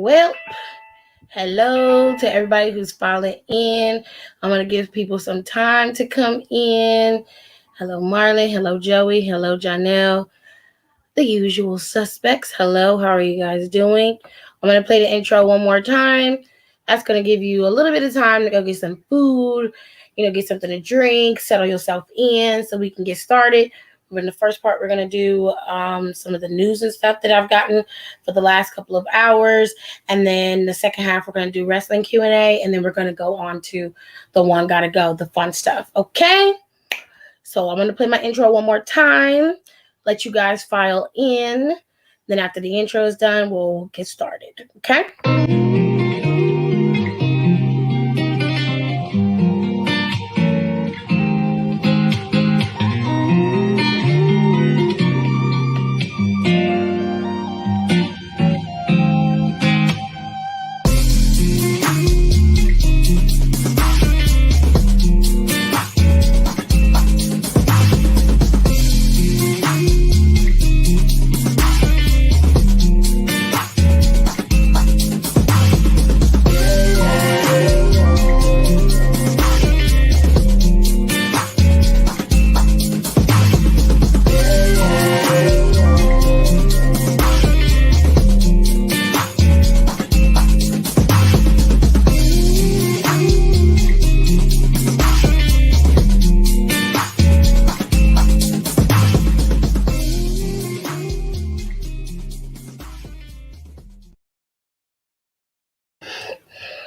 Well, hello to everybody who's falling in. I'm going to give people some time to come in. Hello, Marlon. Hello, Joey. Hello, Janelle. The usual suspects. Hello, how are you guys doing? I'm going to play the intro one more time. That's going to give you a little bit of time to go get some food, get something to drink, settle yourself in so we can get started. In the first part, we're going to do some of the news and stuff that I've gotten for the last couple of hours. And then the second half, we're going to do wrestling Q&A. And then we're going to go on to the one gotta go, the fun stuff. Okay? So I'm going to play my intro one more time, let you guys file in. Then after the intro is done, we'll get started. Okay?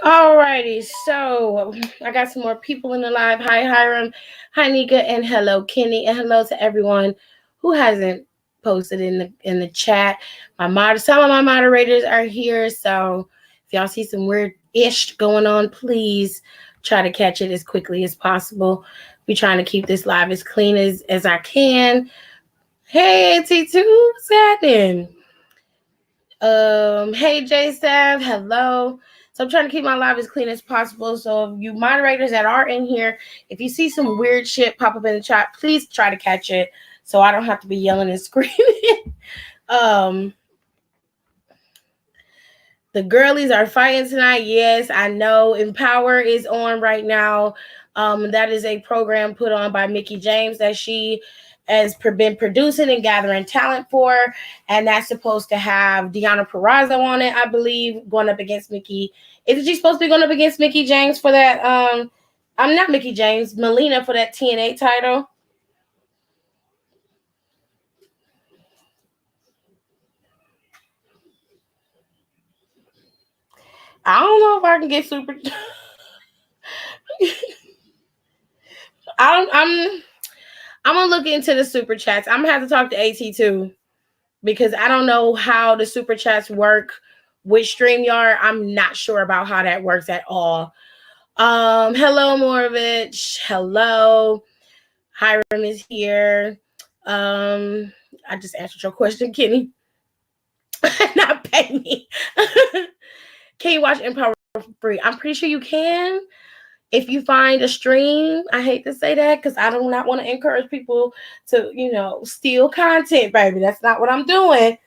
Alrighty, so I got some more people in the live. Hi, Hiram. Hi, Nika, and hello, Kenny, and hello to everyone who hasn't posted in the chat. Some of my moderators are here, so if y'all see some weird ish going on, please try to catch it as quickly as possible. We're trying to keep this live as clean as I can. Hey, T2, what's happening? Hey, J-Staff, hello. So I'm trying to keep my live as clean as possible. So you moderators that are in here, if you see some weird shit pop up in the chat, please try to catch it so I don't have to be yelling and screaming. The girlies are fighting tonight. Yes, I know. Empower is on right now. That is a program put on by Mickie James that she has been producing and gathering talent for, and that's supposed to have Deonna Purrazzo on it, I believe, going up against Mickie. Isn't she supposed to be going up against Mickie James for that? I'm not Mickie James, Melina for that TNA title. I don't know if I can get super. I'm gonna look into the super chats. I'm gonna have to talk to AT too, because I don't know how the super chats work with StreamYard. I'm not sure about how that works at all. Hello, Morovich. Hello. Hiram is here. I just answered your question, Kenny. Not pay me. Can you watch Empower for free? I'm pretty sure you can. If you find a stream, I hate to say that because I do not want to encourage people to, steal content, baby. That's not what I'm doing.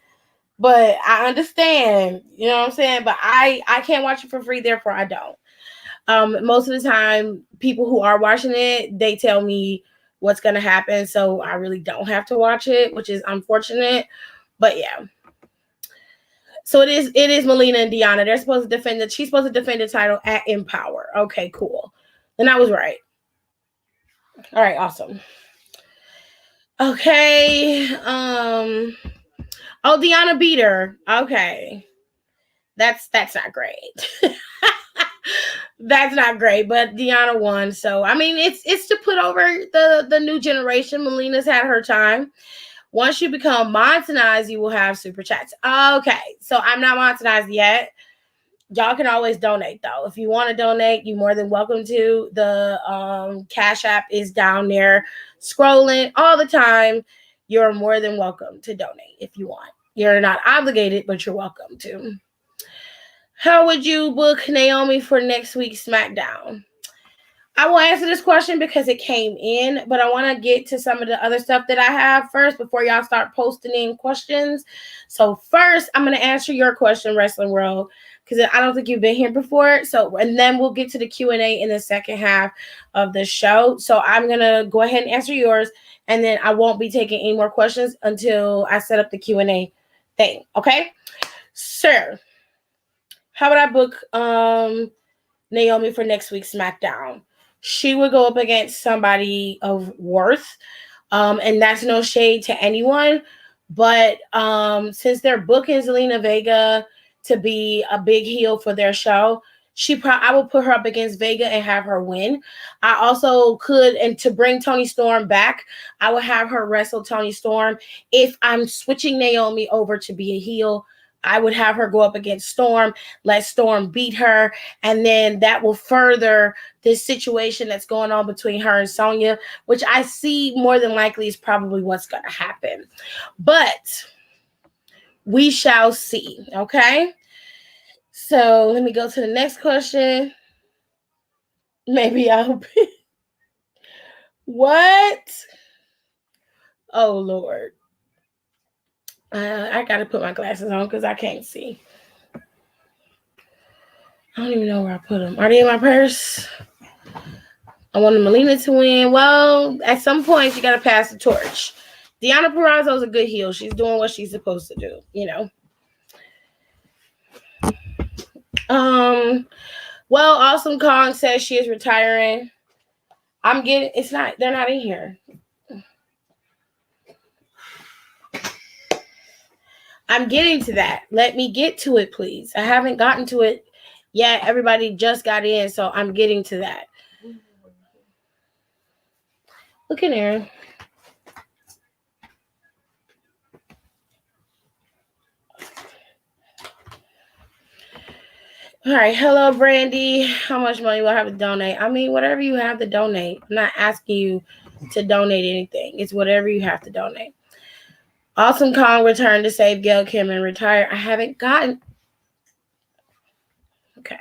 But I understand, you know what I'm saying? But I can't watch it for free, therefore I don't. Most of the time, people who are watching it, they tell me what's going to happen. So I really don't have to watch it, which is unfortunate. But yeah. So it is Melina and Deonna. They're supposed to defend she's supposed to defend the title at Empower. Okay, cool. Then I was right. All right, awesome. Okay. Oh, Deonna beat her. Okay. That's not great. That's not great, but Deonna won. So I mean it's to put over the new generation. Melina's had her time. Once you become monetized, you will have super chats. Okay, so I'm not monetized yet. Y'all can always donate, though. If you want to donate, you're more than welcome to. The Cash App is down there scrolling all the time. You're more than welcome to donate if you want. You're not obligated, but you're welcome to. How would you book Naomi for next week's SmackDown? I will answer this question because it came in, but I want to get to some of the other stuff that I have first before y'all start posting in questions. So first, I'm going to answer your question, Wrestling World. because I don't think you've been here before. So, and then we'll get to the Q&A in the second half of the show. So I'm going to go ahead and answer yours, and then I won't be taking any more questions until I set up the Q&A thing. Okay? Sir, how about I book Naomi for next week's SmackDown? She would go up against somebody of worth. And that's no shade to anyone. But since they're booking Zelina Vega to be a big heel for their show, I will put her up against Vega and have her win. I also could, and to bring Toni Storm back, I would have her wrestle Toni Storm. If I'm switching Naomi over to be a heel, I would have her go up against Storm, let Storm beat her, and then that will further this situation that's going on between her and Sonya, which I see more than likely is probably what's going to happen. But we shall see, okay? So let me go to the next question. Maybe I'll be... What? Oh, Lord. I got to put my glasses on because I can't see. I don't even know where I put them. Are they in my purse? I wanted Melina to win. Well, at some point, you got to pass the torch. Deonna Purrazzo is a good heel. She's doing what she's supposed to do, you know. Well, Awesome Kong says she is retiring. They're not in here. I'm getting to that. Let me get to it, please. I haven't gotten to it yet. Everybody just got in, so I'm getting to that. Look in there. All right. Hello, Brandy. How much money will I have to donate? I mean, whatever you have to donate. I'm not asking you to donate anything. It's whatever you have to donate. Awesome Kong returned to save Gail Kim and retire. I haven't gotten... Okay.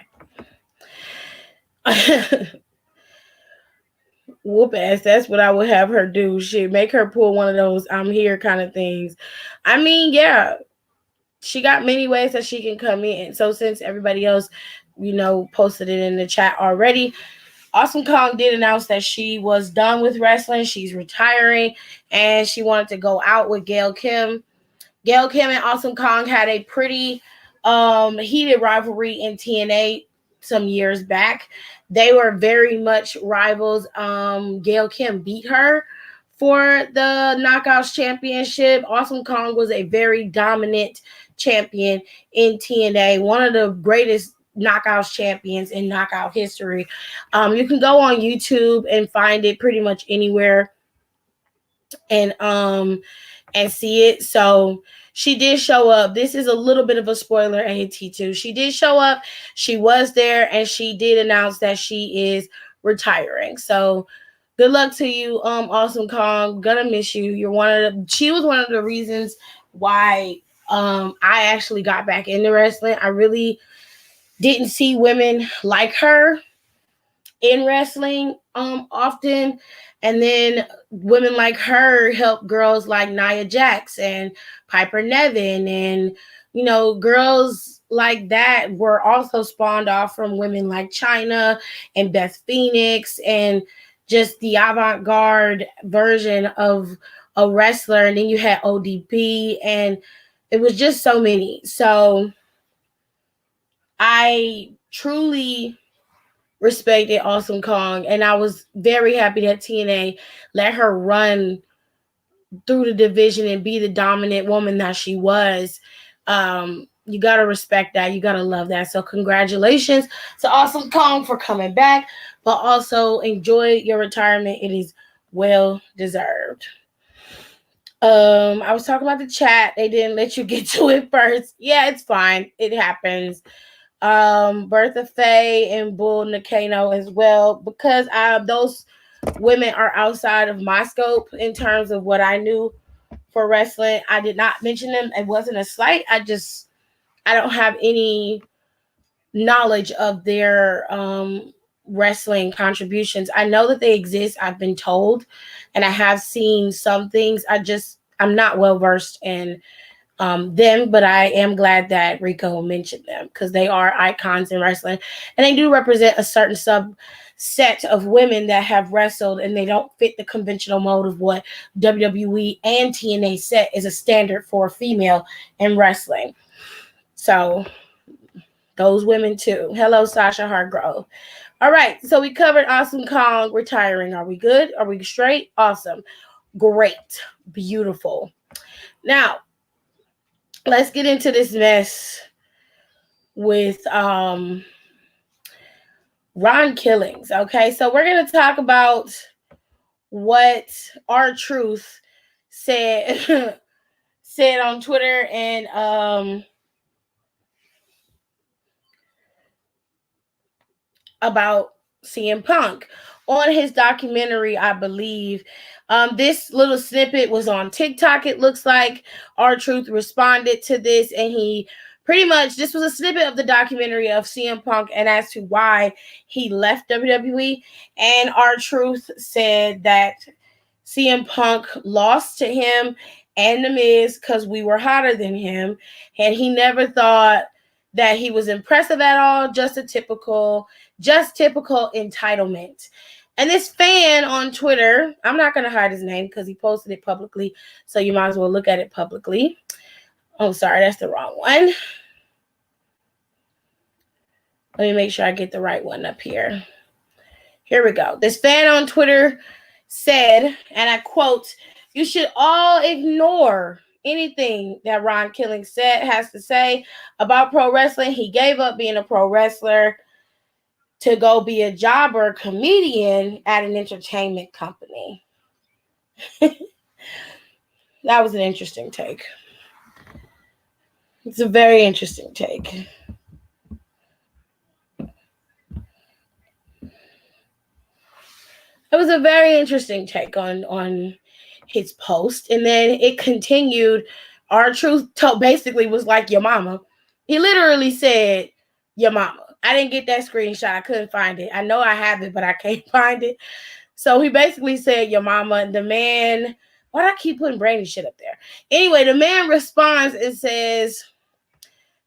Whoop ass. That's what I would have her do. Shit, make her pull one of those I'm here kind of things. I mean, yeah. She got many ways that she can come in. So since everybody else, posted it in the chat already, Awesome Kong did announce that she was done with wrestling. She's retiring, and she wanted to go out with Gail Kim. Gail Kim and Awesome Kong had a pretty heated rivalry in TNA some years back. They were very much rivals. Gail Kim beat her for the Knockouts Championship. Awesome Kong was a very dominant champion in TNA, one of the greatest Knockouts champions in Knockout history. You can go on YouTube and find it pretty much anywhere and see it. So she did show up. This is a little bit of a spoiler, AT2. She did show up. She was there, and she did announce that she is retiring. So good luck to you, Awesome Kong. Gonna miss you. She was one of the reasons why I actually got back into wrestling. I really didn't see women like her in wrestling often, and then women like her helped girls like Nia Jax and Piper Niven, and girls like that were also spawned off from women like Chyna and Beth Phoenix, and just the avant-garde version of a wrestler. And then you had ODB, and it was just so many. So I truly respected Awesome Kong, and I was very happy that TNA let her run through the division and be the dominant woman that she was. You gotta respect that. You gotta love that. So congratulations to Awesome Kong for coming back, but also enjoy your retirement. It is well deserved. I was talking about the chat. They didn't let you get to it first. Yeah, it's fine. It happens. Bertha Faye and Bull Nakano as well, because those women are outside of my scope in terms of what I knew for wrestling. I did not mention them. It wasn't a slight. I don't have any knowledge of their wrestling contributions. I know that they exist. I've been told, and I have seen some things. I'm not well versed in them, but I am glad that Rico mentioned them because they are icons in wrestling, and they do represent a certain subset of women that have wrestled, and they don't fit the conventional mold of what WWE and TNA set is a standard for a female in wrestling. So those women too. Hello, Sasha Hargrove. All right, so we covered Awesome Kong retiring. Are we good? Are we straight? Awesome. Great. Beautiful. Now, let's get into this mess with Ron Killings. Okay, so we're gonna talk about what R-Truth said said on Twitter and about CM Punk on his documentary, I believe. This little snippet was on TikTok. It looks like R-Truth responded to this, and he pretty much, this was a snippet of the documentary of CM Punk and as to why he left WWE. And R-Truth said that CM Punk lost to him and The Miz because we were hotter than him, and he never thought that he was impressive at all. Just typical entitlement. And this fan on Twitter, I'm not going to hide his name because he posted it publicly, so you might as well look at it publicly. Oh, sorry, that's the wrong one. Let me make sure I get the right one up here. Here we go. This fan on Twitter said, and I quote, "You should all ignore anything that Ron Killings has to say about pro wrestling. He gave up being a pro wrestler to go be a jobber comedian at an entertainment company." That was an interesting take. It's a very interesting take. It was a very interesting take on his post. And then it continued. R-Truth basically was like, your mama. He literally said, your mama. I didn't get that screenshot. I couldn't find it. I know I have it, but I can't find it. So he basically said, your mama. And the man, why do I keep putting brainy shit up there? Anyway, the man responds and says,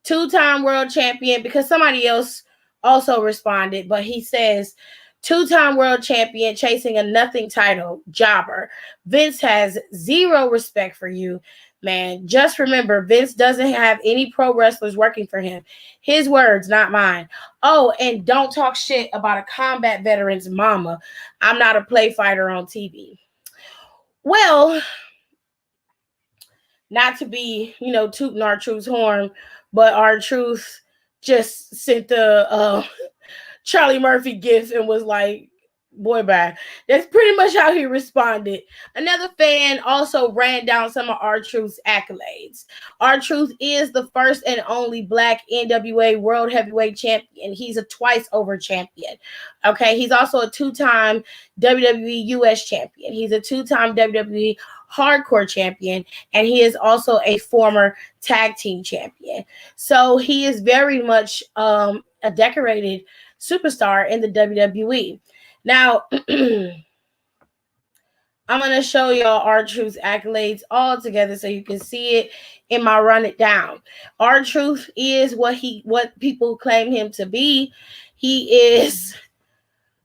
two-time world champion, because somebody else also responded, but he says, two-time world champion chasing a nothing title, jobber. Vince has zero respect for you, man. Just remember, Vince doesn't have any pro wrestlers working for him. His words, not mine. Oh, and don't talk shit about a combat veteran's mama. I'm not a play fighter on TV. Well, not to be, tooting R-Truth's horn, but R-Truth just sent the Charlie Murphy gif and was like, boy, bye. That's pretty much how he responded. Another fan also ran down some of R-Truth's accolades. R-Truth is the first and only Black NWA World Heavyweight Champion. He's a twice-over champion. Okay, he's also a two-time WWE US champion. He's a two-time WWE Hardcore champion, and he is also a former tag team champion. So he is very much a decorated superstar in the WWE. Now, I'm going to show y'all R-Truth's accolades all together so you can see it in my run it down. R-Truth is what people claim him to be. He is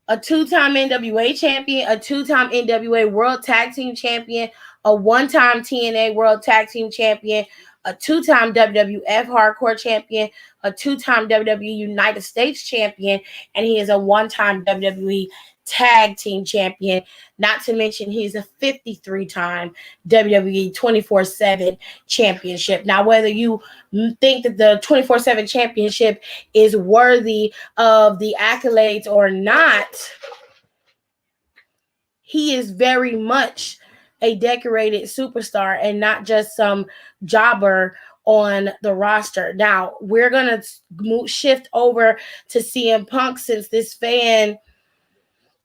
a two-time NWA champion, a two-time NWA World Tag Team Champion, a one-time TNA World Tag Team Champion, a two-time WWF Hardcore Champion, a two-time WWE United States Champion, and he is a one-time WWE Tag Team Champion. Not to mention he's a 53-time WWE 24/7 Championship. Now, whether you think that the 24/7 Championship is worthy of the accolades or not, he is very much a decorated superstar and not just some jobber on the roster. Now, we're going to shift over to CM Punk since this fan,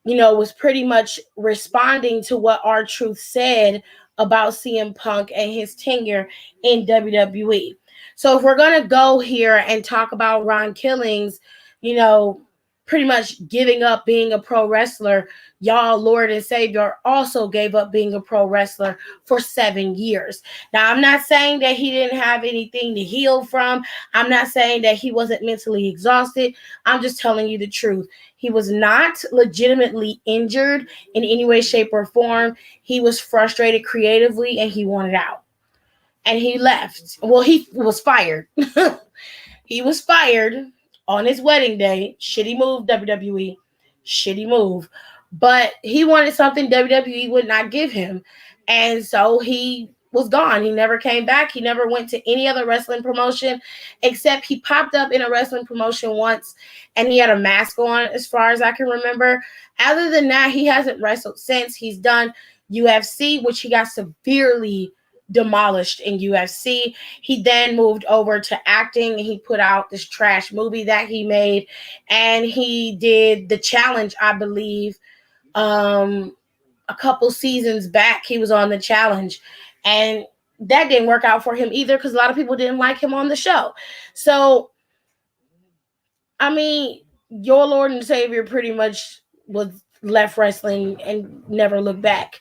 was pretty much responding to what R-Truth said about CM Punk and his tenure in WWE. So if we're going to go here and talk about Ron Killings, pretty much giving up being a pro wrestler, y'all Lord and Savior also gave up being a pro wrestler for 7 years. Now, I'm not saying that he didn't have anything to heal from. I'm not saying that he wasn't mentally exhausted. I'm just telling you the truth. He was not legitimately injured in any way, shape, or form. He was frustrated creatively and he wanted out. And he left. Well, he was fired. He was fired on his wedding day. Shitty move, WWE. Shitty move. But he wanted something WWE would not give him. And so he was gone. He never came back. He never went to any other wrestling promotion, except he popped up in a wrestling promotion once and he had a mask on, as far as I can remember. Other than that, he hasn't wrestled since. He's done UFC, which he got severely demolished in UFC. He then moved over to acting and he put out this trash movie that he made, and he did The Challenge, I believe. A couple seasons back, he was on The Challenge, and that didn't work out for him either because a lot of people didn't like him on the show. So, I mean, your Lord and Savior pretty much was left wrestling and never looked back.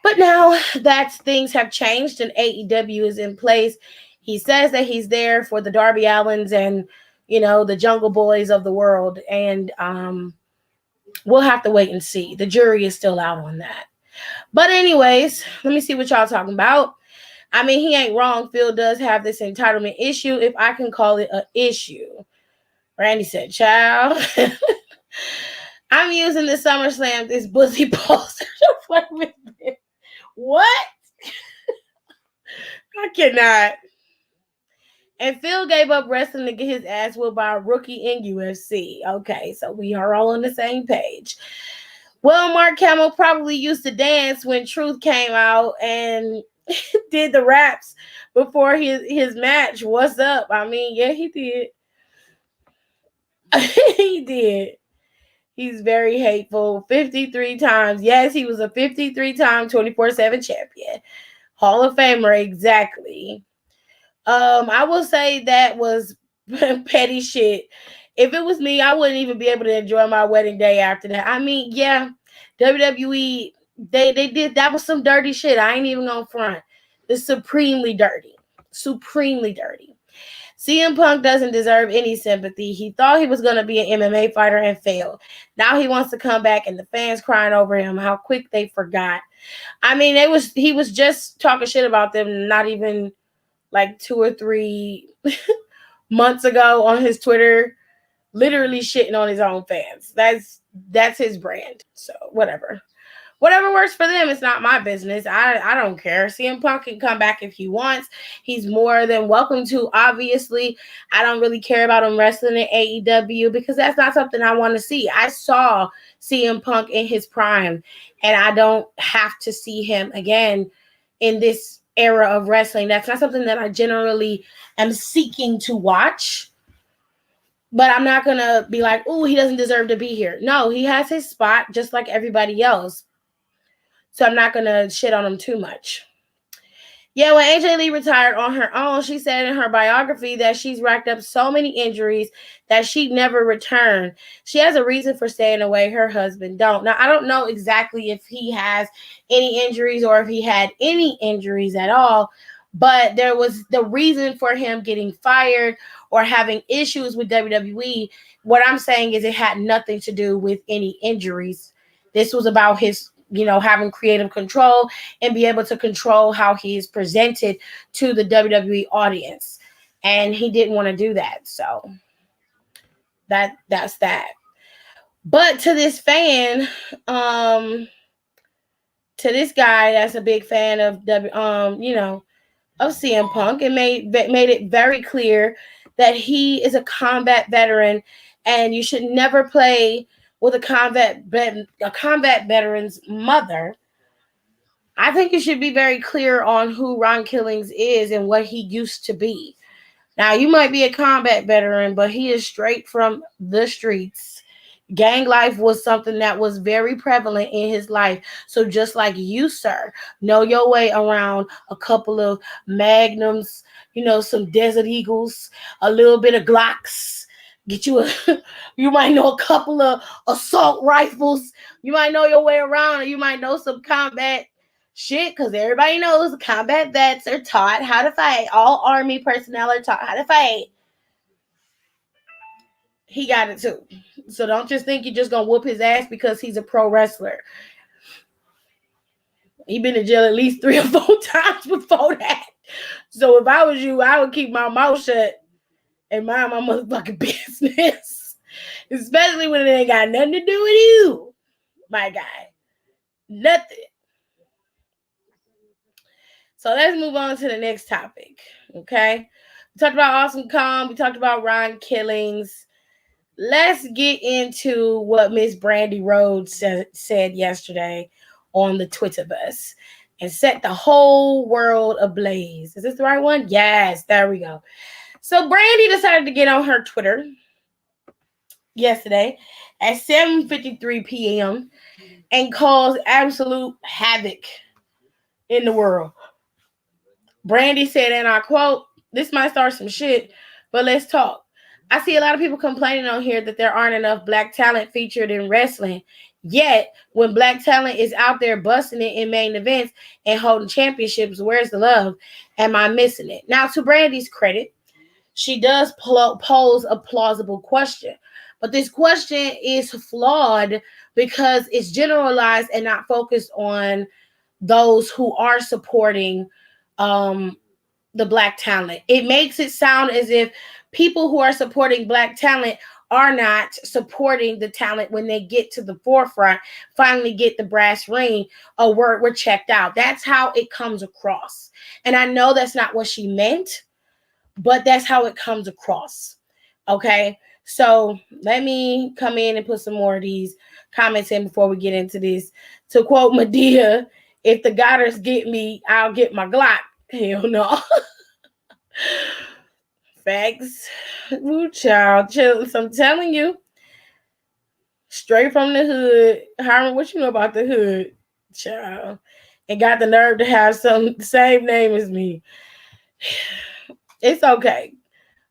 But now that things have changed and AEW is in place, he says that he's there for the Darby Allins and, the Jungle Boys of the world. And we'll have to wait and see. The jury is still out on that. But anyways, let me see what y'all talking about. I mean, he ain't wrong. Phil does have this entitlement issue, if I can call it an issue. Randy said, child, I'm using the SummerSlam, this pussy poster to play with it. What? I cannot. And Phil gave up wrestling to get his ass whooped by a rookie in UFC. Okay, so we are all on the same page. Well, Mark Hamill probably used to dance when Truth came out and did the raps before his match. What's up? I mean, yeah, he did. He did. He's very hateful. 53 times. Yes, he was a 53-time 24/7 champion. Hall of Famer, exactly. I will say that was petty shit. If it was me, I wouldn't even be able to enjoy my wedding day after that. I mean, yeah, WWE, they did, that was some dirty shit. I ain't even gonna front. It's supremely dirty. Supremely dirty. CM Punk doesn't deserve any sympathy. He thought he was going to be an MMA fighter and failed. Now he wants to come back and the fans crying over him, how quick they forgot. I mean, he was just talking shit about them not even like 2 or 3 months ago on his Twitter, literally shitting on his own fans. That's his brand. So whatever works for them, it's not my business. I don't care. CM Punk can come back if he wants. He's more than welcome to. Obviously, I don't really care about him wrestling in AEW because that's not something I want to see. I saw CM Punk in his prime, and I don't have to see him again in this era of wrestling. That's not something that I generally am seeking to watch. But I'm not going to be like, oh, he doesn't deserve to be here. No, he has his spot just like everybody else. So I'm not going to shit on him too much. Yeah, when AJ Lee retired on her own, she said in her biography that she's racked up so many injuries that she'd never return. She has a reason for staying away. Her husband don't. Now, I don't know exactly if he has any injuries or if he had any injuries at all, but there was the reason for him getting fired or having issues with WWE. What I'm saying is it had nothing to do with any injuries. This was about his having creative control and be able to control how he is presented to the WWE audience. And he didn't want to do that. So that's that. But to this fan, to this guy that's a big fan of of CM Punk, and made it very clear that he is a combat veteran and you should never play with a combat veteran's mother. I think you should be very clear on who Ron Killings is and what he used to be. Now, you might be a combat veteran, but he is straight from the streets. Gang life was something that was very prevalent in his life. So just like you, sir, know your way around a couple of Magnums, some Desert Eagles, a little bit of Glocks, Get you a, you might know a couple of assault rifles. You might know your way around, or you might know some combat shit, because everybody knows combat vets are taught how to fight. All army personnel are taught how to fight. He got it too. So don't just think you're just gonna whoop his ass because he's a pro wrestler. He been in jail at least 3 or 4 times before that. So if I was you, I would keep my mouth shut and mind my motherfucking business. Especially when it ain't got nothing to do with you, my guy. Nothing. So let's move on to the next topic. Okay. We talked about Awesome Kong. We talked about Ron Killings. Let's get into what Miss Brandy Rhodes said yesterday on the Twitterverse and set the whole world ablaze. Is this the right one? Yes, there we go. So Brandy decided to get on her Twitter yesterday at 7:53 p.m. and cause absolute havoc in the world. Brandy said, and I quote, "This might start some shit, but let's talk. I see a lot of people complaining on here that there aren't enough black talent featured in wrestling. Yet, when black talent is out there busting it in main events and holding championships, where's the love? Am I missing it?" Now, to Brandy's credit, she does pose a plausible question. But this question is flawed because it's generalized and not focused on those who are supporting the black talent. It makes it sound as if people who are supporting black talent are not supporting the talent when they get to the forefront, finally get the brass ring, or we're checked out. That's how it comes across. And I know that's not what she meant, but that's how it comes across. Okay, so let me come in and put some more of these comments in before we get into this. To quote Medea, "If the Goddards get me, I'll get my Glock." Hell no. Facts. Ooh, child. So I'm telling you, straight from the hood. Harmon, what you know about the hood, child? And got the nerve to have some same name as me. It's okay.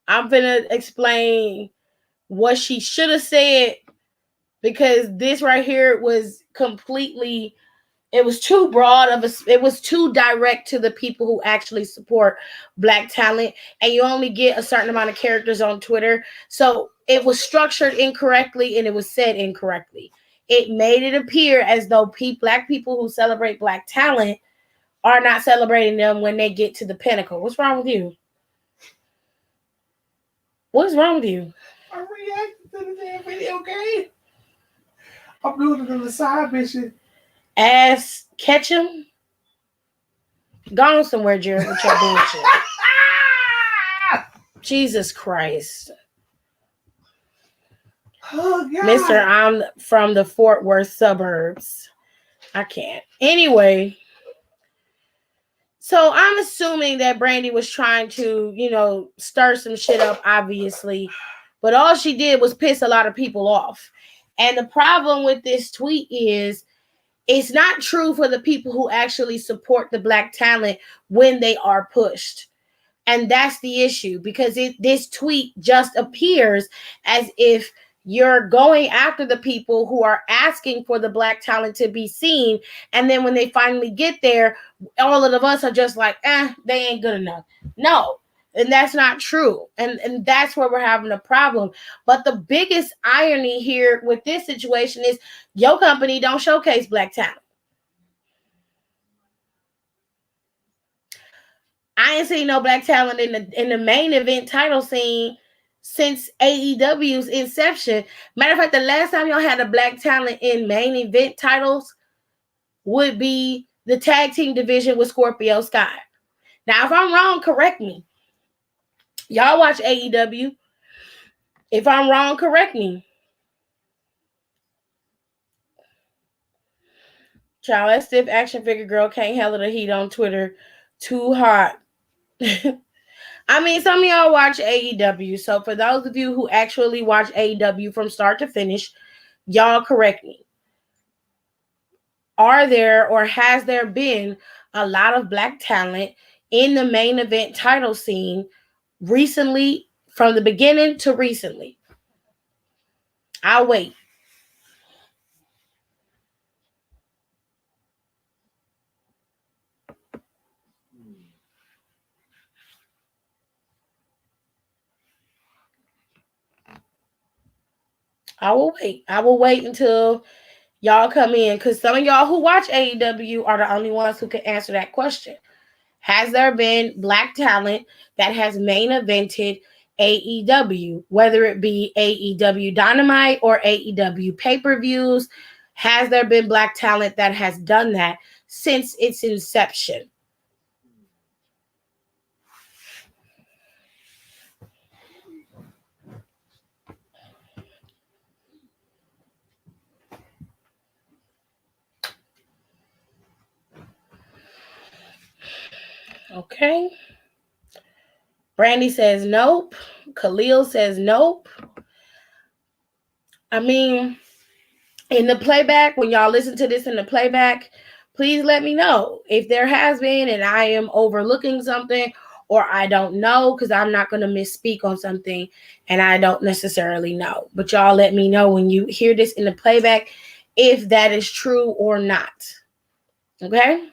I'm gonna explain what she should have said, because this right here was completely, it was too broad of it was too direct to the people who actually support black talent, and you only get a certain amount of characters on Twitter. So it was structured incorrectly and it was said incorrectly. It made it appear as though black people who celebrate black talent are not celebrating them when they get to the pinnacle. What's wrong with you? What's wrong with you? I reacted to the damn video game. I'm doing it on the side, bitch. Ass Ketchum? Gone somewhere, Jared, with your bullshit. Jesus Christ. Oh, God. Mr. I'm from the Fort Worth suburbs. I can't. Anyway, so I'm assuming that Brandy was trying to, stir some shit up, obviously. But all she did was piss a lot of people off. And the problem with this tweet is it's not true for the people who actually support the black talent when they are pushed. And that's the issue, because this tweet just appears as if you're going after the people who are asking for the black talent to be seen. And then when they finally get there, all of us are just like, they ain't good enough. No. And that's not true. And that's where we're having a problem. But the biggest irony here with this situation is your company don't showcase black talent. I ain't seen no black talent in the main event title scene since AEW's inception. Matter of fact, the last time y'all had a black talent in main event titles would be the tag team division with Scorpio Sky. Now, if I'm wrong, correct me. Y'all watch AEW. If I'm wrong, correct me. Child, that stiff action figure girl can't handle the heat on Twitter. Too hot. I mean, some of y'all watch AEW. So for those of you who actually watch AEW from start to finish, y'all correct me. Are there or has there been a lot of black talent in the main event title scene recently, from the beginning to recently? I'll wait. I will wait. I will wait until y'all come in, because some of y'all who watch AEW are the only ones who can answer that question. Has there been black talent that has main evented AEW, whether it be AEW Dynamite or AEW pay-per-views? Has there been black talent that has done that since its inception? Okay. Brandy says nope. Khalil says nope. I mean, in the playback, when y'all listen to this in the playback, please let me know if there has been and I am overlooking something, or I don't know, because I'm not going to misspeak on something and I don't necessarily know. But y'all let me know when you hear this in the playback if that is true or not. Okay?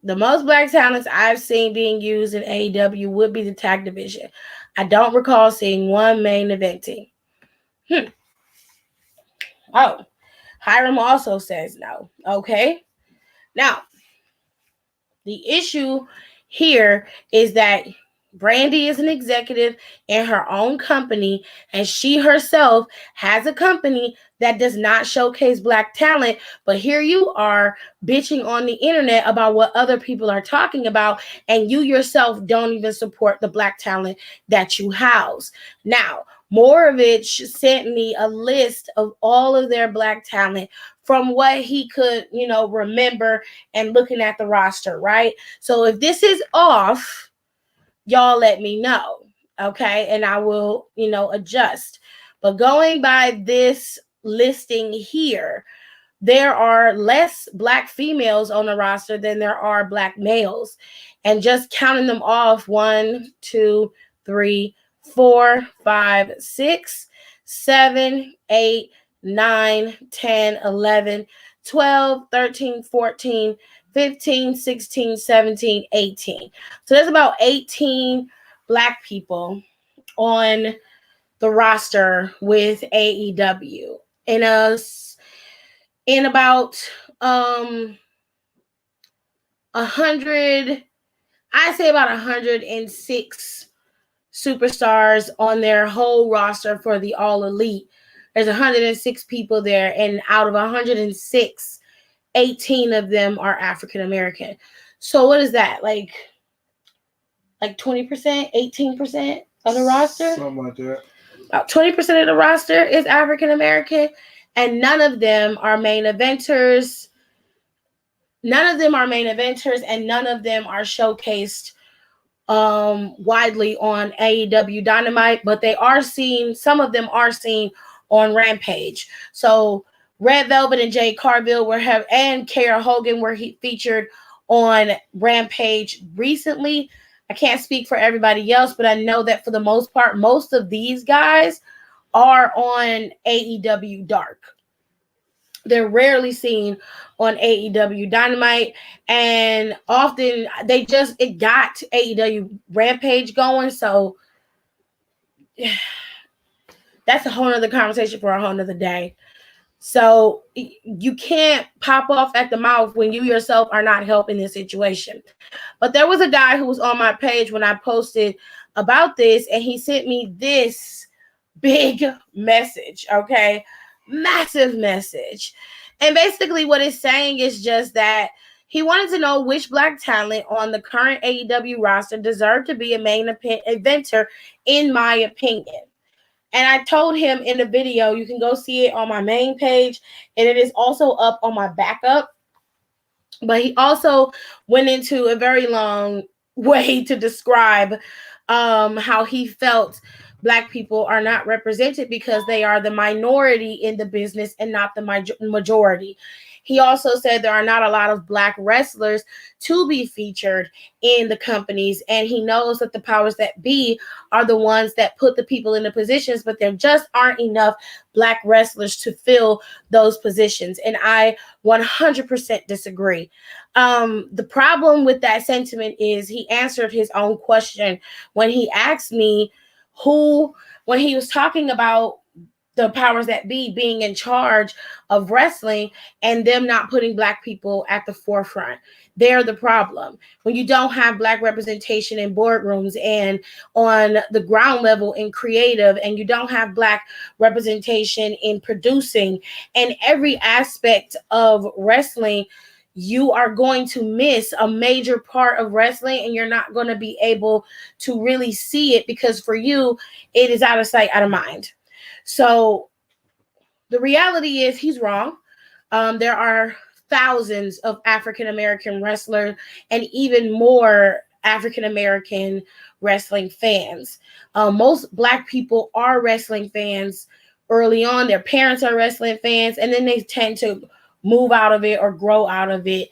The most black talents I've seen being used in AEW would be the tag division. I don't recall seeing one main eventing. Oh, Hiram also says no. Okay. Now, the issue here is that Brandy is an executive in her own company, and she herself has a company that does not showcase black talent. But here you are bitching on the internet about what other people are talking about, and you yourself don't even support the black talent that you house. Now, Moravich sent me a list of all of their black talent from what he could, remember, and looking at the roster, right? So if this is off, y'all let me know, okay? And I will, adjust. But going by this listing here, there are less black females on the roster than there are black males. And just counting them off, 1, 2, 3, 4, 5, 6, 7, 8, 9, 10, 11, 12, 13, 14, 15, 16, 17, 18. So there's about 18 black people on the roster with AEW. In about 100, I say about 106 superstars on their whole roster for the All Elite. There's 106 people there, and out of 106, 18 of them are African American. So what is that? Like 20%, 18% of the roster? Something like that. About 20% of the roster is African American, and none of them are main eventers. None of them are main eventers, and none of them are showcased widely on AEW Dynamite, but they are seen, some of them are seen on Rampage. So Red Velvet and Jade Cargill and Kara Hogan were featured on Rampage recently. I can't speak for everybody else, but I know that for the most part, most of these guys are on AEW Dark. They're rarely seen on AEW Dynamite, and often it got AEW Rampage going. So that's a whole nother conversation for a whole nother day. So you can't pop off at the mouth when you yourself are not helping this situation. But there was a guy who was on my page when I posted about this, and he sent me this big message, okay? Massive message. And basically what it's saying is just that he wanted to know which black talent on the current AEW roster deserved to be a main eventer, in my opinion. And I told him in the video, you can go see it on my main page, and it is also up on my backup. But he also went into a very long way to describe how he felt Black people are not represented because they are the minority in the business and not the majority. He also said there are not a lot of Black wrestlers to be featured in the companies, and he knows that the powers that be are the ones that put the people in the positions, but there just aren't enough Black wrestlers to fill those positions. And I 100% disagree. The problem with that sentiment is he answered his own question when he asked me who, when he was talking about the powers that be being in charge of wrestling and them not putting Black people at the forefront. They're the problem. When you don't have Black representation in boardrooms and on the ground level in creative, and you don't have Black representation in producing and every aspect of wrestling, you are going to miss a major part of wrestling, and you're not going to be able to really see it because for you, it is out of sight, out of mind. So the reality is he's wrong. There are thousands of African American wrestlers and even more African American wrestling fans. Most Black people are wrestling fans early on. Their parents are wrestling fans, and then they tend to move out of it or grow out of it,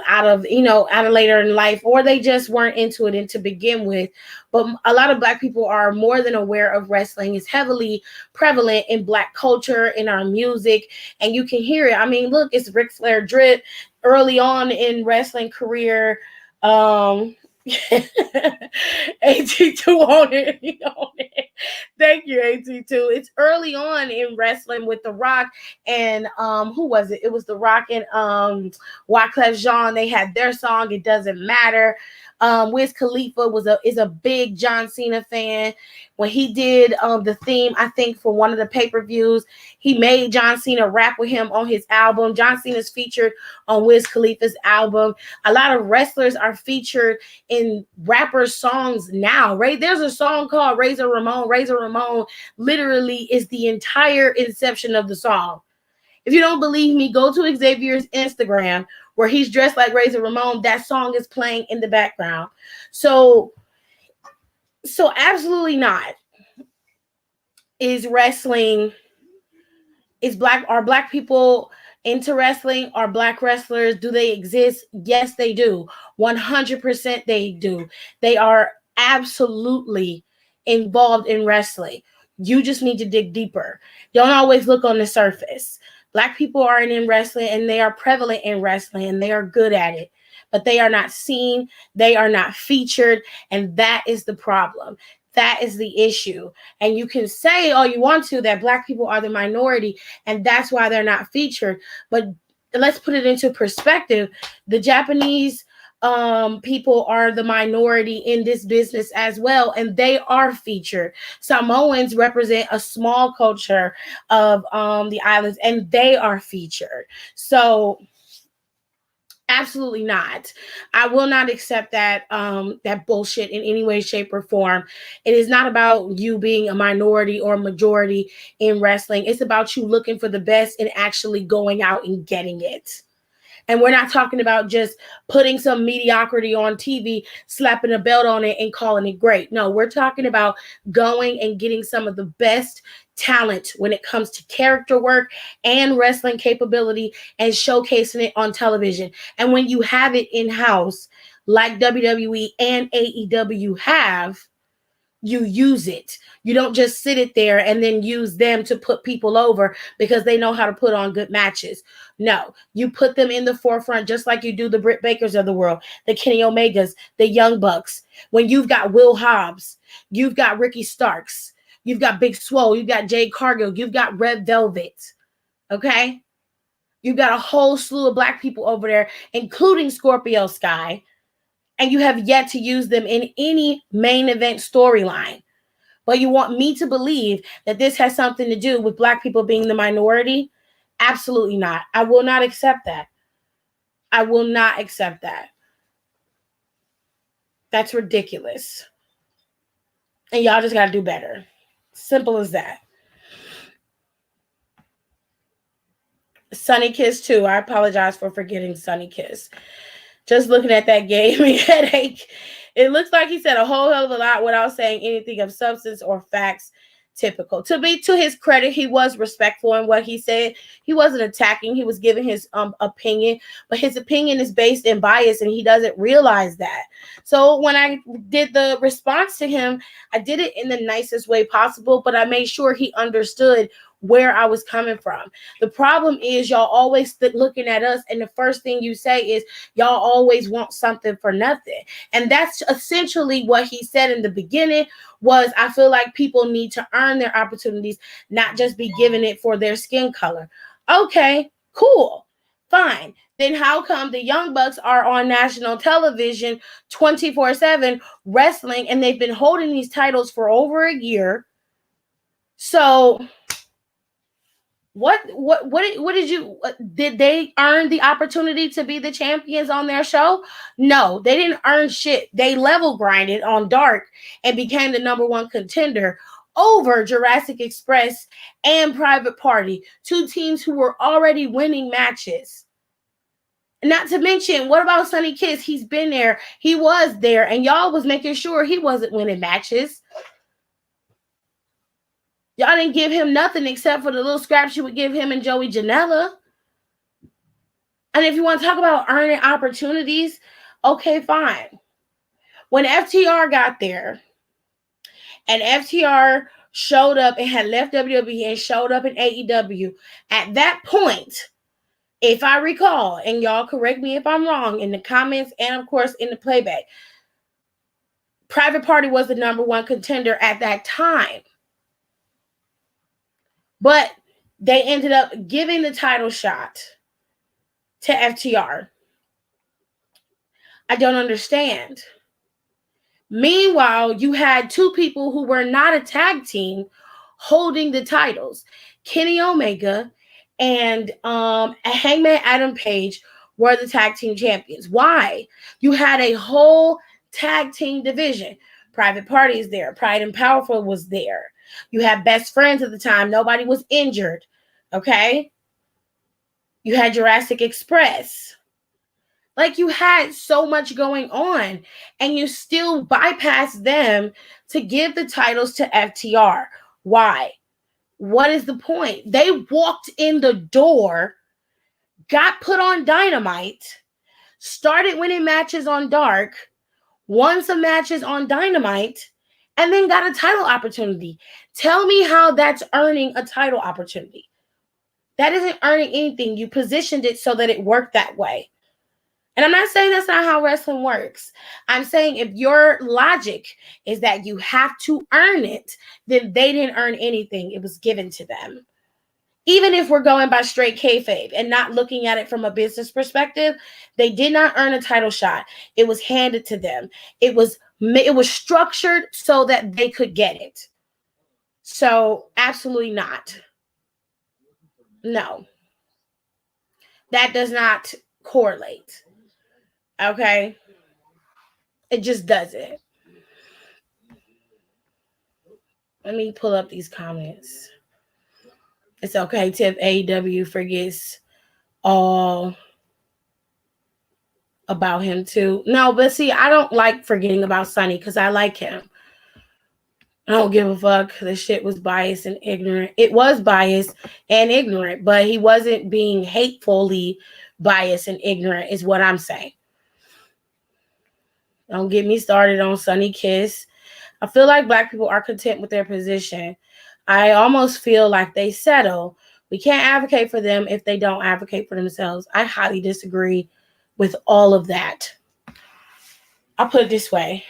out of later in life, or they just weren't into it to begin with. But a lot of Black people are more than aware of wrestling. It's heavily prevalent in Black culture, in our music, and you can hear it. I mean, look, it's Ric Flair drip early on in wrestling career. AT2 on it. On it. Thank you, AT2. It's early on in wrestling with The Rock and who was it? It was The Rock and Wyclef Jean. They had their song, It Doesn't Matter. Wiz Khalifa is a big John Cena fan. When he did the theme, I think for one of the pay-per-views, he made John Cena rap with him on his album. John Cena's featured on Wiz Khalifa's album. A lot of wrestlers are featured in rappers' songs now, right? There's a song called Razor Ramon. Razor Ramon literally is the entire inception of the song. If you don't believe me, go to Xavier's Instagram where he's dressed like Razor Ramon. That song is playing in the background. So absolutely not. Is wrestling, are Black people into wrestling? Are Black wrestlers, do they exist? Yes, they do. 100% they do. They are absolutely involved in wrestling. You just need to dig deeper. Don't always look on the surface. Black people are in wrestling, and they are prevalent in wrestling, and they are good at it, but they are not seen, they are not featured, and that is the problem. That is the issue. And you can say all you want to that Black people are the minority and that's why they're not featured. But let's put it into perspective. The Japanese people are the minority in this business as well, and they are featured. Samoans represent a small culture of the islands, and they are featured. So absolutely not. I will not accept that bullshit in any way, shape, or form. It is not about you being a minority or a majority in wrestling. It's about you looking for the best and actually going out and getting it. And we're not talking about just putting some mediocrity on TV, slapping a belt on it and calling it great. No, we're talking about going and getting some of the best talent when it comes to character work and wrestling capability and showcasing it on television. And when you have it in-house, like WWE and AEW have, you use it. You don't just sit it there and then use them to put people over because they know how to put on good matches. No, you put them in the forefront just like you do the Britt Bakers of the world, the Kenny Omegas, the Young Bucks. When you've got Will Hobbs, you've got Ricky Starks, you've got Big Swole, you've got Jade Cargill, you've got Red Velvet, okay? You've got a whole slew of Black people over there, including Scorpio Sky, and you have yet to use them in any main event storyline. But you want me to believe that this has something to do with Black people being the minority? Absolutely not. I will not accept that. I will not accept that. That's ridiculous. And y'all just got to do better. Simple as that. Sunny Kiss too. I apologize for forgetting Sunny Kiss. Just looking at that gave me a headache. It looks like he said a whole hell of a lot without saying anything of substance or facts. Typical. To be to his credit, he was respectful in what he said. He wasn't attacking. He was giving his opinion, but his opinion is based in bias, and he doesn't realize that. So when I did the response to him, I did it in the nicest way possible, but I made sure he understood where I was coming from. The problem is y'all always looking at us, and the first thing you say is y'all always want something for nothing. And that's essentially what he said in the beginning was, I feel like people need to earn their opportunities, not just be given it for their skin color. Okay, cool. Fine. Then how come the Young Bucks are on national television 24/7 wrestling, and they've been holding these titles for over a year? So what did you did they earn the opportunity to be the champions on their show? No, they didn't earn shit. They level grinded on Dark and became the number one contender over Jurassic Express and Private Party, two teams who were already winning matches. Not to mention, what about Sonny Kiss? He's been there, he was there, and y'all was making sure he wasn't winning matches. Y'all didn't give him nothing except for the little scraps you would give him and Joey Janela. And if you want to talk about earning opportunities, okay, fine. When FTR got there and FTR showed up and had left WWE and showed up in AEW, at that point, if I recall, and y'all correct me if I'm wrong in the comments and of course in the playback, Private Party was the number one contender at that time. But they ended up giving the title shot to FTR. I don't understand. Meanwhile, you had two people who were not a tag team holding the titles. Kenny Omega and Hangman Adam Page were the tag team champions. Why? You had a whole tag team division. Private Party is there. Pride and Powerful was there. You had Best Friends at the time. Nobody was injured. Okay? You had Jurassic Express. Like, you had so much going on, and you still bypassed them to give the titles to FTR. Why? What is the point? They walked in the door, got put on Dynamite, started winning matches on Dark, won some matches on Dynamite, and then got a title opportunity. Tell me how that's earning a title opportunity. That isn't earning anything. You positioned it so that it worked that way. And I'm not saying that's not how wrestling works. I'm saying if your logic is that you have to earn it, then they didn't earn anything. It was given to them. Even if we're going by straight kayfabe and not looking at it from a business perspective, they did not earn a title shot. It was handed to them. It was structured so that they could get it. So absolutely not. No. That does not correlate. Okay? It just doesn't. Let me pull up these comments. It's okay, Tip. AEW forgets all about him too. No, but see, I don't like forgetting about Sonny because I like him. I don't give a fuck. The shit was biased and ignorant. It was biased and ignorant, but he wasn't being hatefully biased and ignorant is what I'm saying. Don't get me started on Sonny Kiss. I feel like Black people are content with their position. I almost feel like they settle. We can't advocate for them if they don't advocate for themselves. I highly disagree with all of that. I'll put it this way.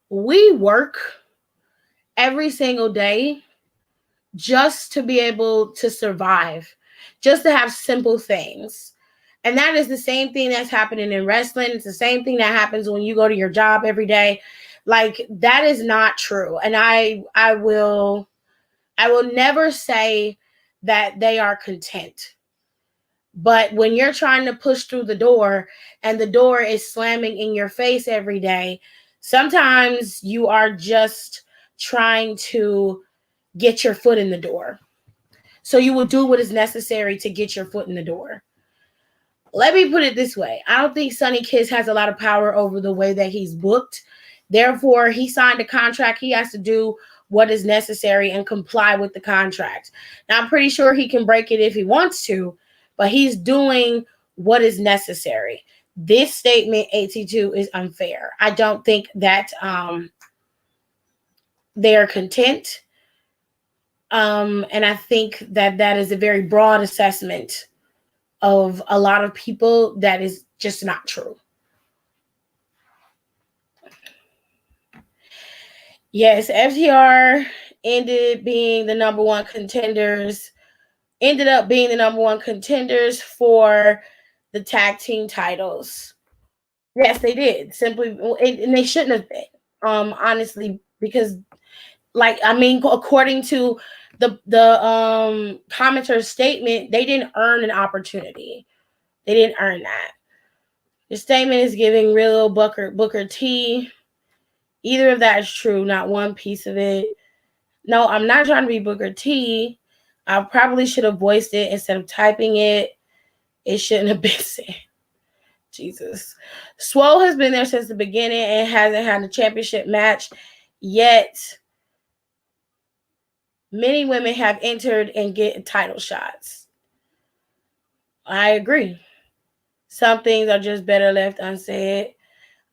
We work every single day just to be able to survive, just to have simple things. And that is the same thing that's happening in wrestling. It's the same thing that happens when you go to your job every day. Like, that is not true. And I will never say that they are content. But when you're trying to push through the door and the door is slamming in your face every day, sometimes you are just trying to get your foot in the door. So you will do what is necessary to get your foot in the door. Let me put it this way. I don't think Sonny Kiss has a lot of power over the way that he's booked. Therefore, he signed a contract. He has to do what is necessary and comply with the contract. Now, I'm pretty sure he can break it if he wants to, but he's doing what is necessary. This statement, AT2, is unfair. I don't think that they are content. And I think that that is a very broad assessment of a lot of people that is just not true. Yes, FTR ended being the number one contenders, ended up being the number one contenders for the tag team titles. Yes, they did. Simply, and they shouldn't have been. Honestly, because like I mean, according to the commenter's statement, they didn't earn an opportunity. They didn't earn that. The statement is giving real Booker T. Either of that is true, not one piece of it. No, I'm not trying to be Booker T. I probably should have voiced it instead of typing it. It shouldn't have been said. Jesus. Swole has been there since the beginning and hasn't had a championship match yet. Many women have entered and get title shots. I agree. Some things are just better left unsaid.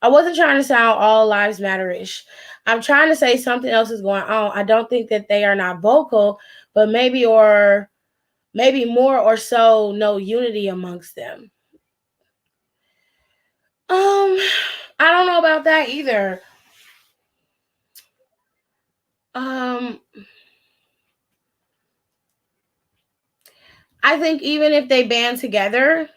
I wasn't trying to sound all lives matter-ish. I'm trying to say something else is going on. I don't think that they are not vocal, but maybe more or so no unity amongst them. I don't know about that either. Um I think even if they band together,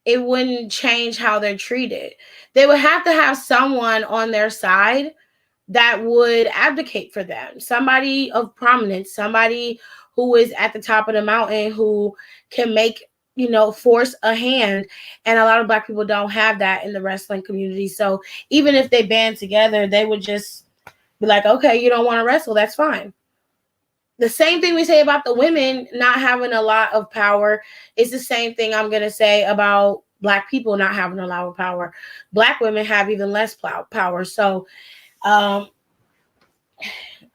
it wouldn't change how they're treated. They would have to have someone on their side that would advocate for them, somebody of prominence, somebody who is at the top of the mountain who can make, force a hand. And a lot of Black people don't have that in the wrestling community. So even if they band together, they would just be like, okay, you don't want to wrestle, that's fine. The same thing we say about the women not having a lot of power is the same thing I'm going to say about Black people not having a lot of power. Black women have even less power. So I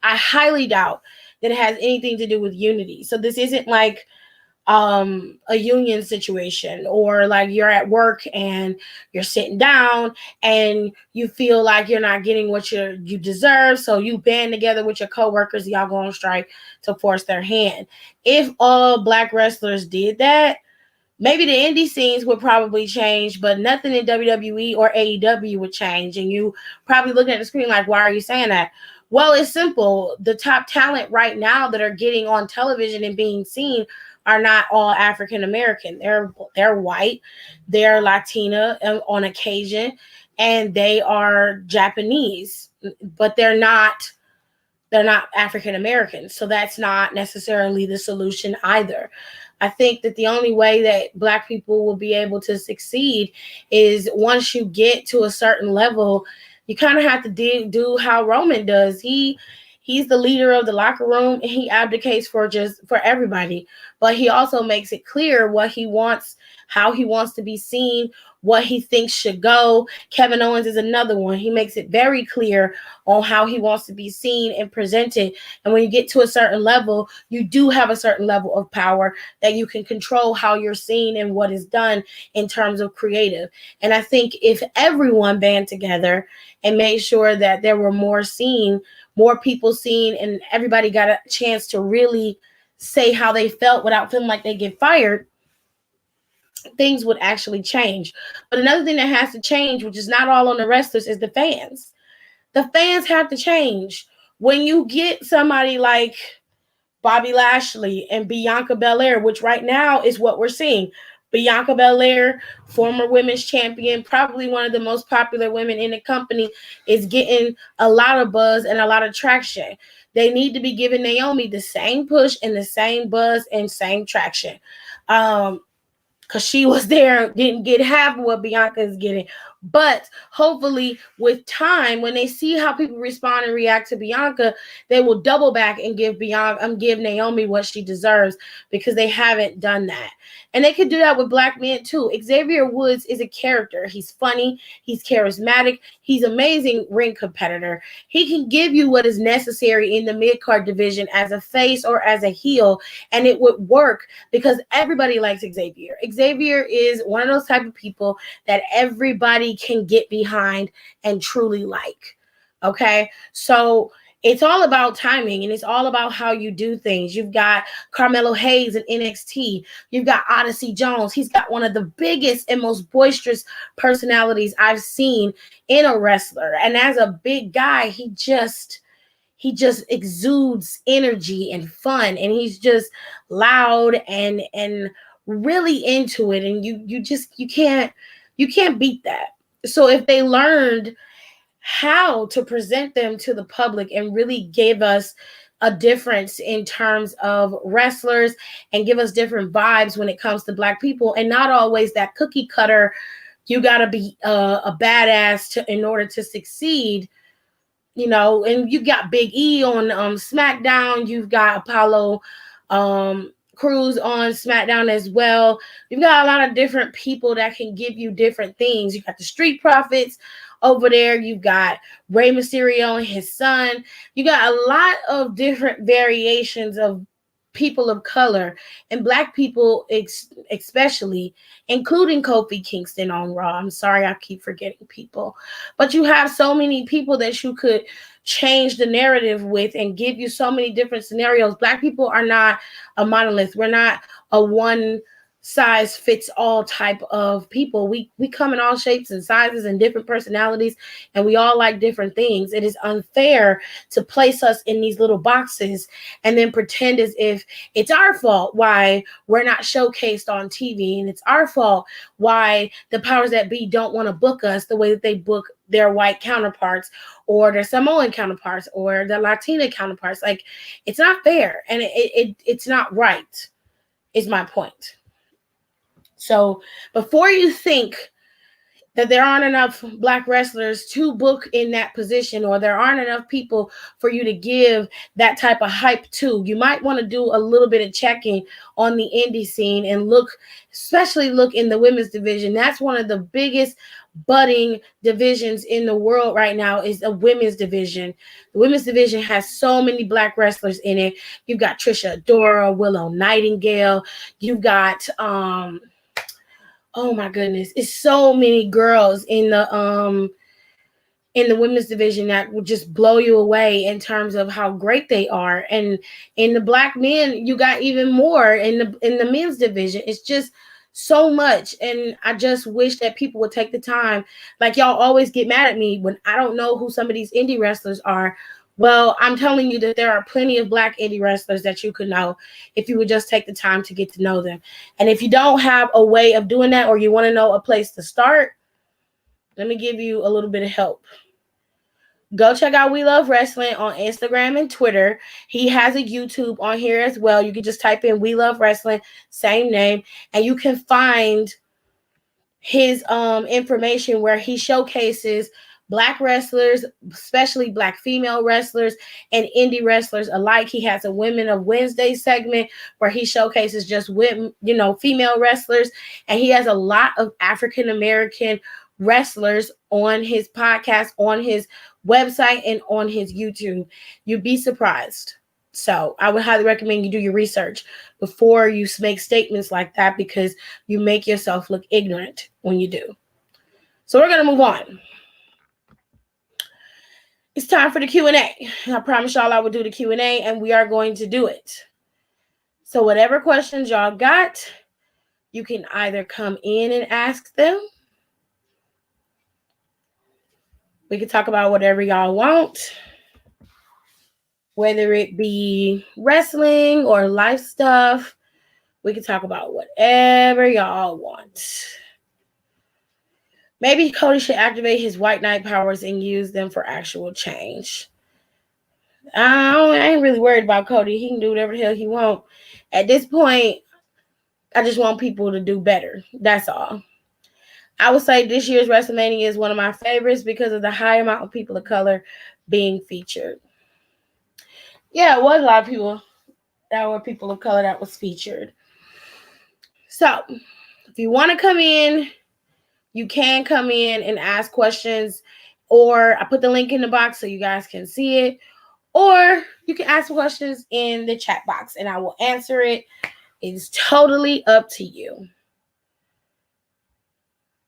highly doubt that it has anything to do with unity. So this isn't like a union situation, or like you're at work and you're sitting down and you feel like you're not getting what you deserve, so you band together with your coworkers, y'all go on strike to force their hand. If all Black wrestlers did that, maybe the indie scenes would probably change, but nothing in WWE or AEW would change. And you probably looking at the screen like, why are you saying that? Well, it's simple. The top talent right now that are getting on television and being seen are not all African American. They're white, they're Latina on occasion, and they are Japanese, but they're not African Americans. So that's not necessarily the solution either. I think that the only way that Black people will be able to succeed is once you get to a certain level, you kind of have to do how Roman does. He's the leader of the locker room and he abdicates for everybody, but he also makes it clear what he wants, how he wants to be seen, what he thinks should go. Kevin Owens is another one. He makes it very clear on how he wants to be seen and presented. And when you get to a certain level, you do have a certain level of power that you can control how you're seen and what is done in terms of creative. And I think if everyone band together and made sure that there were more people seen, and everybody got a chance to really say how they felt without feeling like they get fired, things would actually change. But another thing that has to change, which is not all on the wrestlers, is the fans. The fans have to change. When you get somebody like Bobby Lashley and Bianca Belair, which right now is what we're seeing. Bianca Belair, former women's champion, probably one of the most popular women in the company, is getting a lot of buzz and a lot of traction. They need to be giving Naomi the same push and the same buzz and same traction. Because she was there, didn't get half of what Bianca is getting. But hopefully, with time, when they see how people respond and react to Bianca, they will double back and give give Naomi what she deserves, because they haven't done that. And they could do that with black men too. Xavier Woods is a character. He's funny. He's charismatic. He's amazing ring competitor. He can give you what is necessary in the mid card division as a face or as a heel, and it would work because everybody likes Xavier. Xavier is one of those type of people that everybody can get behind and truly like. Okay, so it's all about timing, and it's all about how you do things. You've got Carmelo Hayes in NXT. You've got Odyssey Jones. He's got one of the biggest and most boisterous personalities I've seen in a wrestler. And as a big guy, he just exudes energy and fun, and he's just loud and really into it, and you can't beat that. So if they learned how to present them to the public and really gave us a difference in terms of wrestlers and give us different vibes when it comes to black people, and not always that cookie cutter, you got to be a badass in order to succeed. And you got Big E on SmackDown. You've got Apollo Crews on SmackDown as well. You've got a lot of different people that can give you different things. You got the Street Profits over there. You've got Rey Mysterio and his son. You got a lot of different variations of people of color and black people, especially, including Kofi Kingston on Raw. I'm sorry, I keep forgetting people, but you have so many people that you could change the narrative with and give you so many different scenarios. Black people are not a monolith. We're not a one size fits all type of people. We come in all shapes and sizes and different personalities, and we all like different things. It is unfair to place us in these little boxes and then pretend as if it's our fault why we're not showcased on TV, and it's our fault why the powers that be don't want to book us the way that they book their white counterparts or their Samoan counterparts or their Latina counterparts. Like, it's not fair, and it's not right, is my point. So before you think that there aren't enough black wrestlers to book in that position, or there aren't enough people for you to give that type of hype to, you might want to do a little bit of checking on the indie scene and especially look in the women's division. That's one of the biggest budding divisions in the world right now, is a women's division. The women's division has so many black wrestlers in it. You've got Trisha Adora, Willow Nightingale. You've got oh my goodness, it's so many girls in the women's division that will just blow you away in terms of how great they are. And in the black men, you got even more in the men's division. It's just so much. And I just wish that people would take the time. Like, y'all always get mad at me when I don't know who some of these indie wrestlers are. Well, I'm telling you that there are plenty of black indie wrestlers that you could know if you would just take the time to get to know them. And if you don't have a way of doing that, or you want to know a place to start, let me give you a little bit of help. Go check out We Love Wrestling on Instagram and Twitter. He has a YouTube on here as well. You can just type in We Love Wrestling, same name, and you can find his information where he showcases black wrestlers, especially black female wrestlers and indie wrestlers alike. He has a Women of Wednesday segment where he showcases just women, female wrestlers, and he has a lot of African American wrestlers on his podcast, on his website, and on his YouTube. You'd be surprised. So I would highly recommend you do your research before you make statements like that, because you make yourself look ignorant when you do. So we're going to move on. It's time for the Q&A. I promised y'all I would do the Q&A, and we are going to do it. So whatever questions y'all got, you can either come in and ask them. We can talk about whatever y'all want, whether it be wrestling or life stuff. We can talk about whatever y'all want. Maybe Cody should activate his white knight powers and use them for actual change. I ain't really worried about Cody. He can do whatever the hell he wants. At this point, I just want people to do better. That's all. I would say this year's WrestleMania is one of my favorites because of the high amount of people of color being featured. Yeah, it was a lot of people that were people of color that was featured. So, if you want to come in, you can come in and ask questions, or I put the link in the box so you guys can see it, or you can ask questions in the chat box and I will answer it. It's totally up to you.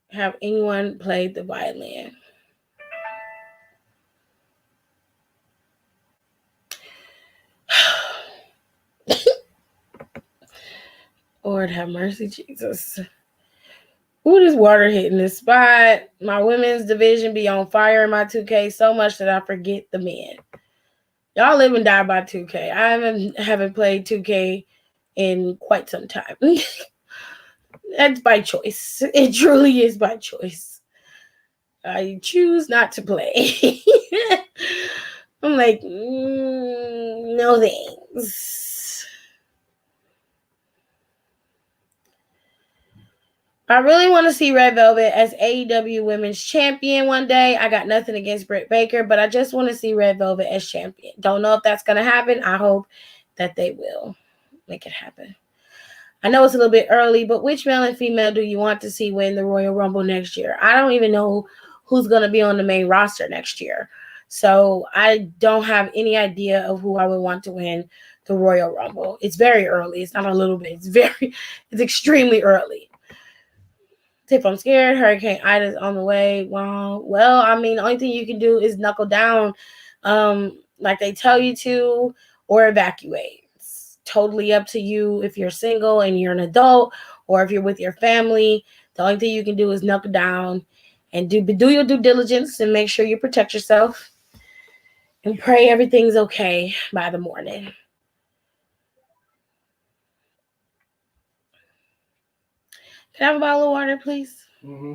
Have anyone played the violin? Lord have mercy, Jesus. Ooh, this water hitting this spot. My women's division be on fire in my 2K so much that I forget the men. Y'all live and die by 2K. I haven't played 2K in quite some time. That's by choice. It truly is by choice. I choose not to play. I'm like, no thanks. I really want to see Red Velvet as AEW Women's Champion one day. I got nothing against Britt Baker, but I just want to see Red Velvet as champion. Don't know if that's going to happen. I hope that they will make it happen. I know it's a little bit early, but which male and female do you want to see win the Royal Rumble next year? I don't even know who's going to be on the main roster next year. So I don't have any idea of who I would want to win the Royal Rumble. It's very early. It's not a little bit. It's extremely early. If I'm scared, Hurricane Ida's on the way. Well, I mean, the only thing you can do is knuckle down like they tell you to, or evacuate. It's totally up to you if you're single and you're an adult, or if you're with your family. The only thing you can do is knuckle down and do your due diligence and make sure you protect yourself and pray everything's okay by the morning. Can I have a bottle of water, please? Mm-hmm.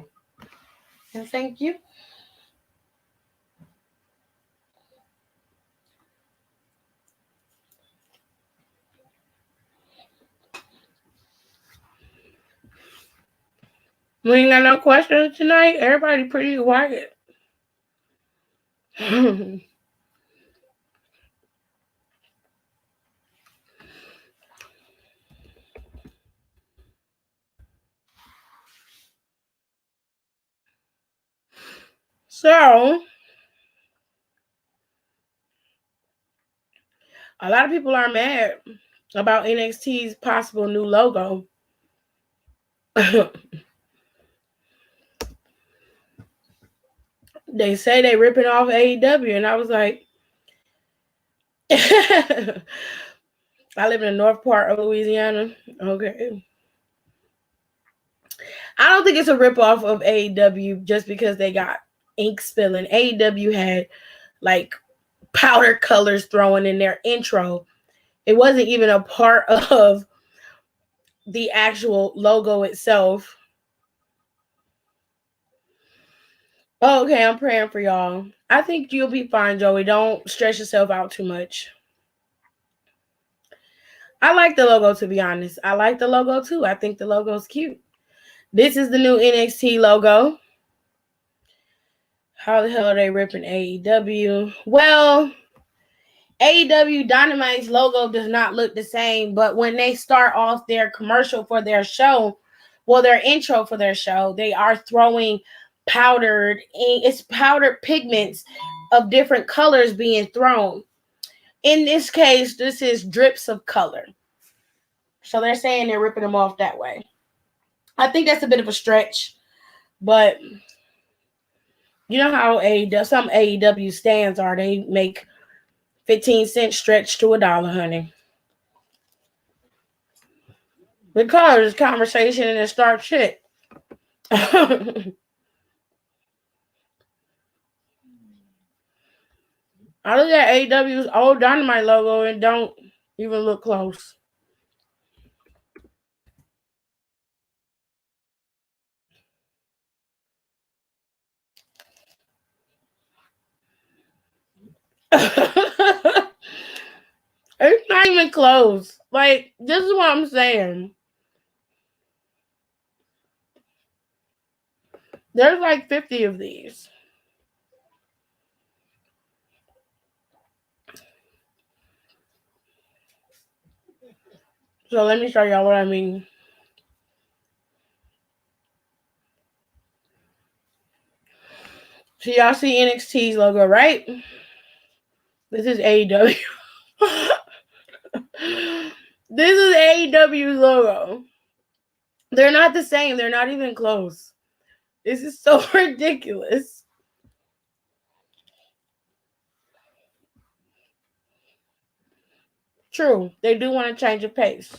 And thank you. We ain't got no questions tonight. Everybody pretty quiet. So, a lot of people are mad about NXT's possible new logo. They say they ripping off AEW, and I was like, I live in the north part of Louisiana. Okay. I don't think it's a ripoff of AEW just because they got ink spilling. AEW had like powder colors thrown in their intro. It wasn't even a part of the actual logo itself. Oh, okay, I'm praying for y'all. I think you'll be fine, Joey. Don't stress yourself out too much. I like the logo, to be honest. I like the logo too. I think the logo's cute. This is the new NXT logo. How the hell are they ripping AEW? Well, AEW Dynamite's logo does not look the same, but when they start off their commercial for their show, well, their intro for their show, they are throwing it's powdered pigments of different colors being thrown. In this case, this is drips of color. So they're saying they're ripping them off that way. I think that's a bit of a stretch, but you know how some AEW stands are. They make 15 cents stretch to $1, honey. Because it's conversation and it starts shit. I look at AEW's old Dynamite logo and don't even look close. It's not even close. Like, this is what I'm saying. There's like 50 of these. So let me show y'all what I mean. So y'all see NXT's logo, right? This is AEW. This is AEW's logo. They're not the same. They're not even close. This is so ridiculous. True, they do want to change the pace.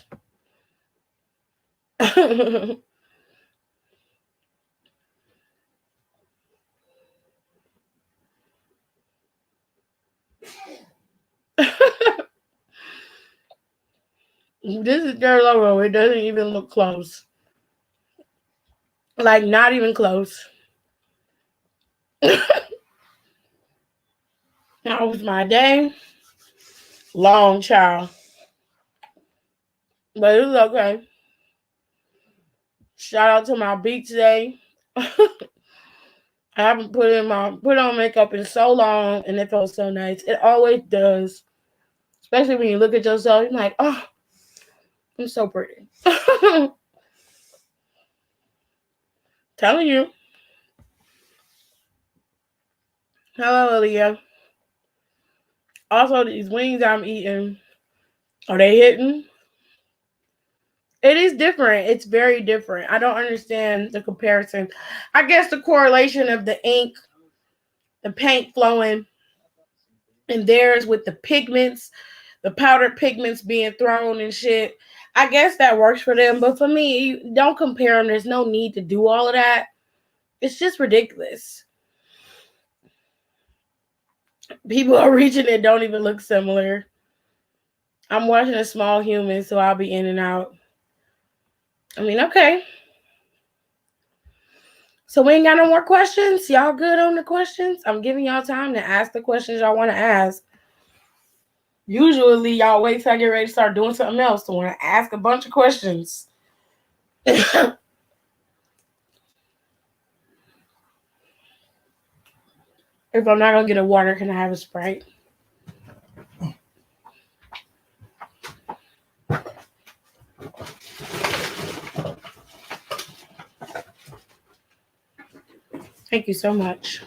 This is their logo. It doesn't even look close. Like, not even close. That was my day. Long, child. But it was okay. Shout out to my beach day. I haven't put on makeup in so long, and it felt so nice. It always does. Especially when you look at yourself, you're like, oh, I'm so pretty. Telling you. Hello, Leah. Also, these wings I'm eating, are they hitting? It is different. It's very different. I don't understand the comparison. I guess the correlation of the ink, the paint flowing, and theirs with the pigments, the powdered pigments being thrown and shit. I guess that works for them. But for me, don't compare them. There's no need to do all of that. It's just ridiculous. People are reaching that don't even look similar. I'm watching a small human, so I'll be in and out. I mean, okay. So we ain't got no more questions? Y'all good on the questions? I'm giving y'all time to ask the questions y'all want to ask. Usually y'all wait till I get ready to start doing something else to want to ask a bunch of questions. If I'm not gonna get a water, can I have a Sprite? Thank you so much.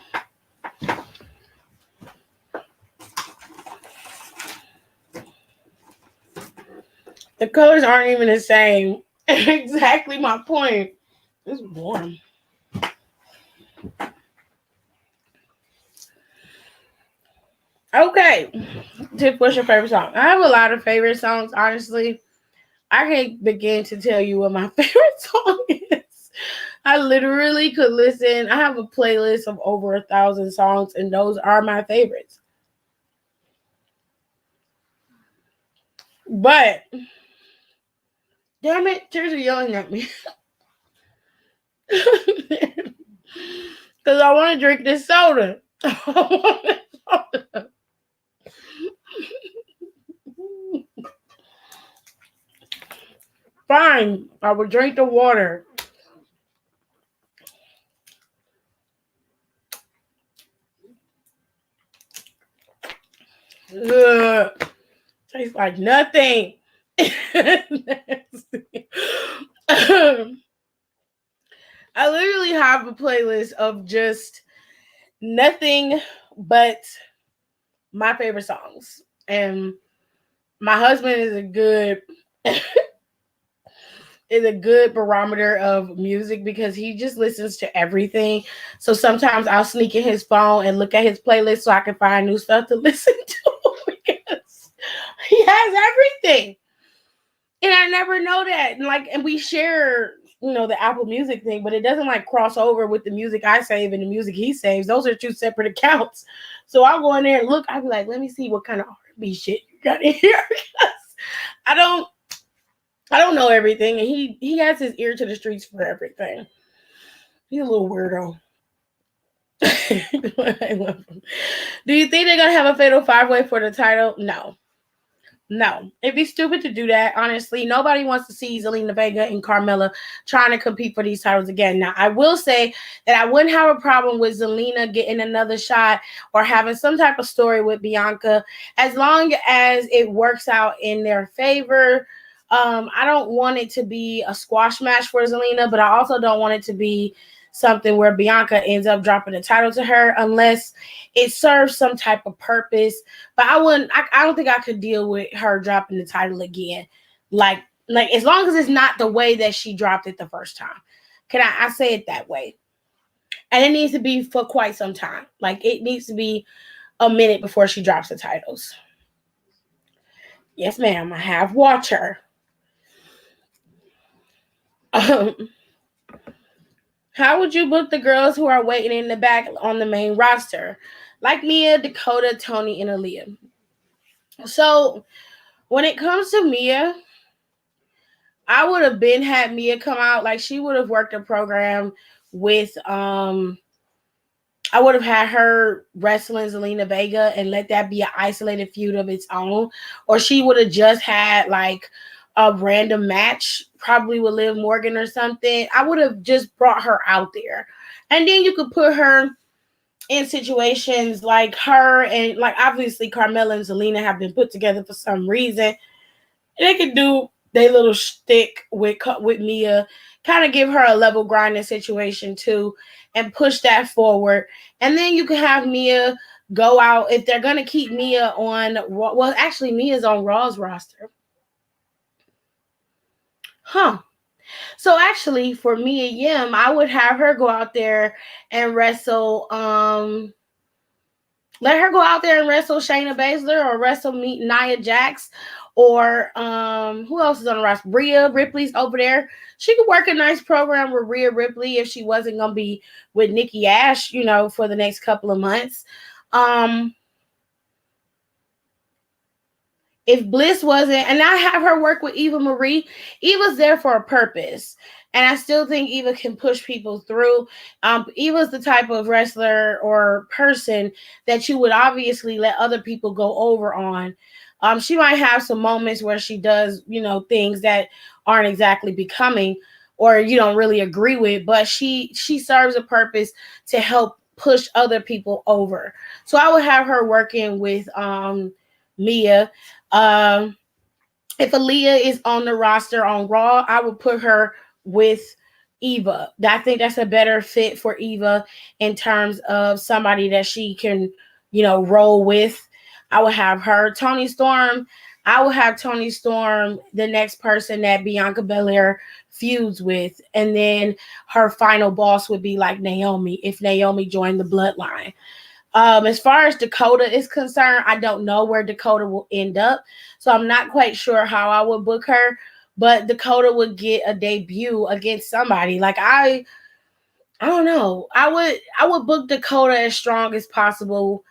The colors aren't even the same. Exactly my point. It's warm. Okay. Tip, what's your favorite song? I have a lot of favorite songs, honestly. I can't begin to tell you what my favorite song is. I literally could listen. I have a playlist of over 1,000 songs, and those are my favorites. But, damn it, tears are yelling at me. Because I want to drink this soda. Fine, I will drink the water. Ugh, tastes like nothing. I literally have a playlist of just nothing but my favorite songs. And my husband is a good barometer of music because he just listens to everything. So sometimes I'll sneak in his phone and look at his playlist so I can find new stuff to listen to because he has everything. And I never know that. And we share, the Apple Music thing, but it doesn't like cross over with the music I save and the music he saves. Those are two separate accounts. So I'll go in there and look. I'll be like, let me see what kind of R&B shit you got in here because I don't know everything, and he has his ear to the streets for everything. He's a little weirdo. I love him. Do you think they're gonna have a fatal 5-way for the title? No. No, it'd be stupid to do that. Honestly, nobody wants to see Zelina Vega and Carmella trying to compete for these titles again. Now, I will say that I wouldn't have a problem with Zelina getting another shot or having some type of story with Bianca, as long as it works out in their favor. I don't want it to be a squash match for Zelina, but I also don't want it to be something where Bianca ends up dropping the title to her unless it serves some type of purpose. But I wouldn't. I don't think I could deal with her dropping the title again. Like like as long as it's not the way that she dropped it the first time. Can I say it that way? And it needs to be for quite some time. Like it needs to be a minute before she drops the titles. Yes, ma'am. I have watched her. How would you book the girls who are waiting in the back on the main roster? Like Mia, Dakota, Tony, and Aaliyah. So when it comes to Mia, I would have been had Mia come out. Like she would have worked a program with I would have had her wrestling Zelina Vega and let that be an isolated feud of its own. Or she would have just had like a random match, probably with Liv Morgan or something. I would have just brought her out there. And then you could put her in situations like her and like obviously Carmella and Zelina have been put together for some reason. They could do their little shtick with Mia, kind of give her a level grinding situation too, and push that forward. And then you could have Mia go out if they're gonna keep Mia on. Well, actually, Mia's on Raw's roster, huh? So actually, for Mia Yim, I would have her go out there and wrestle. Let her go out there and wrestle Shayna Baszler or wrestle Nia Jax or who else is on the roster? Rhea Ripley's over there. She could work a nice program with Rhea Ripley if she wasn't gonna be with Nikki Ash, for the next couple of months. If Bliss wasn't, and I have her work with Eva Marie, Eva's there for a purpose. And I still think Eva can push people through. Eva's the type of wrestler or person that you would obviously let other people go over on. She might have some moments where she does, things that aren't exactly becoming or you don't really agree with, but she serves a purpose to help push other people over. So I would have her working with Mia. Um, if Aaliyah is on the roster on Raw, I would put her with Eva. I think that's a better fit for Eva in terms of somebody that she can, roll with. I would have her. Tony Storm, I would have Tony Storm, the next person that Bianca Belair feuds with. And then her final boss would be like Naomi, if Naomi joined the bloodline. As far as Dakota is concerned, I don't know where Dakota will end up. So I'm not quite sure how I would book her. But Dakota would get a debut against somebody. Like I don't know. I would book Dakota as strong as possible.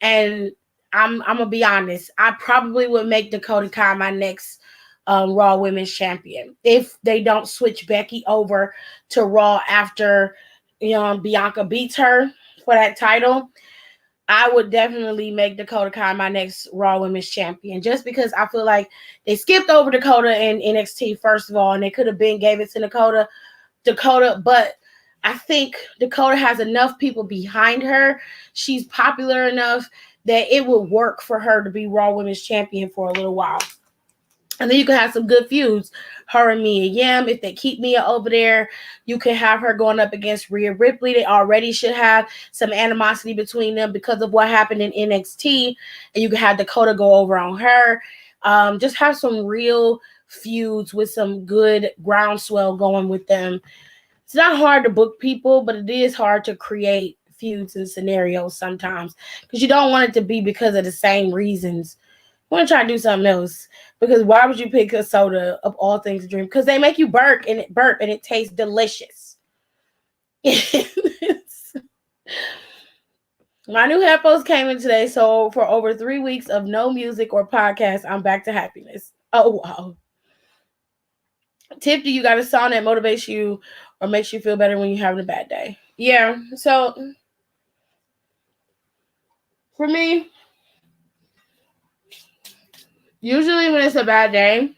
And I'm gonna be honest. I probably would make Dakota Kai my next Raw Women's Champion if they don't switch Becky over to Raw after Bianca beats her for that title. I would definitely make Dakota Kai my next Raw Women's Champion just because I feel like they skipped over Dakota in NXT first of all, and they could have been gave it to Dakota, but I think Dakota has enough people behind her. She's popular enough that it would work for her to be Raw Women's Champion for a little while. And then you can have some good feuds. Her and Mia Yim. If they keep Mia over there, you can have her going up against Rhea Ripley. They already should have some animosity between them because of what happened in NXT. And you can have Dakota go over on her. Just have some real feuds with some good groundswell going with them. It's not hard to book people, but it is hard to create feuds and scenarios sometimes because you don't want it to be because of the same reasons. I want to try to do something else. Because why would you pick a soda of all things to drink? Because they make you burp and it tastes delicious. My new headphones came in today, so for over 3 weeks of no music or podcast, I'm back to happiness. Oh wow. Tip, do you got a song that motivates you or makes you feel better when you're having a bad day? Yeah. So for me, Usually when it's a bad day,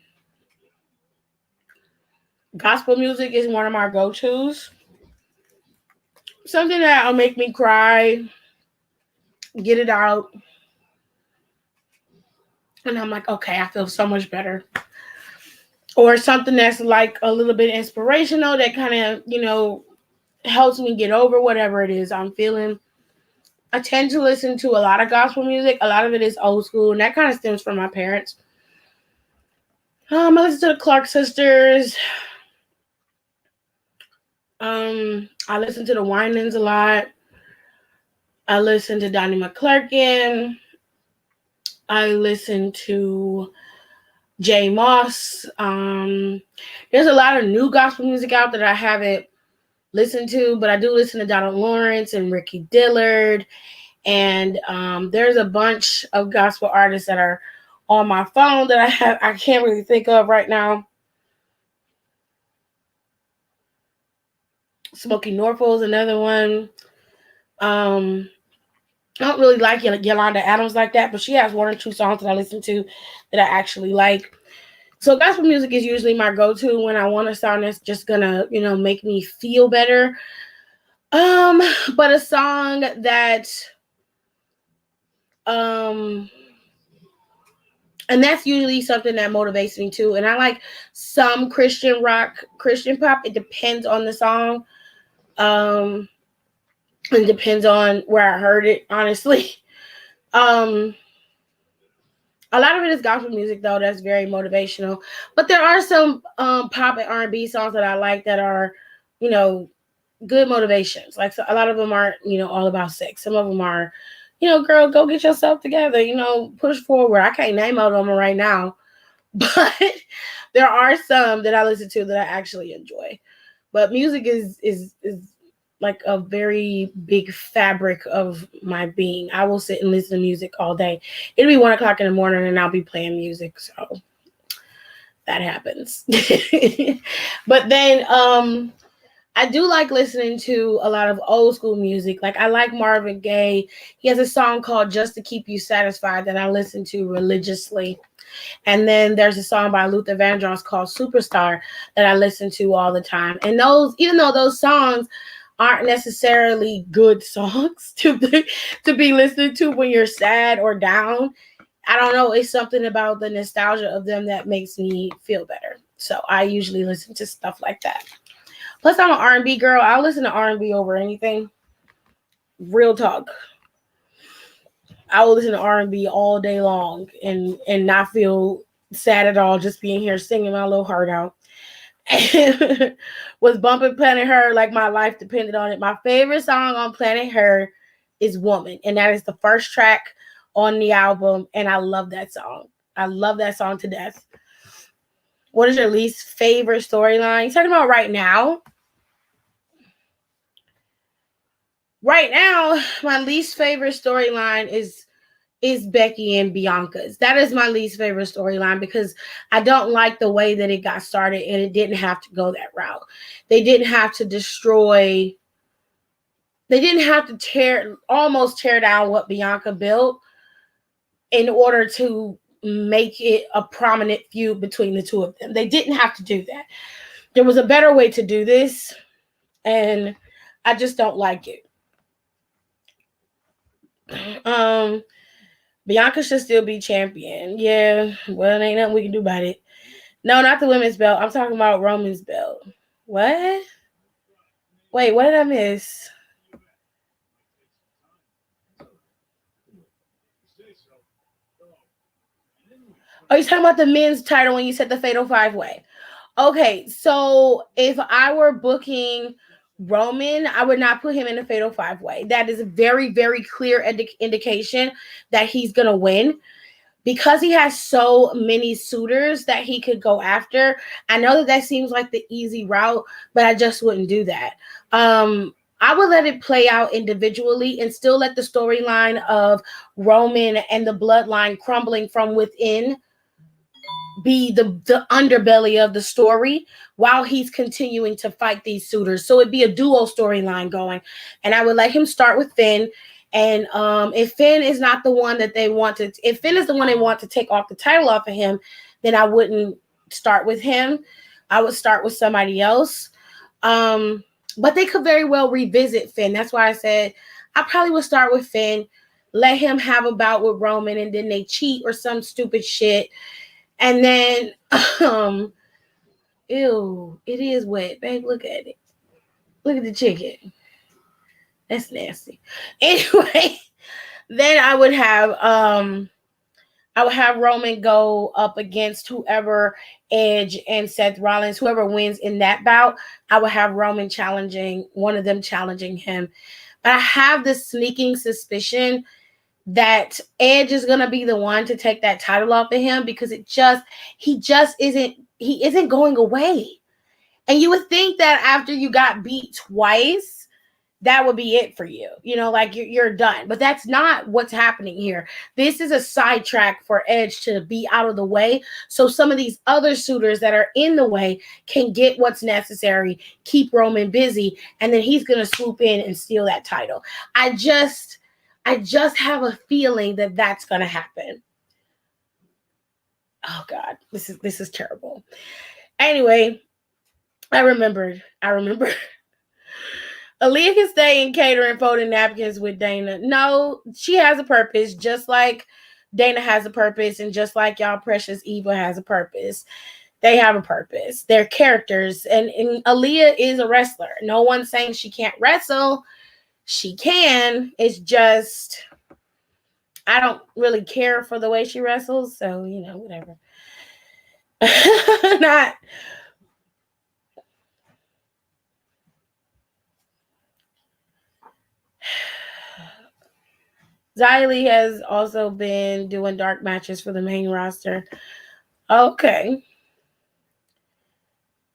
gospel music is one of my go-tos. Something that'll make me cry, get it out, and I'm like, okay, I feel so much better. Or something that's like a little bit inspirational that kind of, helps me get over whatever it is I'm feeling. I tend to listen to a lot of gospel music. A lot of it is old school, and that kind of stems from my parents. I listen to the Clark sisters. I listen to the Winans a lot. I listen to Donnie McClurkin. I listen to Jay Moss. There's a lot of new gospel music out that I haven't listened to, but I do listen to Donald Lawrence and Ricky Dillard. And there's a bunch of gospel artists that are on my phone that I can't really think of right now. Smokey Norfolk is another one. I don't really like Yolanda Adams like that, but she has one or two songs that I listen to that I actually like. So gospel music is usually my go-to when I want a song that's just gonna, make me feel better. But a song that and that's usually something that motivates me too. And I like some Christian rock, Christian pop. It depends on the song. It depends on where I heard it, honestly. A lot of it is gospel music though, that's very motivational. But there are some pop and R&B songs that I like that are, good motivations. Like, so a lot of them aren't, all about sex. Some of them are, girl, go get yourself together, push forward. I can't name all of them right now, but there are some that I listen to that I actually enjoy. But music is like a very big fabric of my being. I will sit and listen to music all day. It'll be 1:00 in the morning and I'll be playing music. So that happens. But then I do like listening to a lot of old school music. Like I like Marvin Gaye. He has a song called Just to Keep You Satisfied that I listen to religiously. And then there's a song by Luther Vandross called Superstar that I listen to all the time. And those, even though those songs aren't necessarily good songs to be listening to when you're sad or down, I don't know, it's something about the nostalgia of them that makes me feel better. So I usually listen to stuff like that. Plus, I'm an R&B girl. I'll listen to R&B over anything. Real talk. I will listen to R&B all day long and not feel sad at all just being here singing my little heart out. Was bumping Planet Her like my life depended on it. My favorite song on Planet Her is Woman, and that is the first track on the album, and I love that song. I love that song to death. What is your least favorite storyline? You talking about right now? Right now, my least favorite storyline is Becky and Bianca's. That is my least favorite storyline because I don't like the way that it got started and it didn't have to go that route. They didn't have to destroy, they didn't have to almost tear down what Bianca built in order to make it a prominent feud between the two of them. They didn't have to do that. There was a better way to do this, and I just don't like it. Bianca should still be champion. Yeah, well, ain't nothing we can do about it. No, not the women's belt. I'm talking about Roman's belt. What? Wait, what did I miss? Oh, you're talking about the men's title when you said the Fatal 5-Way. Okay, so if I were booking Roman, I would not put him in a Fatal 5-Way. That is a very, very clear indication that he's going to win. Because he has so many suitors that he could go after. I know that seems like the easy route, but I just wouldn't do that. I would let it play out individually and still let the storyline of Roman and the bloodline crumbling from within be the underbelly of the story while he's continuing to fight these suitors. So it'd be a duo storyline going. And I would let him start with Finn And if Finn is not the one that they want to, if Finn is the one they want to take off the title off of him, then I wouldn't start with him. I would start with somebody else. Um, but they could very well revisit Finn. That's why I said I probably would start with Finn, let him have a bout with Roman, and then they cheat or some stupid shit. And then, um, ew, it is wet, babe. Look at it. Look at the chicken. That's nasty. Anyway, then I would have Roman go up against whoever Edge and Seth Rollins, whoever wins in that bout. I would have Roman challenging one of them challenging him. But I have this sneaking suspicion that Edge is gonna be the one to take that title off of him because he just isn't going away. And you would think that after you got beat twice, that would be it for you. You know, like you're done. But that's not what's happening here. This is a sidetrack for Edge to be out of the way. So some of these other suitors that are in the way can get what's necessary, keep Roman busy, and then he's going to swoop in and steal that title. I just have a feeling that that's going to happen. Oh God, this is terrible. Anyway, I remembered. Aaliyah can stay in catering, folding napkins with Dana. No, she has a purpose, just like Dana has a purpose, and just like y'all precious Eva has a purpose. They have a purpose. They're characters, and Aaliyah is a wrestler. No one's saying she can't wrestle. She can. It's just I don't really care for the way she wrestles, so whatever. Not Xylee has also been doing dark matches for the main roster. Okay.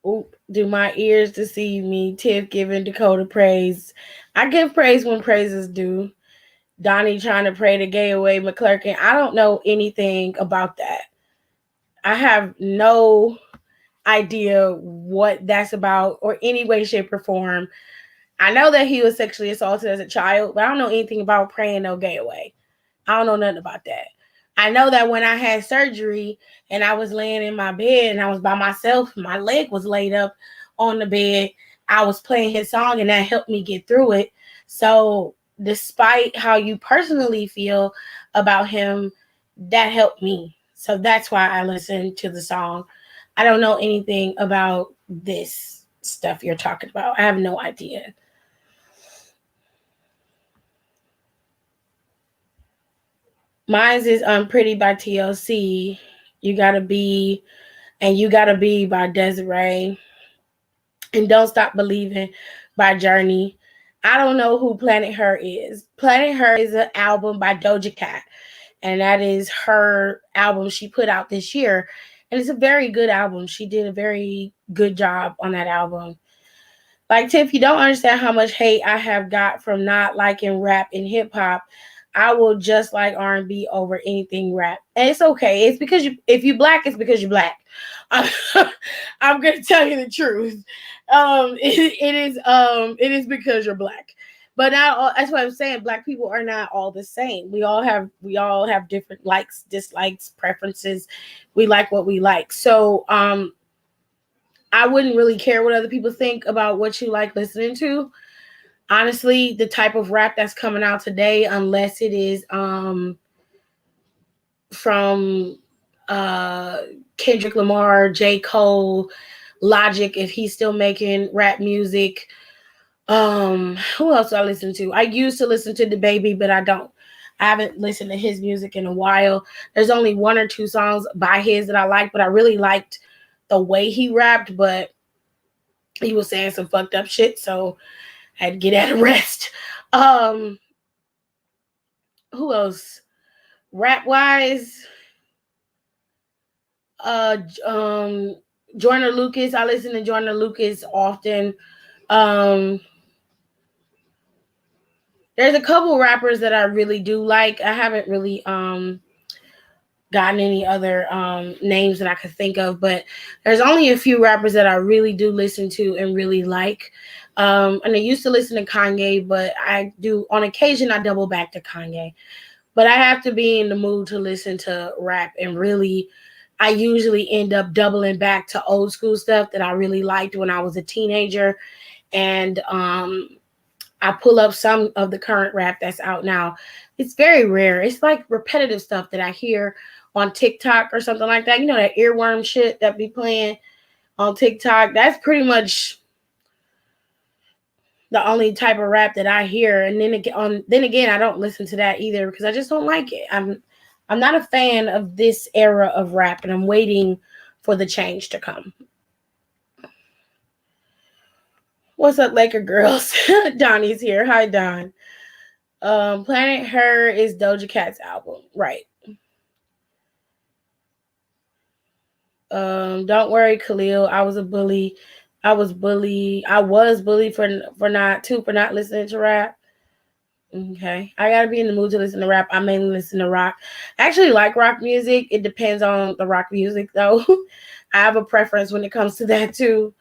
Oop, do my ears deceive me? Tiff giving Dakota praise. I give praise when praise is due. Donnie trying to pray to gay away McClurkin. I don't know anything about that. I have no idea what that's about or any way, shape, or form. I know that he was sexually assaulted as a child, but I don't know anything about praying no gay away. I don't know nothing about that. I know that when I had surgery and I was laying in my bed and I was by myself, my leg was laid up on the bed. I was playing his song and that helped me get through it. So, despite how you personally feel about him, that helped me. So, that's why I listened to the song. I don't know anything about this stuff you're talking about. I have no idea. Mine's is Pretty by TLC. You Gotta Be, and You Gotta Be by Desiree. And Don't Stop Believing by Journey. I don't know who Planet Her is. Planet Her is an album by Doja Cat. And that is her album she put out this year. And it's a very good album. She did a very good job on that album. Like Tiff, you don't understand how much hate I have got from not liking rap and hip hop. I will just like R&B over anything rap, and it's okay. It's because if you black, it's because you're black. I'm, I'm gonna tell you the truth. It is because you're black. But not all, that's what I'm saying. Black people are not all the same. We all have different likes, dislikes, preferences. We like what we like. So I wouldn't really care what other people think about what you like listening to. Honestly, the type of rap that's coming out today, unless it is from uh Kendrick Lamar, J. Cole, Logic, if he's still making rap music. Who else do I listen to? I used to listen to the Baby, but I don't. I haven't listened to his music in a while. There's only one or two songs by his that I like, but I really liked the way he rapped, but he was saying some fucked up shit, so I had to get at a rest. Um, who else? Rap wise, uh, Joyner Lucas. I listen to Joyner Lucas often. Um, there's a couple rappers that I really do like. I haven't really gotten any other names that I could think of, but there's only a few rappers that I really do listen to and really like. And I used to listen to Kanye, but I do on occasion I double back to Kanye. But I have to be in the mood to listen to rap, and really I usually end up doubling back to old school stuff that I really liked when I was a teenager. And I pull up some of the current rap that's out now. It's very rare. It's like repetitive stuff that I hear on TikTok or something like that. You know, that earworm shit that be playing on TikTok. That's pretty much the only type of rap that I hear. And then again, I don't listen to that either because I just don't like it. I'm not a fan of this era of rap, and I'm waiting for the change to come. What's up, Laker girls? Donnie's here. Hi, Don. Planet Her is Doja Cat's album, right? Don't worry, Khalil. I was bullied for not listening to rap. Okay. I gotta be in the mood to listen to rap. I mainly listen to rock. I actually like rock music. It depends on the rock music though. I have a preference when it comes to that too.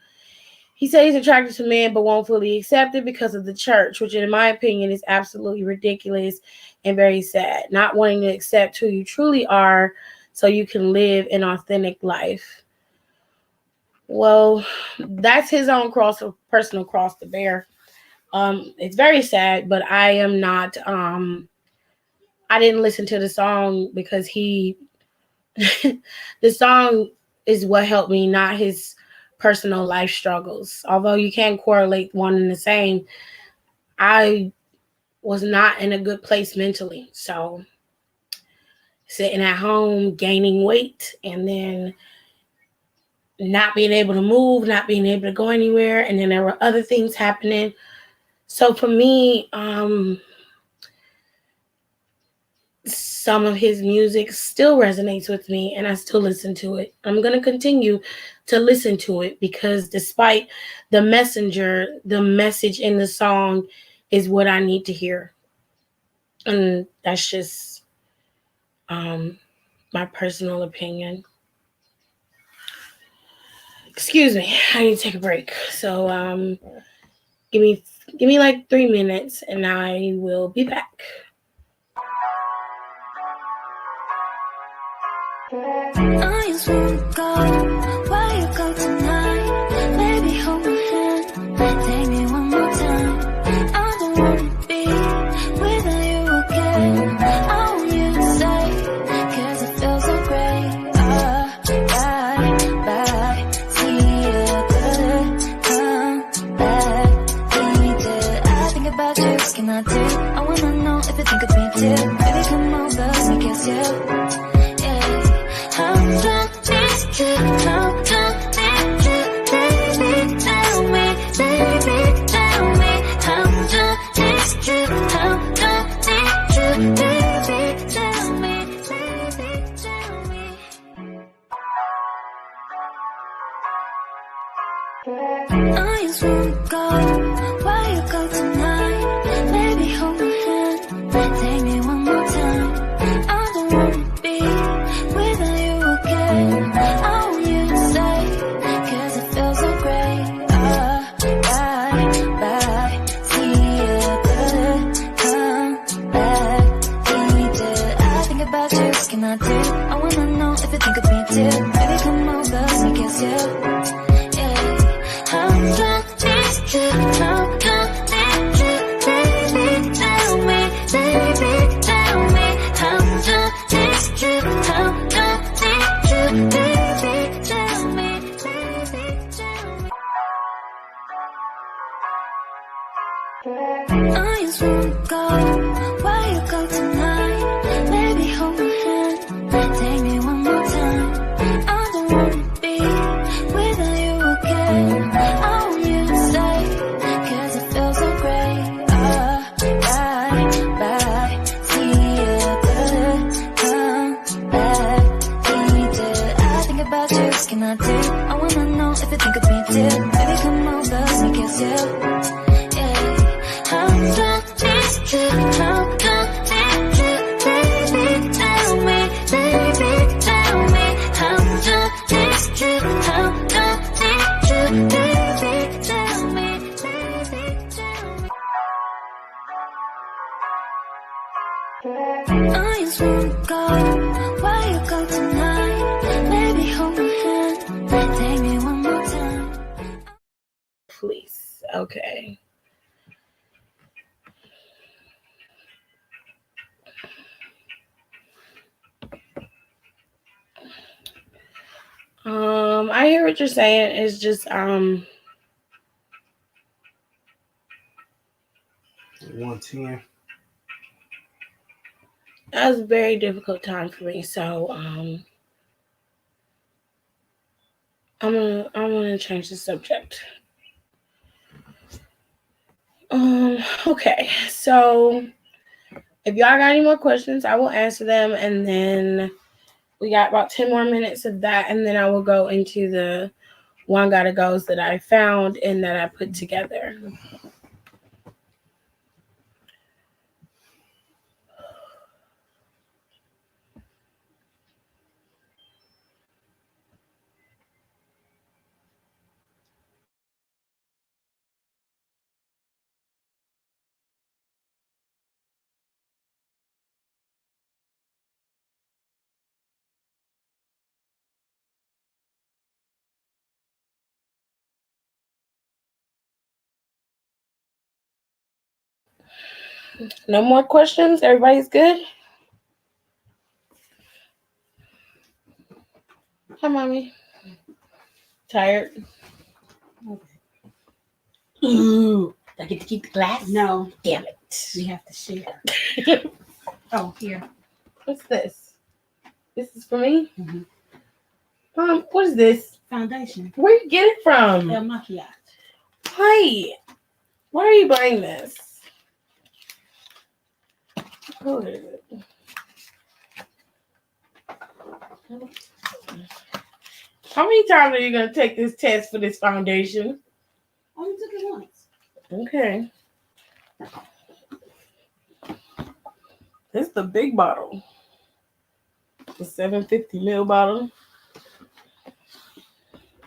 He said he's attracted to men but won't fully accept it because of the church, which in my opinion is absolutely ridiculous and very sad. Not wanting to accept who you truly are so you can live an authentic life. Well, that's his own personal cross to bear. It's very sad, but I am not, I didn't listen to the song because the song is what helped me, not his personal life struggles. Although you can correlate one and the same, I was not in a good place mentally. So sitting at home, gaining weight, and then not being able to move, not being able to go anywhere. And then there were other things happening. So for me, some of his music still resonates with me and I still listen to it. I'm going to continue to listen to it because despite the message in the song is what I need to hear. And that's just my personal opinion. Excuse me, I need to take a break. So give me like 3 minutes and I will be back. I just wanna go where you go tonight. Baby, hold my hand, take me one more time. I don't wanna be without you again. I want you to stay, cause it feels so great. Bye, see you good, come back, need it. I think about you, what can I do? I wanna know if you think of me too. Baby, come over, let me kiss you. How long is it? How long is it? Baby, tell me, baby, tell me. How long is it? How long is it? Baby, tell me, baby, tell me. I just wanna go where you go tonight. Baby, hold my hand, take me one more time. I don't wanna be without you again. I want you to stay, cause it feels so great. Bye, see you good, come back, need it. I think about you, what can I do? I wanna know if you think of me too. Baby, come over, let me kiss you. How long is it? How long is it? Baby, tell me, baby, tell me. How long is it? How long is it? Baby, tell me, baby, tell me. I just wanna go where you go tonight. Baby, hold my hand, take me one more time. I don't wanna be without you again. I want you to stay, cause it feels so great. Bye, see you good, come back, need it. I think about you, what can I do? I wanna know if you think of me too. Baby, come over, let me kiss you. How long is it? How long is it? Baby, tell me, baby, I hear what you're saying. It's just 110. that was a very difficult time for me. So I'm gonna change the subject. Okay. So if y'all got any more questions, I will answer them, and then we got about 10 more minutes of that, and then I will go into the one gotta goes that I found and that I put together. No more questions? Everybody's good? Hi, mommy. Tired? Ooh, I get to keep the glass? No, Damn we it. have to share. Oh, here. What's this? This is for me? Mhm. Mom, what is this? Foundation. Where you get it from? El Maquillage. Why? Why are you buying this? What is it? How many times are you going to take this test for this foundation? Only took it once. Okay. This is the big bottle. The 750 ml bottle.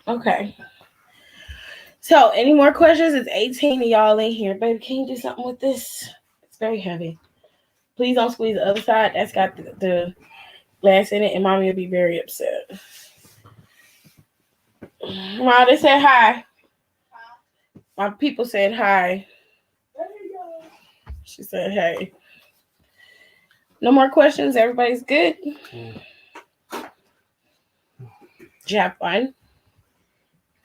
Okay. So, any more questions? It's 18 of y'all in here. Baby, can you do something with this? It's very heavy. Please don't squeeze the other side. That's got the glass in it, and mommy will be very upset. Mom, they said hi. My people said hi. She said hey. No more questions. Everybody's good. Did you have fun?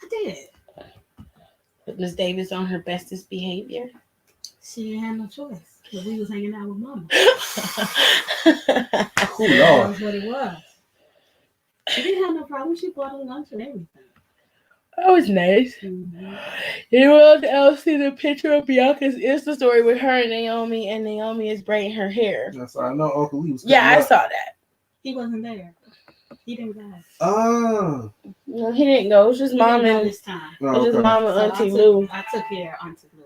I did. With Miss Davis on her bestest behavior. She didn't have no choice because we was hanging out with Mama. Cool, That Lord. was what it was. She didn't have no problem. She bought her lunch and everything. That was nice. Mm-hmm. Anyone else see the picture of Bianca's Insta story with her and Naomi is braiding her hair? That's I know Uncle Lee was. Yeah, I up. saw that. He wasn't there. He didn't go. Oh. No, he didn't go. It was just He mom didn't go and this time. it was just Okay. mom and So Auntie Lou. I took care of Auntie Lou.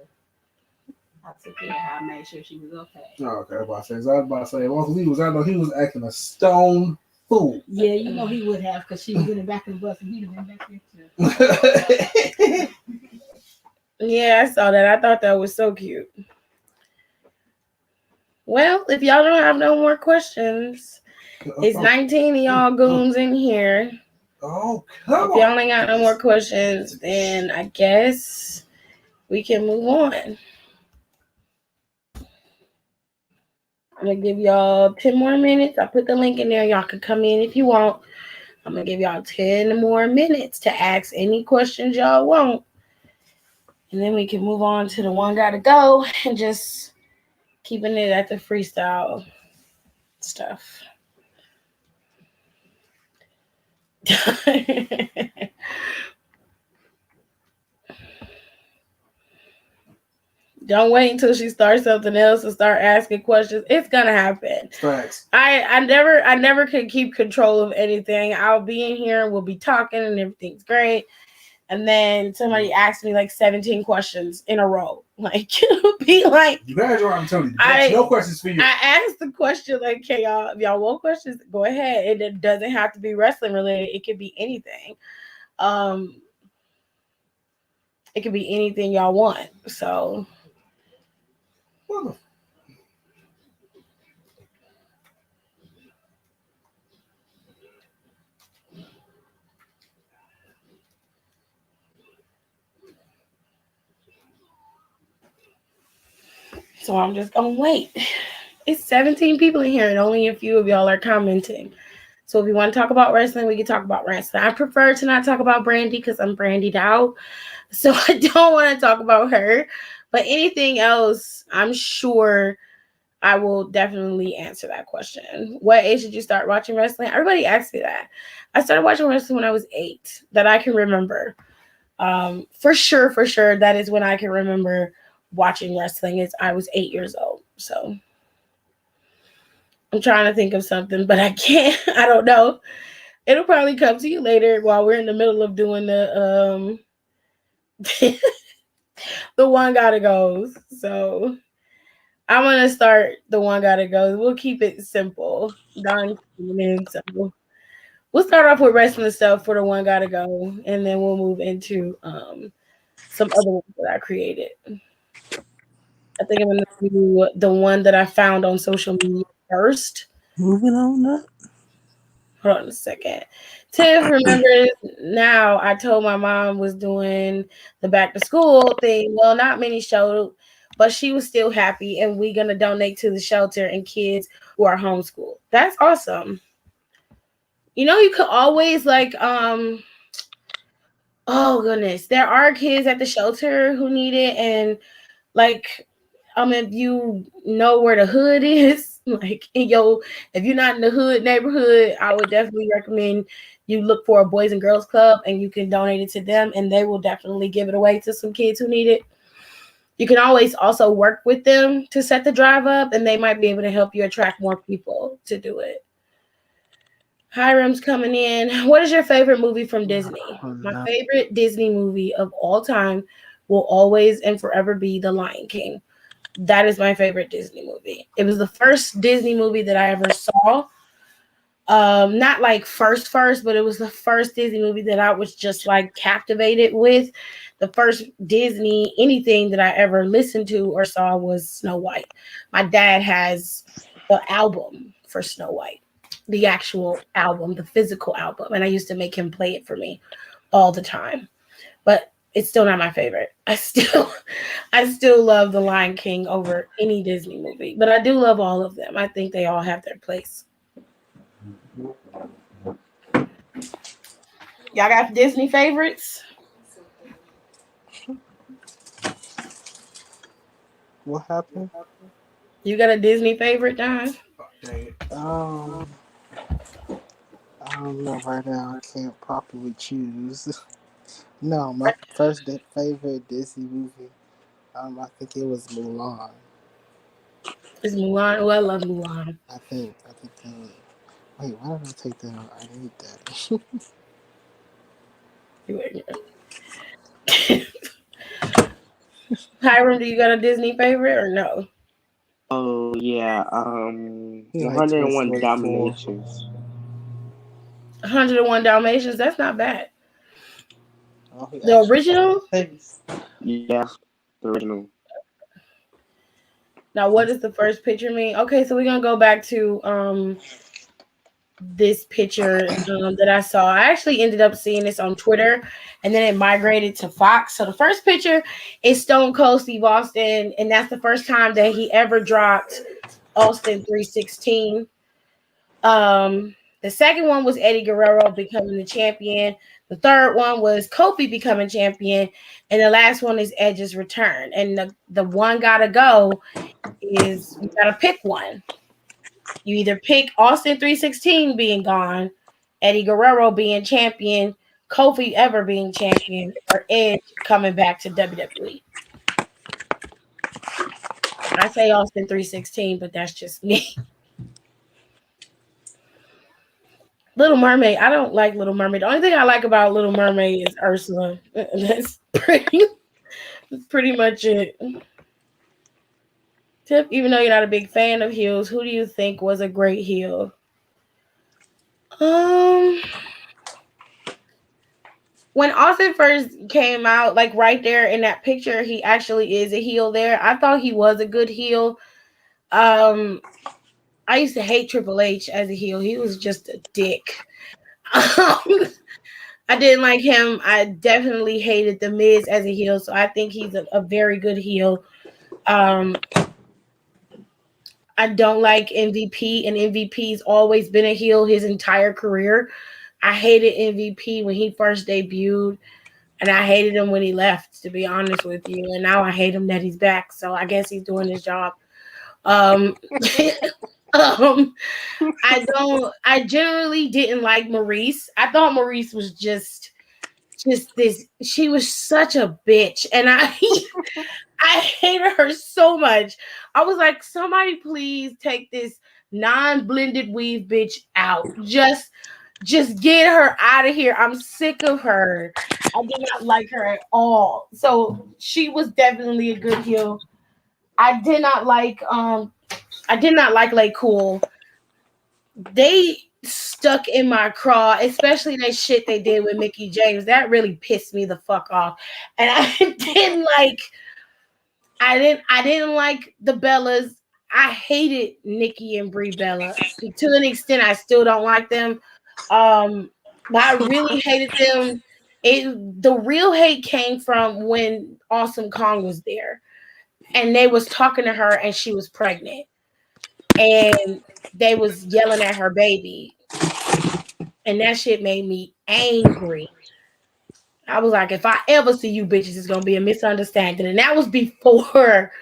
I took care of her. I made sure she was okay. Oh, okay. I was about to say, if Uncle Lee was out there, he was acting a stone fool. Yeah, you know he would have because she was in the back of the bus and he'd have been back there too. Yeah, I saw that. I thought that was so cute. Well, if y'all don't have no more questions, it's 19 of y'all goons in here. Oh, come If y'all ain't got no more questions, then I guess we can move on. I'm gonna give y'all 10 more minutes. I put the link in there. Y'all can come in if you want. I'm gonna give y'all 10 more minutes to ask any questions y'all want. And then we can move on to the one gotta go and just keeping it at the freestyle stuff. Don't wait until she starts something else and start asking questions. It's gonna happen. Facts. I never could keep control of anything. I'll be in here, we'll be talking, and everything's great. And then somebody asks me like 17 questions in a row. Like it'll be like You better I'm telling you. No questions for you. I asked the question like, okay, y'all, if y'all want questions, go ahead. It doesn't have to be wrestling related. It could be anything. It could be anything y'all want. So I'm just gonna wait. It's 17 people in here and only a few of y'all are commenting. So if you want to talk about wrestling, we can talk about wrestling. I prefer to not talk about Brandy because I'm brandied out. So I don't want to talk about her. But anything else, I'm sure I will definitely answer that question. What age did you start watching wrestling? Everybody asks me that. I started watching wrestling when I was 8, that I can remember. For sure, that is when I can remember watching wrestling. Is I was 8 years old. So I'm trying to think of something, but I can't. I don't know. It'll probably come to you later while we're in the middle of doing the one gotta goes. So I'm gonna start the one gotta go. We'll keep it simple. Darn in, so we'll start off with wrestling stuff for the one gotta go, and then we'll move into some other ones that I created. I think I'm gonna do the one that I found on social media first. Moving on up. Hold on a second. Tiff remembers now. I told my mom was doing the back to school thing. Well, not many showed, but she was still happy, and we gonna donate to the shelter and kids who are homeschooled. That's awesome. You know, you could always oh goodness, there are kids at the shelter who need it, and like if you know where the hood is, like if you're not in the hood neighborhood, I would definitely recommend you look for a Boys and Girls Club, and you can donate it to them, and they will definitely give it away to some kids who need it. You can always also work with them to set the drive up, and they might be able to help you attract more people to do it. Hiram's coming in. What is your favorite movie from Disney? My favorite Disney movie of all time will always and forever be The Lion King. That is my favorite Disney movie. It was the first Disney movie that I ever saw. Not like first, but it was the first Disney movie that I was just like captivated with. The first Disney anything that I ever listened to or saw was Snow White. My dad has the album for Snow White, the actual album, the physical album, and I used to make him play it for me all the time. But it's still not my favorite. I still love The Lion King over any Disney movie, but I do love all of them. I think they all have their place. Y'all got Disney favorites? What happened? You got a Disney favorite, Don? Um, I don't know right now. I can't properly choose. No, my first favorite Disney movie. I think it was Mulan. It's Mulan. Oh, I love Mulan. I think that was. Wait, why did I take that out? I need that. Hiram, do you got a Disney favorite or no? Oh yeah, He like Toy 101 Story 4. Dominations. 101 Dalmatians. That's not bad. Oh, he The actually got original? a face. Yeah, the original. Now, what does the first picture mean? Okay, so we're gonna go back to this picture that I saw. I actually ended up seeing this on Twitter, and then it migrated to Fox. So the first picture is Stone Cold Steve Austin, and that's the first time that he ever dropped Austin 316. The second one was Eddie Guerrero becoming the champion. The third one was Kofi becoming champion, and the last one is Edge's return. And the one gotta go is you gotta pick one. You either pick Austin 316 being gone, Eddie Guerrero being champion, Kofi ever being champion, or Edge coming back to WWE. I say Austin 316, but that's just me. Little Mermaid. I don't like Little Mermaid. The only thing I like about Little Mermaid is Ursula. That's pretty much it. Tip, even though you're not a big fan of heels, who do you think was a great heel? When Austin first came out, like right there in that picture, he actually is a heel there. I thought he was a good heel. I used to hate Triple H as a heel. He was just a dick. I didn't like him. I definitely hated The Miz as a heel, so I think he's a very good heel. I I don't like MVP, and MVP's always been a heel his entire career. I hated MVP when he first debuted, and I hated him when he left, to be honest with you. And now I hate him that he's back. So I guess he's doing his job. Um, um, I generally didn't like Maurice. I thought Maurice was just this. She was such a bitch, and I hated her so much. I was like, somebody please take this non-blended weave bitch out. Just get her out of here. I'm sick of her. I did not like her at all. So she was definitely a good heel. I did not like Lay Cool. They stuck in my craw, especially that shit they did with Mickey James. That really pissed me the fuck off. And I didn't like the Bellas. I hated Nikki and Brie Bella. To an extent, I still don't like them. But I really hated them. The real hate came from when Awesome Kong was there and they was talking to her and she was pregnant and they was yelling at her baby. And that shit made me angry. I was like, if I ever see you bitches, it's gonna be a misunderstanding. And that was before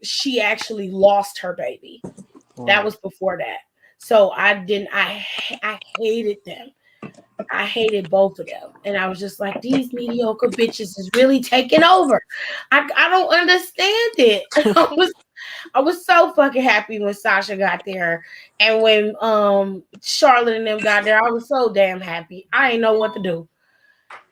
she actually lost her baby. That was before that. So I hated them. I hated both of them. And I was just like, these mediocre bitches is really taking over. I don't understand it. I was so fucking happy when Sasha got there. And when Charlotte and them got there, I was so damn happy. I didn't know what to do.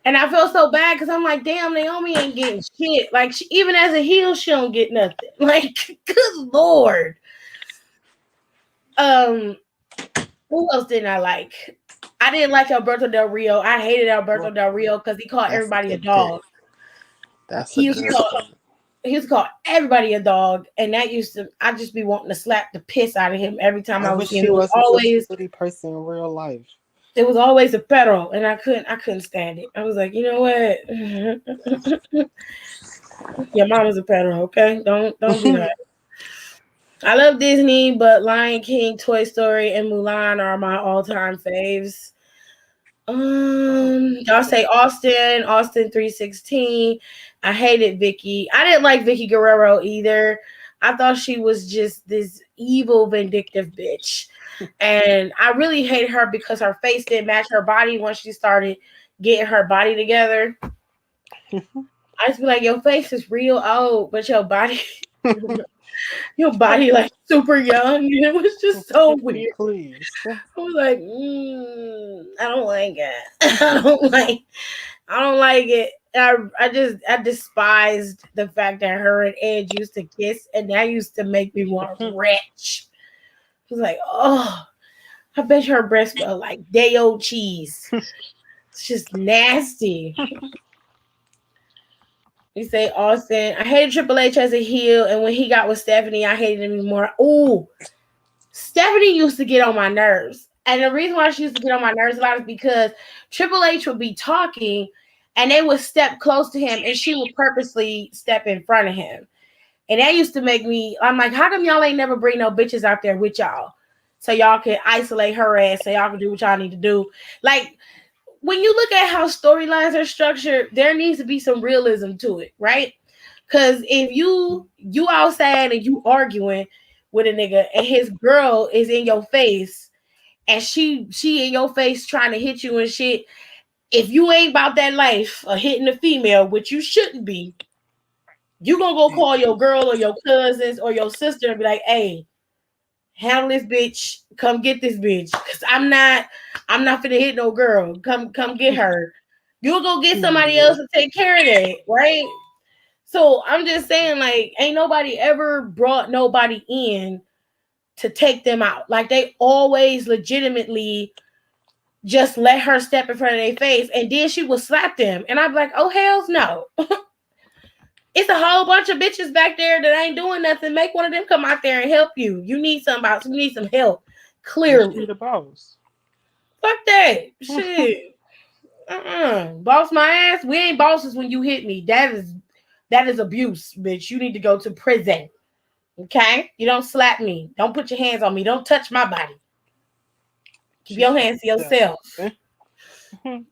And I felt so bad because I'm like, damn, Naomi ain't getting shit. Like, even as a heel, she don't get nothing. Like, good Lord. Who else didn't I like? I didn't like Alberto Del Rio. I hated Alberto Del Rio because he called everybody a dog. That's He used to call everybody a dog, and that I just be wanting to slap the piss out of him every time I would see him. She was always a shitty person in real life. It was always a perro, and I couldn't stand it. I was like, you know what? Your mama's a perro, okay? Don't do that. I love Disney, but Lion King, Toy Story, and Mulan are my all-time faves. Y'all say Austin 316. I hated Vicky. I didn't like Vicky Guerrero either. I thought she was just this evil, vindictive bitch. And I really hate her because her face didn't match her body once she started getting her body together. I just be like, your face is real old, but your body like super young. It was just so weird. Please. I was like, I don't like it. I don't like it. I despised the fact that her and Edge used to kiss, and that used to make me want to retch. I was like, oh, I bet her breath smelled like day old cheese. It's just nasty. You say Austin. I hated Triple H as a heel, and when he got with Stephanie, I hated him even more. Ooh, Stephanie used to get on my nerves. And the reason why she used to get on my nerves a lot is because Triple H would be talking and they would step close to him and she would purposely step in front of him. And that used to make me, I'm like, how come y'all ain't never bring no bitches out there with y'all? So y'all can isolate her ass so y'all can do what y'all need to do. Like, when you look at how storylines are structured, there needs to be some realism to it, right? Because if you outside and you arguing with a nigga and his girl is in your face and she in your face trying to hit you and shit, if you ain't about that life of hitting a female, which you shouldn't be, you gonna go call your girl or your cousins or your sister and be like, hey, handle this bitch, come get this bitch. Cause I'm not finna hit no girl. Come get her. You'll go get somebody else to take care of that, right? So I'm just saying, like, ain't nobody ever brought nobody in to take them out. Like, they always legitimately just let her step in front of their face, and then she would slap them. And I'd be like, oh, hells no. It's a whole bunch of bitches back there that ain't doing nothing. Make one of them come out there and help you. You need some help. Clearly. The boss. Fuck that. Shit. Boss my ass. We ain't bosses when you hit me. That is abuse, bitch. You need to go to prison. Okay? You don't slap me. Don't put your hands on me. Don't touch my body. Keep She your said hands to that. yourself.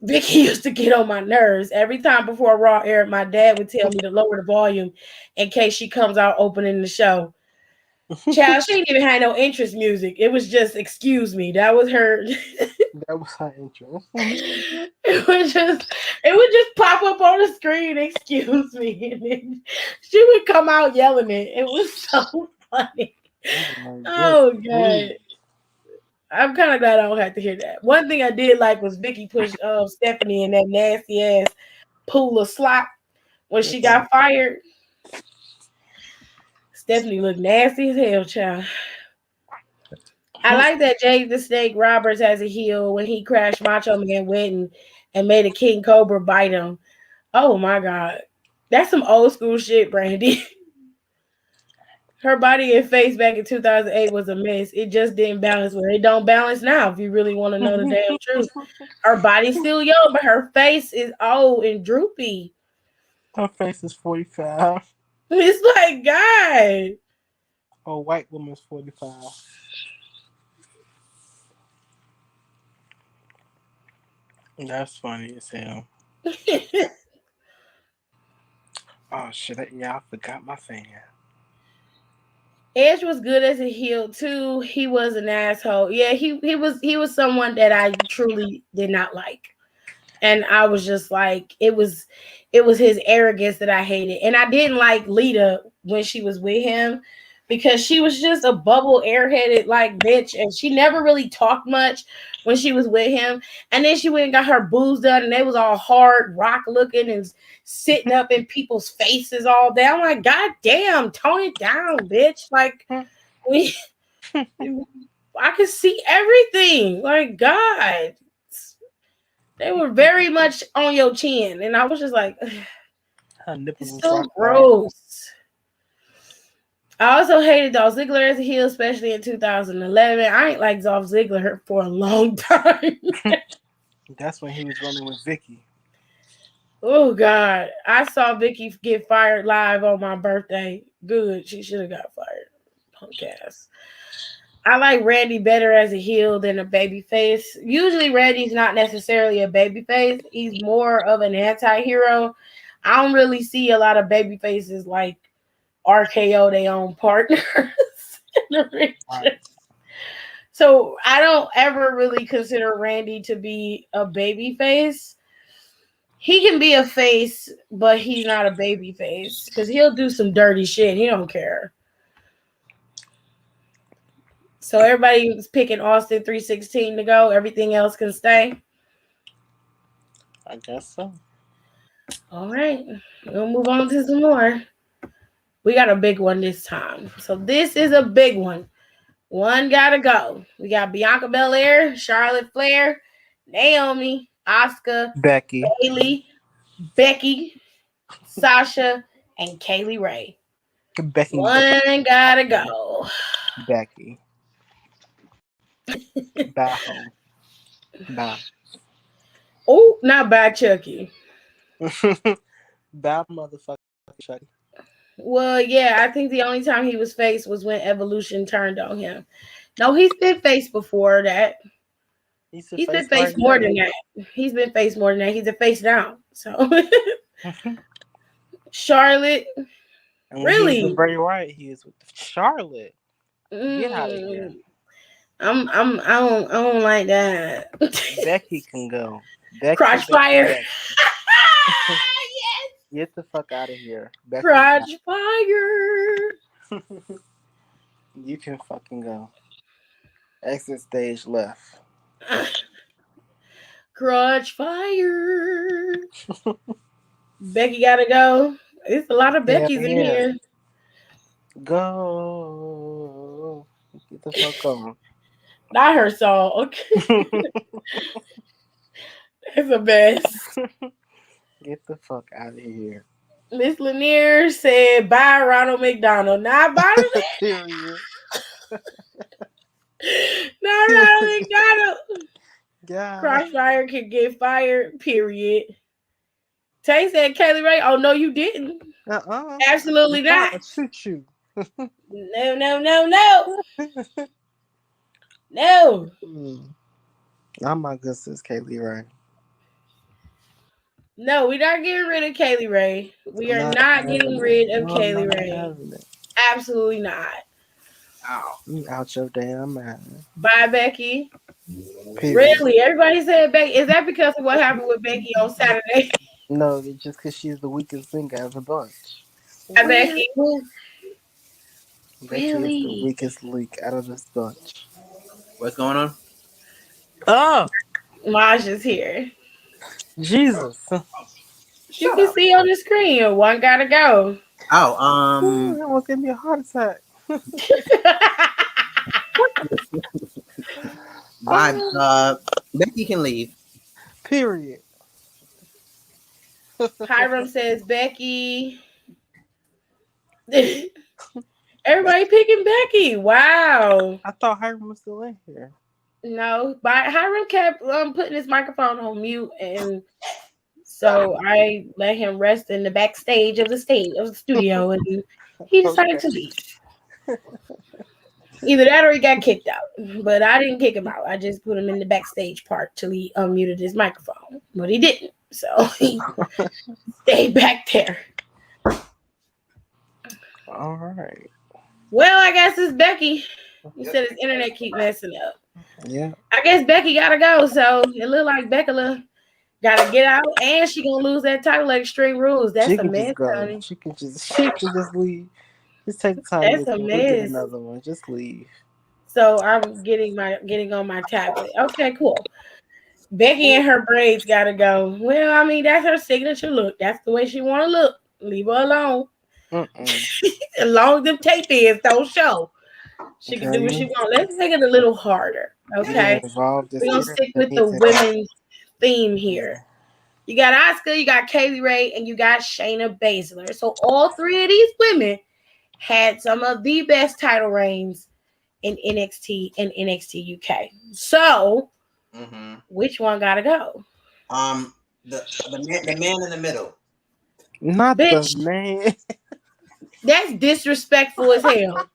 Vicky used to get on my nerves. Every time before Raw aired, my dad would tell me to lower the volume in case she comes out opening the show. Child, she didn't even have no interest music. It was just excuse me. That was her. That was her intro. It would just pop up on the screen, excuse me. And then she would come out yelling it. It was so funny. I'm like, good Oh god. grief. I'm kind of glad I don't have to hear that. One thing I did like was Vicky pushed Stephanie in that nasty ass pool of slop when she got fired. Stephanie looked nasty as hell, child. I like that Jake the Snake Roberts has a heel when he crashed Macho Man wedding and made a King Cobra bite him. Oh my god. That's some old school shit, Brandy. Her body and face back in 2008 was a mess. It just didn't balance. Well, it don't balance now if you really want to know the damn truth. Her body's still young, but her face is old and droopy. Her face is 45. It's like, God. A white woman's 45. That's funny as hell. Oh shit! Yeah, I forgot my fan. Edge was good as a heel too. He was an asshole. Yeah, he was someone that I truly did not like. And I was just like, it was his arrogance that I hated. And I didn't like Lita when she was with him because she was just a bubble airheaded like bitch and she never really talked much when she was with him. And then she went and got her boobs done and they was all hard rock looking and sitting up in people's faces all day. I'm like, God damn, tone it down, bitch. Like we I could see everything. Like, God. They were very much on your chin. And I was just like, Her nipples it's was so rock hard. gross. I also hated Dolph Ziggler as a heel, especially in 2011. I ain't like Dolph Ziggler for a long time. That's when he was running with Vicky. Oh, God. I saw Vicky get fired live on my birthday. Good. She should have got fired. Punk ass. I like Randy better as a heel than a baby face. Usually Randy's not necessarily a baby face. He's more of an anti-hero. I don't really see a lot of baby faces like RKO their own partners in the ring. Right. So I don't ever really consider Randy to be a baby face. He can be a face, but he's not a baby face because he'll do some dirty shit. He don't care. So everybody's picking Austin 316 to go. Everything else can stay. I guess so. All right. We'll move on to some more. We got a big one this time. So this is a big one. One gotta go. We got Bianca Belair, Charlotte Flair, Naomi, Asuka, Becky. Bailey, Becky, Sasha, and Kaylee Ray. Becky. One gotta go. Becky. Bye home. Bye. Oh, not bad, Chucky. Bye, motherfucker. Chucky. Well, yeah, I think the only time he was faced was when Evolution turned on him. No, he's been faced before that. He's a He's been face faced right more now. than that. He's been faced more than that. He's a face now. So Charlotte, And when he was really? with Bray Wyatt, he is with Charlotte. Get out of here. I don't like that. Becky can go. Becky, Crotch Becky, fire. Becky. Yes. Get the fuck out of here. Becky. Crotch fire. You can fucking go. Exit stage left. Crotch fire. Becky gotta go. There's a lot of Hell Beckys in yeah. here. Go. Get the fuck on. Not her song. Okay. That's the best. Get the fuck out of here. Miss Lanier said, bye, Ronald McDonald. Not Ronald Period. Not Ronald McDonald. God. Crossfire can get fired, period. Tay said, Kaylee Ray, oh, no, you didn't. Absolutely not. I'll shoot you. No. I'm my good sis Kaylee Ray. No, we're not getting rid of Kaylee Ray. We I'm are not not getting having it. rid of No, I'm Kaylee not Ray. having it. Absolutely not. Ow. You out your damn mind. Bye, Becky. Period. Really? Everybody said Becky. Is that because of what happened with Becky on Saturday? No, it's just because she's the weakest link out of the bunch. Bye, Becky. Becky is the Really? weakest link out of this bunch. What's going on? Oh, Maja's here. Jesus. You Shut can up. see on the screen. One gotta go. Oh, Ooh, that almost gave me a heart attack. bye. Becky can leave. Period. Hiram says Becky. Everybody picking Becky. Wow. I thought Hiram was still in here. No, but Hiram kept putting his microphone on mute, and so I let him rest in the backstage of the studio, and he decided to leave. Either that or he got kicked out. But I didn't kick him out. I just put him in the backstage part till he unmuted his microphone. But he didn't. So he stayed back there. All right. Well, I guess it's Becky. He said his internet keep messing up. Yeah. I guess Becky gotta go. So it look like Becca gotta get out, and she gonna lose that title at Extreme Rules. That's She a can mess, just go. honey. She can just leave. Just take the time. That's a We'll get mess. another one. Just leave. So I'm getting on my tablet. Okay, cool. Becky and her braids gotta go. Well, I mean, that's her signature look. That's the way she wanna look. Leave her alone. As long as them tape ends don't show. She can do what she wants. Let's make it a little harder. Okay. We're gonna stick with the women's theme here. You got Asuka, you got Kaylee Ray, and you got Shayna Baszler. So all three of these women had some of the best title reigns in NXT and NXT UK. So which one gotta go? The man in the middle. Not Bitch. the man. That's disrespectful as hell.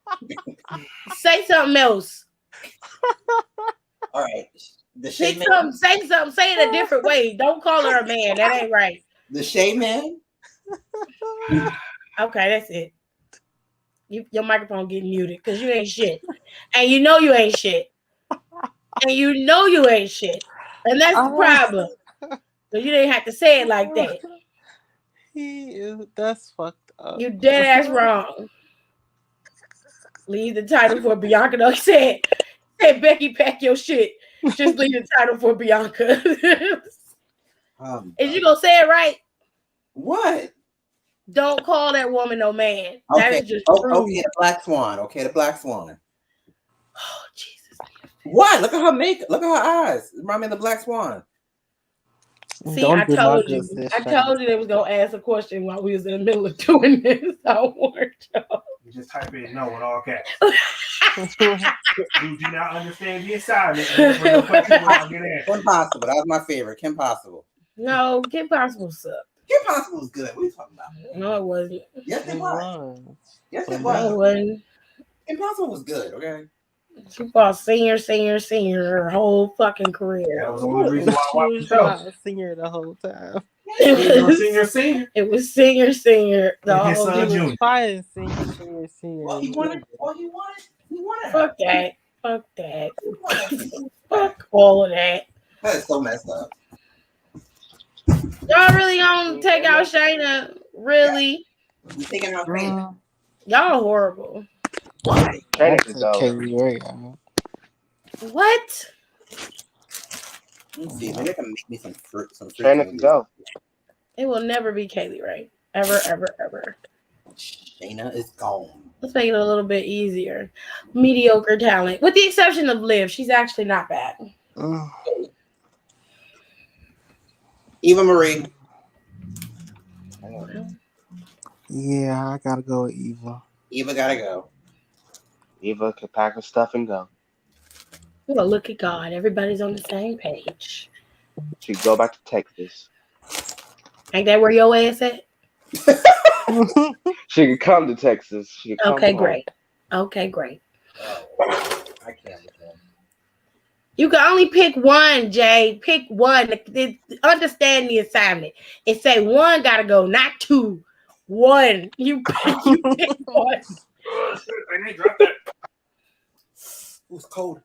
Say something else. All right. The Say Shay Man. something. Say something. Say it a different way. Don't call her a man. That ain't right. The Shay Man. Okay, that's it. Your microphone getting muted because you ain't shit. And you know you ain't shit. And you know you ain't shit. And that's the problem. So you didn't have to say it like that. That's fucked up. You dead ass wrong. Leave the title for Bianca. No, he said, Becky, pack your shit. Just leave the title for Bianca. Is you gonna say it right? What? Don't call that woman no man. That is just rude. Okay, the Black Swan. Okay, the Black Swan. Oh, Jesus. What? Look at her makeup. Look at her eyes. It reminds me of the Black Swan. See, I told you they was gonna ask a question while we was in the middle of doing this. I warned y'all. You just type in no in all caps. You do not understand being silent. Kim Possible. That was my favorite. Kim Possible. No, Kim Possible sucked. Kim Possible was good. What are you talking about? No, it wasn't. Yes, it was. Yes, it No, it was. wasn't. Kim Possible was good. Okay. She fought senior her whole fucking career. That was the only reason why I watched the show. Senior the whole time. It was senior. The and his whole son Junior. Fine, senior. Well, he wanted. Fuck that. Fuck all of that. That is so messed up. Y'all really gonna take out Shayna? Really? You taking out Shayna? Y'all horrible. Why? What? Let's see. Maybe I can make me some fruit. Shayna can go. It will never be Kaylee Ray. Ever. Shayna is gone. Let's make it a little bit easier. Mediocre talent. With the exception of Liv. She's actually not bad. Eva Marie. Yeah, I gotta go with Eva. Eva gotta go. Eva can pack her stuff and go. Well, look at God. Everybody's on the same page. She go back to Texas. Ain't that where your ass at? She could come to Texas. She could come Okay, home. great. Okay, great. I can't with him. You can only pick one, Jay. Pick one. Understand the assignment. It say one gotta go, not two. One. You pick one. Who's cold?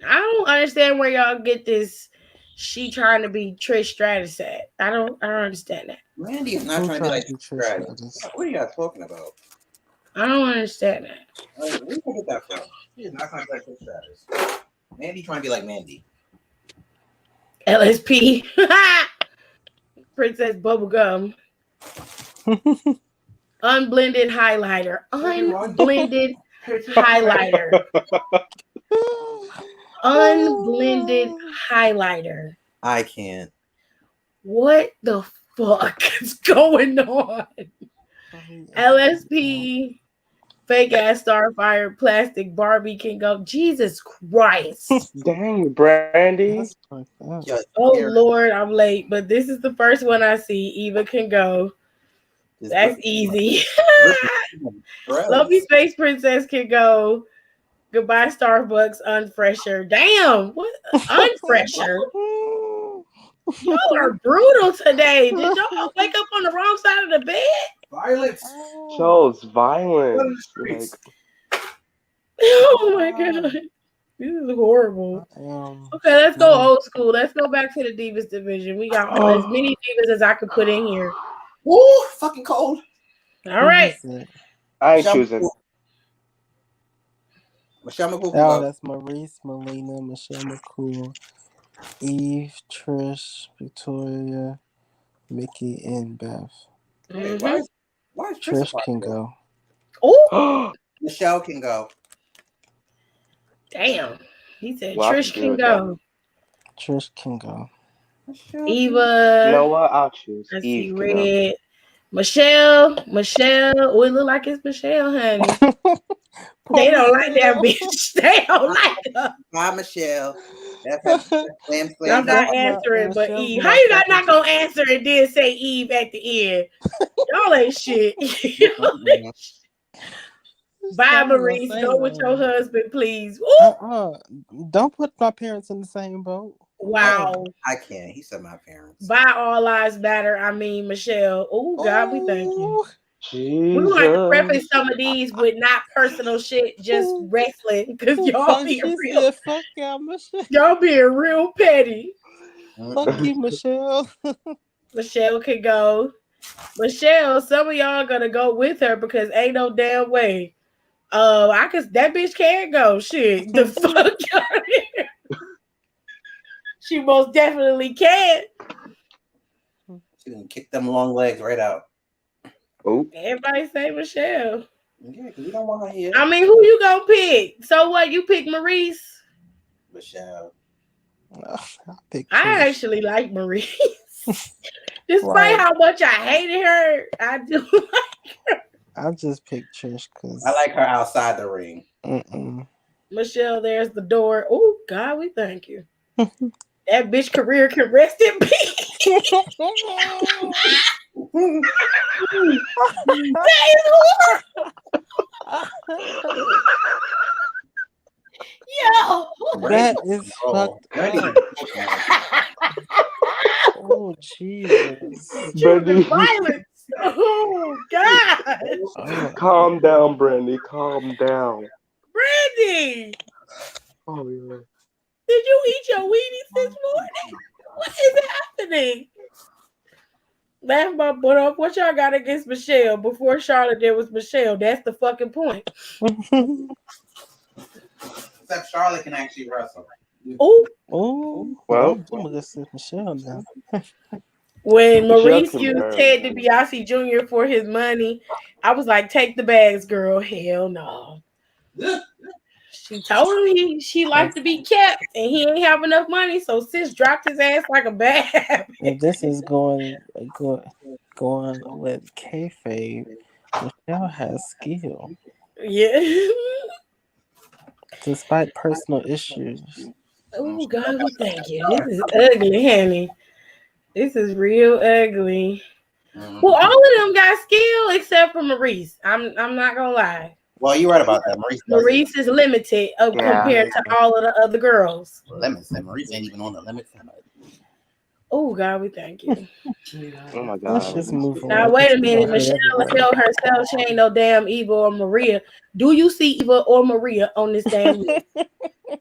I don't understand where y'all get this. She trying to be Trish Stratus at. I don't understand that. Randy is not Who trying to be like Trish Stratus. Stratus? What are you guys talking about? I don't understand that. Where did you get that from? She is not trying to be like Trish Stratus. Mandy trying to be like Mandy. LSP. Princess Bubblegum. Unblended highlighter. Unblended highlighter. Unblended highlighter. I can't. What the fuck is going on? LSP, fake ass Starfire, plastic Barbie can go. Jesus Christ. Dang, Brandy. Oh Lord, I'm late, but this is the first one I see. Eva can go. That's easy. Lovely Space Princess can go. Goodbye Starbucks, unfresher. Damn, what unfresher? Y'all are brutal today. Did y'all wake up on the wrong side of the bed? Violence. Shows violence. Like, Oh my god. This is horrible. Okay, let's go old school. Let's go back to the Divas division. We got as many Divas as I could put in here. Ooh, fucking cold. All right. I ain't choosing. Michelle McCool. Oh, that's Maurice, Melina, Michelle McCool, Eve, Trish, Victoria, Mickey, and Beth. Mm-hmm. Why is Trish can go. Oh, Michelle can go. Damn. He said Well, Trish can go. Trish can go. Eva. You know what? I'll choose. I Eve see can go. Red. Michelle. Oh, it look like it's Michelle, honey. They don't like that bitch. They don't like her. Bye, Michelle. I'm not answering, but Eve. How you not gonna answer and then say Eve at the end? Y'all ain't shit. Bye, Maurice. Go with your husband, please. Don't put my parents in the same boat. Wow. I can't. He said my parents. Bye, all lives matter. I mean, Michelle. Oh, God, we thank you. Jesus. We like to preface some of these with not personal shit, just wrestling, because y'all being real. Fuck y'all, Michelle. Y'all being real petty. Fuck you, Michelle. Michelle can go. Michelle, some of y'all gonna go with her because ain't no damn way. That bitch can't go. Shit. The fuck y'all here? She most definitely can. She's gonna kick them long legs right out. Oh. Everybody say Michelle. Yeah, because we don't want her here. I mean, who you gonna pick? So what? You pick Maurice? Michelle. I actually like Maurice. Despite how much I hated her, I do like her. I just picked Trish because I like her outside the ring. Michelle, there's the door. Oh, God, we thank you. That bitch career can rest in peace. Yo, that is fucked up. Oh Jesus! Violence. Oh God! Calm down, Brandy. Calm down. Brandy. Oh yeah. Did you eat your Wheaties this morning? What is happening? Laugh my butt off. What y'all got against Michelle? Before Charlotte, there was Michelle. That's the fucking point. Except Charlotte can actually wrestle. Oh, well, this is Michelle now. When Maurice used Ted DiBiase Jr. for his money, I was like, take the bags, girl. Hell no. She told him she liked to be kept and he ain't have enough money, so sis dropped his ass like a bad. If this is going with kayfabe, Michelle has skill. Yeah. Despite personal issues. Oh God, thank you. This is ugly, honey. This is real ugly. Well, all of them got skill except for Maurice. I'm not gonna lie. Well, you're right about that. Maurice is limited compared to all of the other girls. Limits. Maurice ain't even on the limit side. Oh God, we thank you. Oh my God. Let's just move on. Now wait a minute. Michelle tell herself she ain't no damn Eva or Maria. Do you see Eva or Maria on this damn list?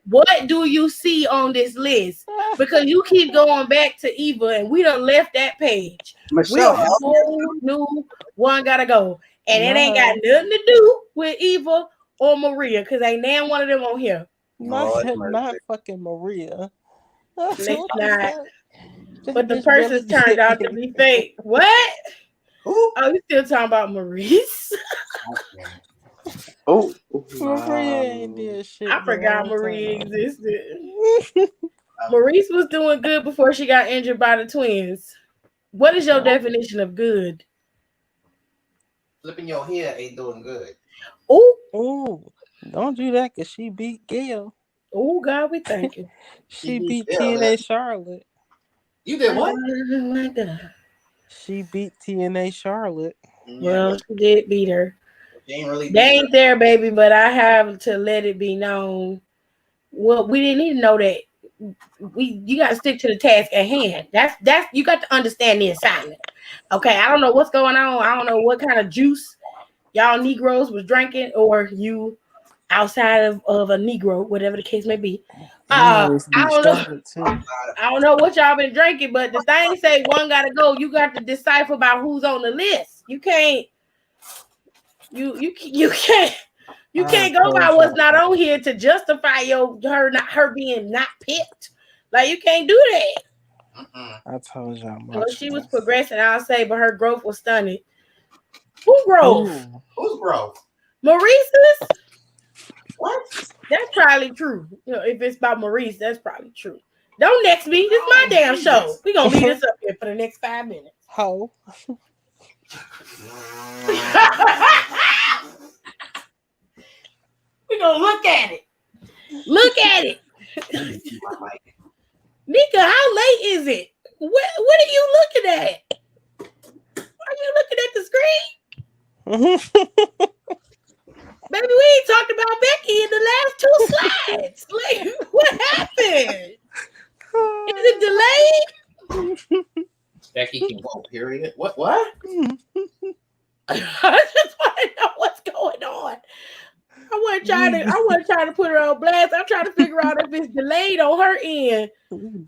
What do you see on this list? Because you keep going back to Eva and we done left that page. Michelle, we a whole new one gotta go. And it ain't got nothing to do with Eva or Maria because ain't damn one of them on here. Not fucking Maria. It's not. But the person's turned out to be fake. What? Who? Oh, you still talking about Maurice? Oh, Maria ain't did shit. I forgot Maria existed. Maurice was doing good before she got injured by the twins. What is your definition of good? Flipping your hair ain't doing good. Oh, don't do that because she beat Gail. Oh God, we thank you. She beat TNA Charlotte. You did what? Oh my God. She beat TNA Charlotte. Well, she did beat her. They ain't there, baby, but I have to let it be known. Well, we didn't even know that. You got to stick to the task at hand. That's you got to understand the assignment. Okay, I don't know what's going on. I don't know what kind of juice y'all Negroes was drinking, or you outside of a Negro, whatever the case may be. I don't know. I don't know what y'all been drinking, but the thing say one gotta go. You got to decipher about who's on the list. You can't. You can't go by what's not on here to justify her being not picked. Like you can't do that. I told y'all. Well, she was progressing, I'll say, but her growth was stunning. Who growth? Who's growth? Maurice's? What? That's probably true. You know, if it's about Maurice, that's probably true. Don't next me. This is my damn show. We gonna leave this up here for the next 5 minutes. Ho. We gonna look at it. Look at it. Nika, how late is it? What are you looking at? Are you looking at the screen? Baby, we ain't talked about Becky in the last 2 slides. Like, what happened? Is it delayed? Becky can go, period. What? I just want to know what's going on. I wasn't trying to put her on blast. I'm trying to figure out if it's delayed on her end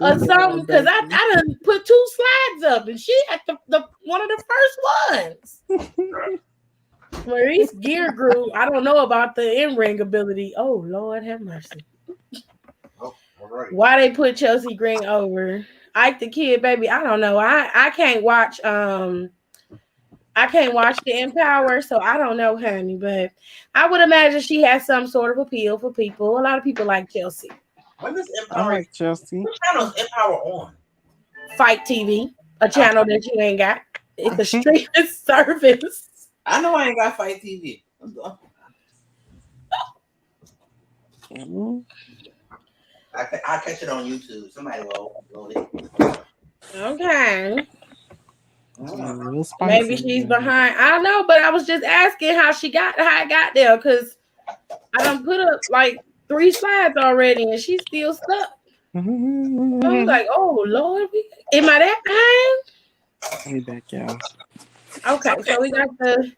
or something. Because I done put 2 slides up and she at the one of the first ones. Maurice Gear grew. I don't know about the in-ring ability. Oh, Lord have mercy. Oh, all right. Why they put Chelsea Green over Ike the Kid, baby? I don't know. I can't watch the Empower, so I don't know, honey. But I would imagine she has some sort of appeal for people. A lot of people like Chelsea. When does Empower? I like Chelsea. What channel is Empower on? Fight TV, a channel that you ain't got. It's a streaming service. I know I ain't got Fight TV. I'll catch it on YouTube. Somebody will upload it. Okay. Maybe she's behind. I don't know, but I was just asking how it got there because I done put up like 3 slides already and she's still stuck. I was like, oh Lord, am I that behind? Hey back, y'all. Okay, so we got the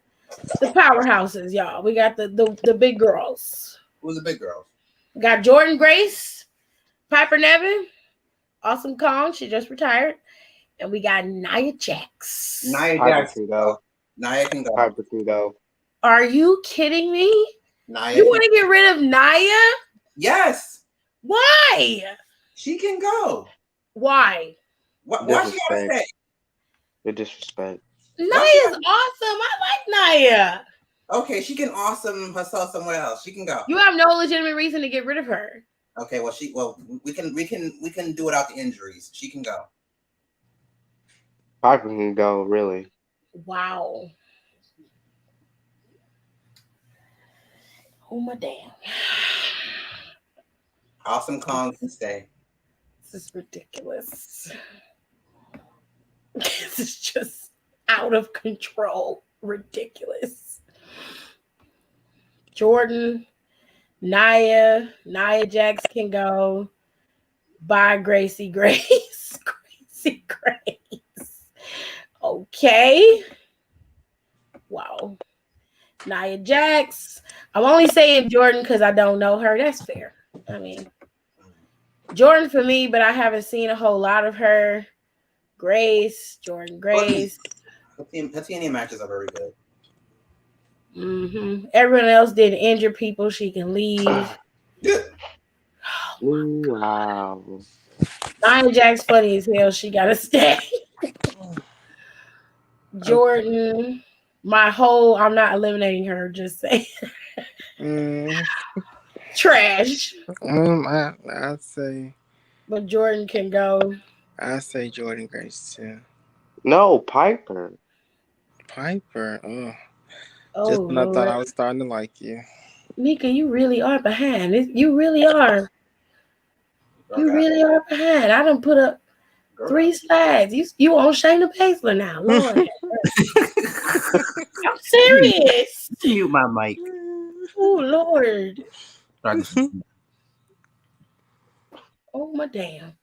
powerhouses, y'all. We got the big girls. Who's the big girls? We got Jordan Grace, Piper Nevin, Awesome Kong. She just retired. And we got Nia Jax. Nia Jax. Nia can go. Piper can go. Are you kidding me? Nia, you want to get rid of Nia? Yes. Why? She can go. Why? Why she gotta stay? The disrespect. Nia's awesome. I like Nia. Okay, she can awesome herself somewhere else. She can go. You have no legitimate reason to get rid of her. Okay, well we can do it out the injuries. She can go. Piper can go, really. Wow. Oh my damn. Awesome Kong can stay. This is ridiculous. This is just out of control. Ridiculous. Jordan, Nia Jax can go. Bye, Gracie Grace. Gracie Grace. Okay. Wow. Nia Jax. I'm only saying Jordan because I don't know her. That's fair. I mean, Jordan for me, but I haven't seen a whole lot of her. Jordan Grace. Her TNA matches are very good. Everyone else did injure people. She can leave. Wow. Nia Jax funny as hell. She gotta stay. Jordan, I'm not eliminating her. Just saying. Trash. I'd say. But Jordan can go. I'd say Jordan Grace too. No, Piper. Piper. Oh, just when I thought I Lord. was starting to like you. Nika, you really are behind. You really are. You really are behind. I done put up 3 slides. You on Shayna Baszler now, Lord. I'm serious. Mute my mic. Oh Lord. Oh my damn.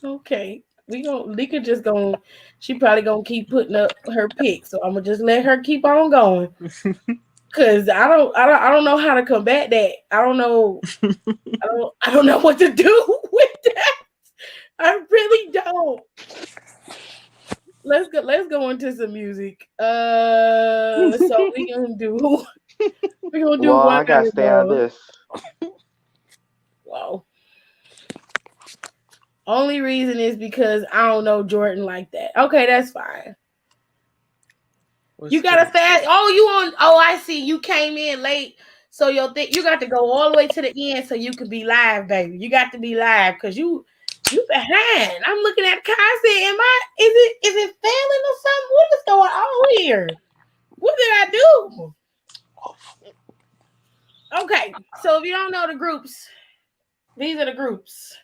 Okay. Nika just gonna she probably gonna keep putting up her pick. So I'm gonna just let her keep on going. Cause I don't know how to combat that. I don't know what to do with that. I really don't. Let's go into some music. So we're gonna do Well, one I gotta stay out of this. Wow. Only reason is because I don't know Jordan like that. Okay, that's fine. You got to fast. Oh, I see. You came in late. So you got to go all the way to the end so you can be live, baby. You got to be live because you behind. I'm looking at the car. I said, is it failing or something? What is going on here? What did I do? Okay, so if you don't know the groups, these are the groups.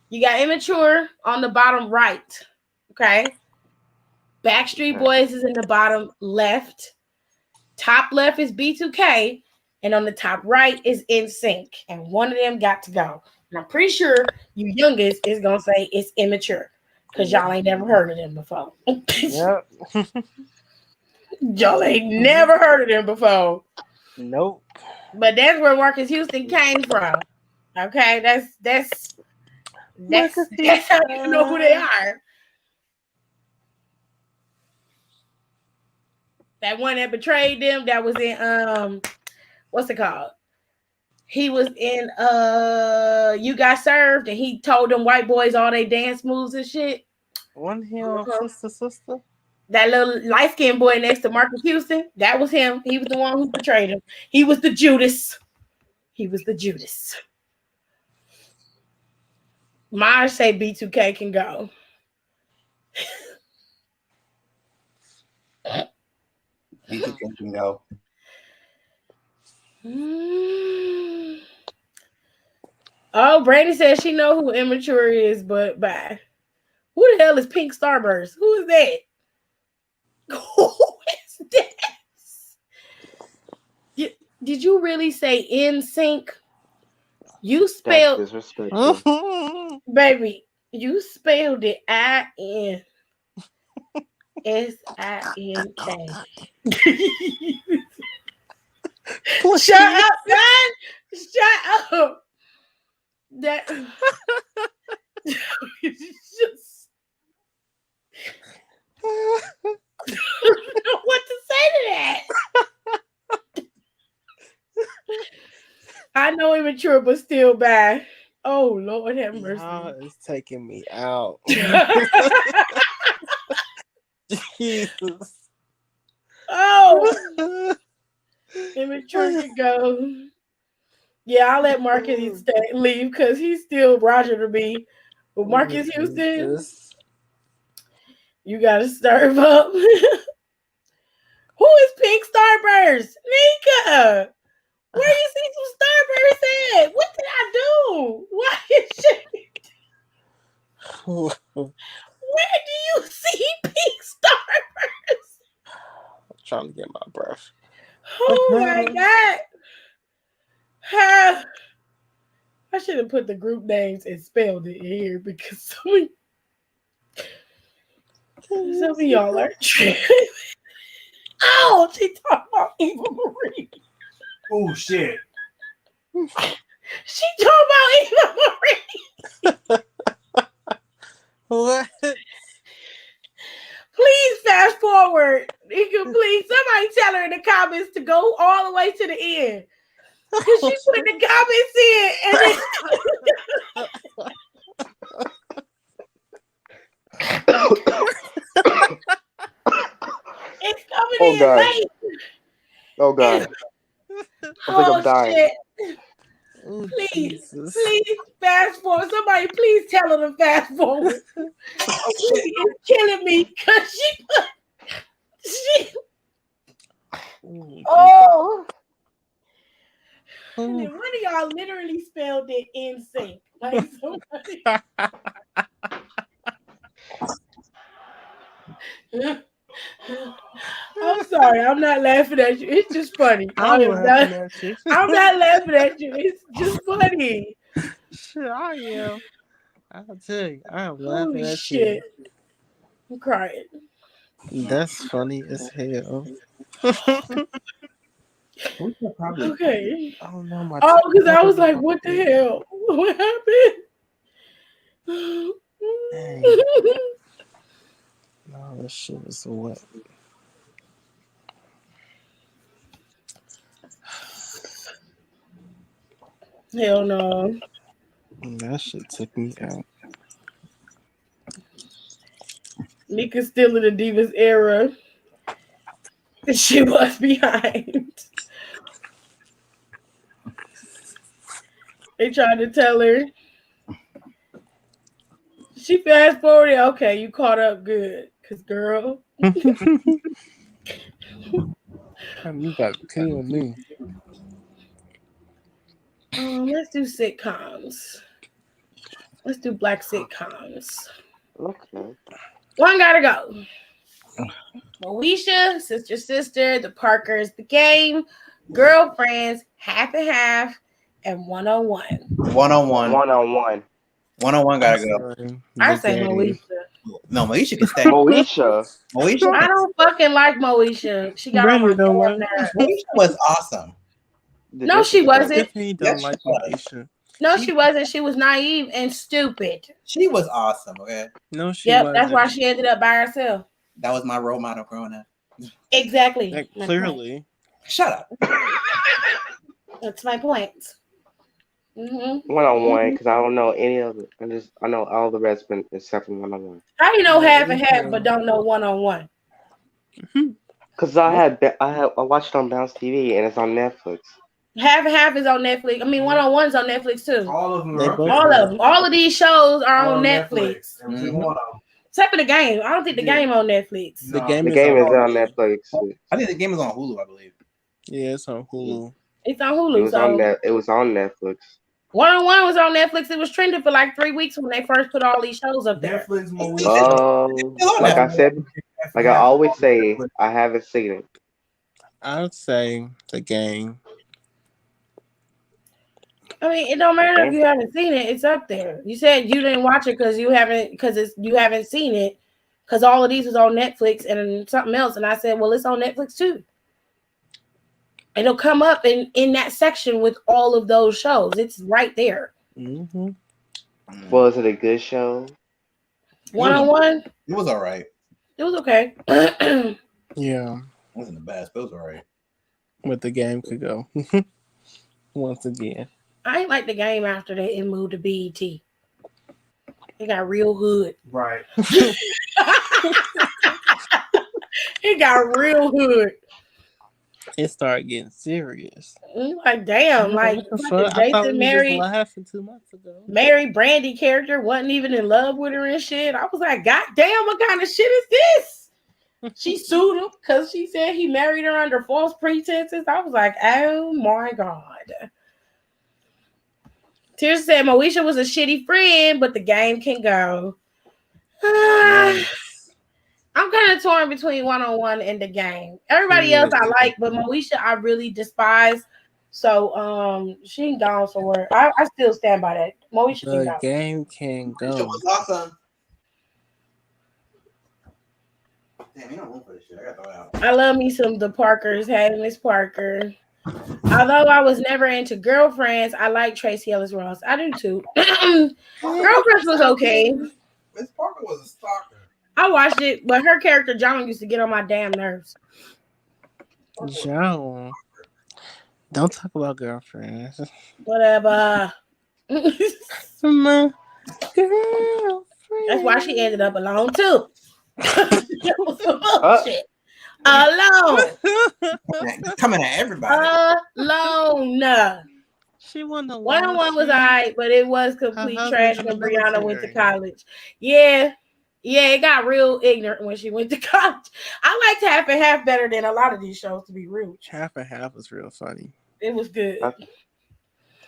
You got Immature on the bottom right. Okay. Backstreet Boys is in the bottom left. Top left is B2K. And on the top right is NSYNC. And one of them got to go. And I'm pretty sure you youngest is going to say it's Immature. Because y'all ain't never heard of them before. Yep. Y'all ain't never heard of them before. Nope. But that's where Marcus Houston came from. Okay, that's how you know who they are. That one that betrayed them, that was in what's it called? He was in You Got Served, and he told them white boys all they dance moves and shit. One here, sister. That little light-skinned boy next to Marcus Houston, that was him. He was the one who betrayed him. He was the Judas. Mine say B2K can go. B2K can go. Oh, Brandy says she know who Immature is, but bye. Who the hell is Pink Starburst? Who is that? Who is this? Did you really say NSYNC? You spelled disrespectful. Baby, you spelled it INSINK. Shut up, man! Shut up! That just I don't know what to say to that. I know Immature, but still bad. Oh Lord have mercy. It's taking me out. Jesus. Oh, Immature can go. Yeah, I'll let Marcus leave because he's still Roger to me. But Marcus Houston, you gotta serve up. Who is Pink Starburst? Nika. Where you see some Starburst at? What did I do? Why is she? Where do you see trying to get my breath. Oh my god. I should have put the group names and spelled it here because some of y'all are tripping. Oh, she talking about Eva Marie. Oh shit. She talking about Eva Marie. What? Please fast forward. You can please somebody tell her in the comments to go all the way to the end. Because she put the comments in and it's coming Oh in god. late. Oh god. I think I'm dying. Shit. Oh, Please, Jesus. please fast forward. Somebody please tell her to fast forward. She is killing me because she oh. And then one of y'all literally spelled it in sync. Like somebody. I'm sorry, I'm not laughing at you. It's just funny. I'm laughing at you. I'm not laughing at you. It's just funny. Sure, I am. I'll tell you, I'm laughing Holy at shit. you. I'm crying. That's funny as hell. Okay. Oh no, my. Oh, because I was like, what the hell? What happened? Dang. No, this shit is wet. Hell no. That shit took me out. Nika's still in the Divas era. She was behind. They tried to tell her. She fast forwarded. Okay, you caught up good. Because, girl. You got to kill me. Let's do sitcoms. Let's do black sitcoms. Okay. One gotta go. Moesha, Sister, The Parkers, The Game, Girlfriends, Half and Half, and 101. 101. 101. 101 gotta go. I say Moesha. No, Moesha can stay. Moesha. I don't fucking like Moesha. She got on my damn nerves. Moesha was awesome. No, she wasn't. Tiffany don't like Moesha. No, she wasn't. She was naive and stupid. She was awesome, okay? No, she Yep, wasn't. that's why she ended up by herself. That was my role model growing up. Exactly. Like, clearly. Shut up. That's my point. 101, because I don't know any of it. I know all the rest, but except for 101. How you know half and half, but don't know 101? Because I watched it on Bounce TV and it's on Netflix. Half and Half is on Netflix. I mean, 101's on Netflix too. All of them. All of them. All of these shows are on Netflix. Mm-hmm. Except for The Game. I don't think The Game on Netflix. The Game is on Netflix. I think The Game is on Hulu, I believe. Yeah, it's on Hulu. It's on Hulu. It was on Netflix. 101 was on Netflix. It was trending for like 3 weeks when they first put all these shows up there. Netflix, like I said, like I always say, I haven't seen it. I'd say The Game. I mean, it don't matter if you haven't seen it. It's up there. You said you didn't watch it because you haven't seen it because all of these was on Netflix and something else. And I said, well, it's on Netflix too. It'll come up in that section with all of those shows. It's right there. Mm-hmm. Was it a good show? 101. It was all right. It was okay. Yeah. It wasn't the best, but it was all right. But The Game could go. Once again. I ain't like The Game after they moved to BET. It got real hood. Right. It got real hood. It started getting serious. Like, damn, like Jason married 2 months ago. Mary Brandy character wasn't even in love with her and shit. I was like, God damn, what kind of shit is this? She sued him because she said he married her under false pretenses. I was like, oh my God. Tears said Moesha was a shitty friend, but The Game can go. I I'm kind of torn between 101 and the game. Everybody else I like, but Moesha I really despise. So she ain't gone somewhere. I still stand by that. Moesha can The go. game can It go. was awesome. Damn, you don't room for this shit. I gotta throw it out. I love me some the Parkers. Hey, Miss Parker. Although I was never into Girlfriends, I like Tracy Ellis Ross. I do too. Girlfriends was okay. Miss Parker was a stalker. I watched it, but her character Joan used to get on my damn nerves. Joan. Don't talk about Girlfriends. Whatever. My girlfriend. That's why she ended up alone too. That was some bullshit. Alone. Coming at everybody. Alone. She won the 101 was alright, but it was complete trash when Brianna went to military. college. Yeah, it got real ignorant when she went to college. I liked Half and Half better than a lot of these shows, to be rude. Half and Half was real funny. It was good.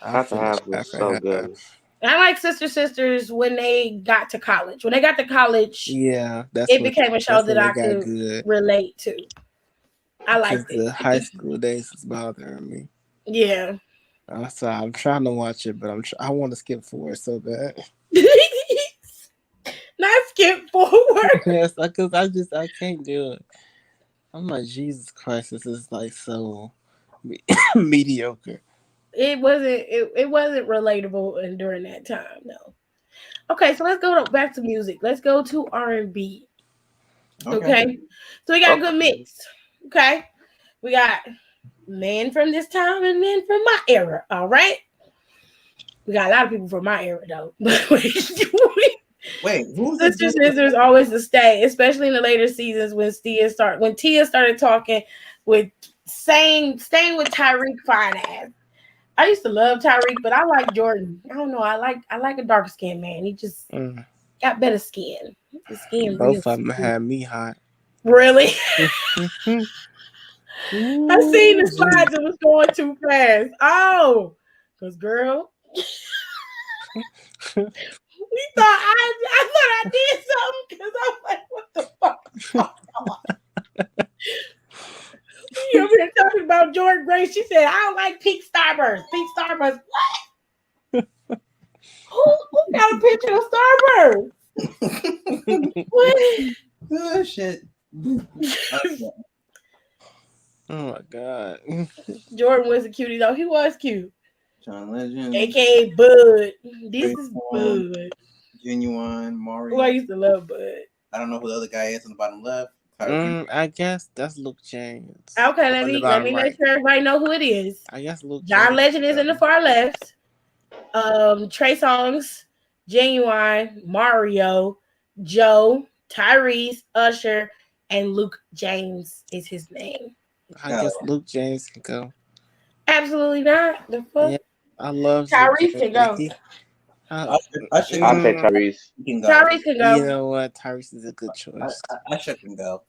Half and Half was so good. And I like Sisters when they got to college. When they got to college, yeah, it became a show that I could good. relate to. I liked it. The high school days is bothering me. Yeah. So I'm trying to watch it, but I want to skip forward so bad. Not skip forward. Yes, because I can't do it. I'm like, Jesus Christ, this is like so mediocre. It wasn't relatable and during that time, no. Okay, so let's go back to music. Let's go to R&B. Okay. So we got a good mix. Okay. We got men from this time and men from my era. All right. We got a lot of people from my era though. Wait, who's Sisters always a stay, especially in the later seasons when Tia started talking with staying with Tyreek fine ass. I used to love Tyreek, but I like Jordan. I don't know. I like a darker skinned man. He just got better skin. His skin both of them had me hot. Really? I seen the slides. It was going too fast. Oh, because girl, we thought I did something because I'm like, what the fuck? You over here talking about Jordan Grace. She said, I don't like pink Starburst. Pink Starburst. What? Who got a picture of Starburst? What? Oh, shit. Oh, my God. Jordan was a cutie, though. He was cute. John Legend. A.K.A. Bud. This is Bud. Genuine. Mario. Who I used to love Bud. I don't know who the other guy is on the bottom left. I guess that's Luke James. Okay, let me make sure everybody know who it is. I guess Luke John James. Legend is in the far left. Trey Songz, Genuine, Mario, Joe, Tyrese, Usher, and Luke James is his name. I guess Luke James can go. Absolutely not. The fuck? Yeah, I love Tyrese can go. I'll take Tyrese. Tyrese can go. You know what? Tyrese is a good choice. Usher can go.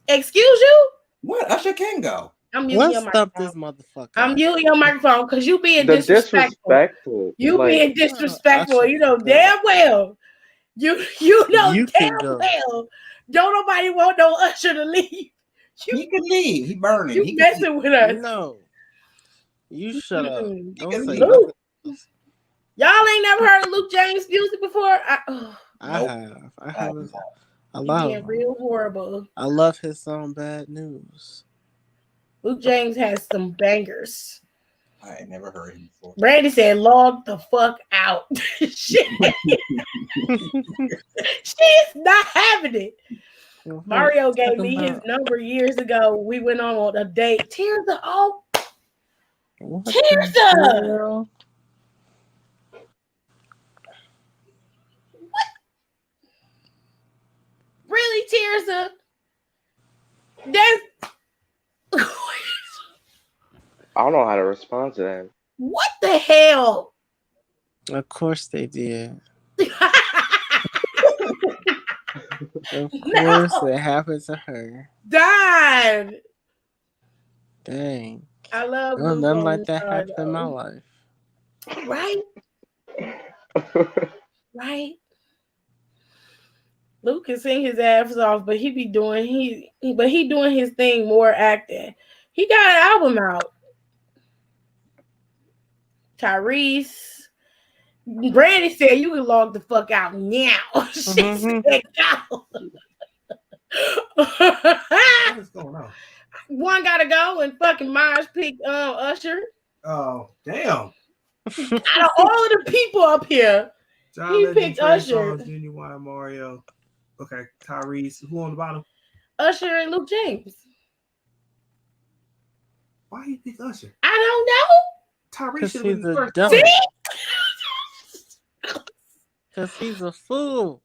Excuse you? What? Usher can go. I'm muting your Let's stop microphone. this motherfucker. I'm muting your microphone because you being disrespectful. You like, being disrespectful. Usher You know can damn well. You know You damn can go. well. Don't nobody want no Usher to leave. He can leave. He burning. You he messing with us. No. You shut up. Don't say Luke. nothing. Y'all ain't never heard of Luke James music before? I have. I haven't. I love being real horrible. I love his song Bad News. Luke James has some bangers. I ain't never heard him before. Brandy said, log the fuck out. Shit. She's not having it. Mario gave me his number years ago. We went on a date. Tirza, oh. Tirza. What? Really, Tirza? I don't know how to respond to that. What the hell? Of course they did. Of course it happened to her. Died. Dang. I love nothing like that happened in my life. Right? Right? Luke can sing his ass off, but he doing his thing more acting. He got an album out. Tyrese. Brandy said you can log the fuck out now. She said go. What's going on? One gotta go and fucking Maj picked Usher. Oh, damn. Out of all of the people up here, he picked Usher. Genuine Mario. Okay, Tyrese. Who on the bottom? Usher and Luke James. Why he pick Usher? I don't know. Tyrese should have been the first. Because he's a fool.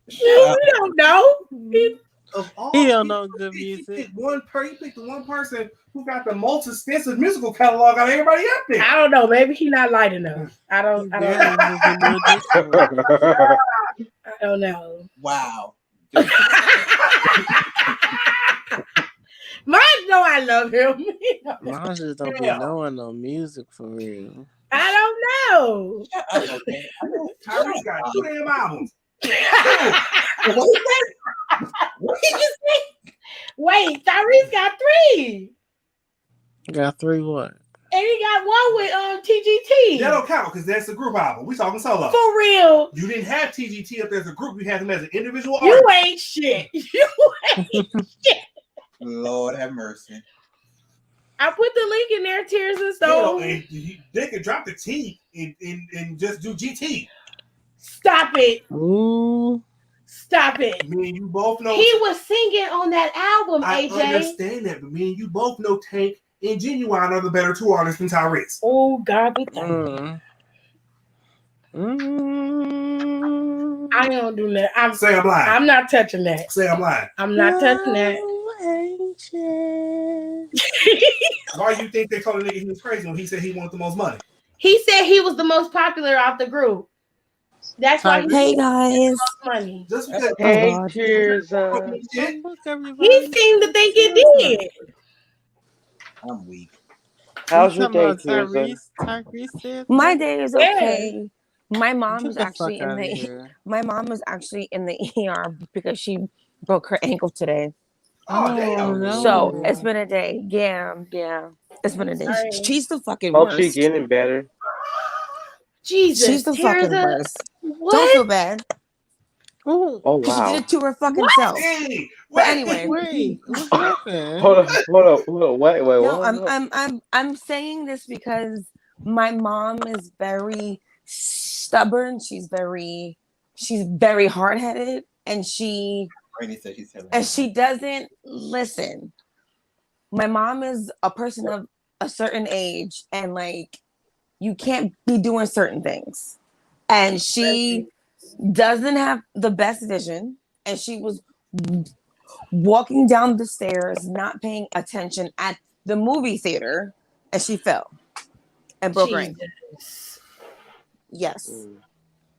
You don't know. He don't know good music. He picked the one person who got the most extensive musical catalog out of everybody up there. I don't know. Maybe he not light enough. I don't know. Wow. Mine know I love him. Mine just don't be knowing no music for real. I don't know. Okay. Tyrese got 2 damn albums. What did you say? Wait, Tyrese got 3. Got 3 what? And he got 1 with TGT. That don't count because that's a group album. We talking solo. For real. You didn't have TGT up there as a group. You had him as an individual You artist. ain't shit. You ain't shit. Lord have mercy. I put the link in there, Tears and Stone. They could drop the T and just do GT. Stop it. Ooh. Stop it. Me and you both know. He was singing on that album, I AJ. understand that, but me and you both know Tank and Genuine are the better 2 artists than Tyrese. Oh, God, be thanked. I don't do that. Say I'm lying. I'm not touching that. Say I'm lying. I'm not touching that. Why do you think they told the nigga he was crazy when he said he wanted the most money? He said he was the most popular out the group. That's why Hey guys. Money. Just because Hey, cheers. He seemed to think it did. I'm weak. How's your day, Tears? My day is Yeah. okay. My mom Get was the actually fuck in outta the here. my mom was actually in the ER because she broke her ankle today. Oh, damn. no. So it's been a day. Yeah. It's been a day. Sorry. She's the fucking Hope worst. she's getting better. Jesus. She's the fucking Tirza, worst. what? Don't feel bad. Ooh. Oh, Because she wow. did it to her fucking self. Hey, But anyway. Wait, what happened? Hold on. Wait, No, what? I'm saying this because my mom is very stubborn. She's very hard-headed, and she doesn't listen. My mom is a person of a certain age, and like you can't be doing certain things. And she doesn't have the best vision, and she was walking down the stairs, not paying attention at the movie theater, and she fell and broke her ankle. Yes.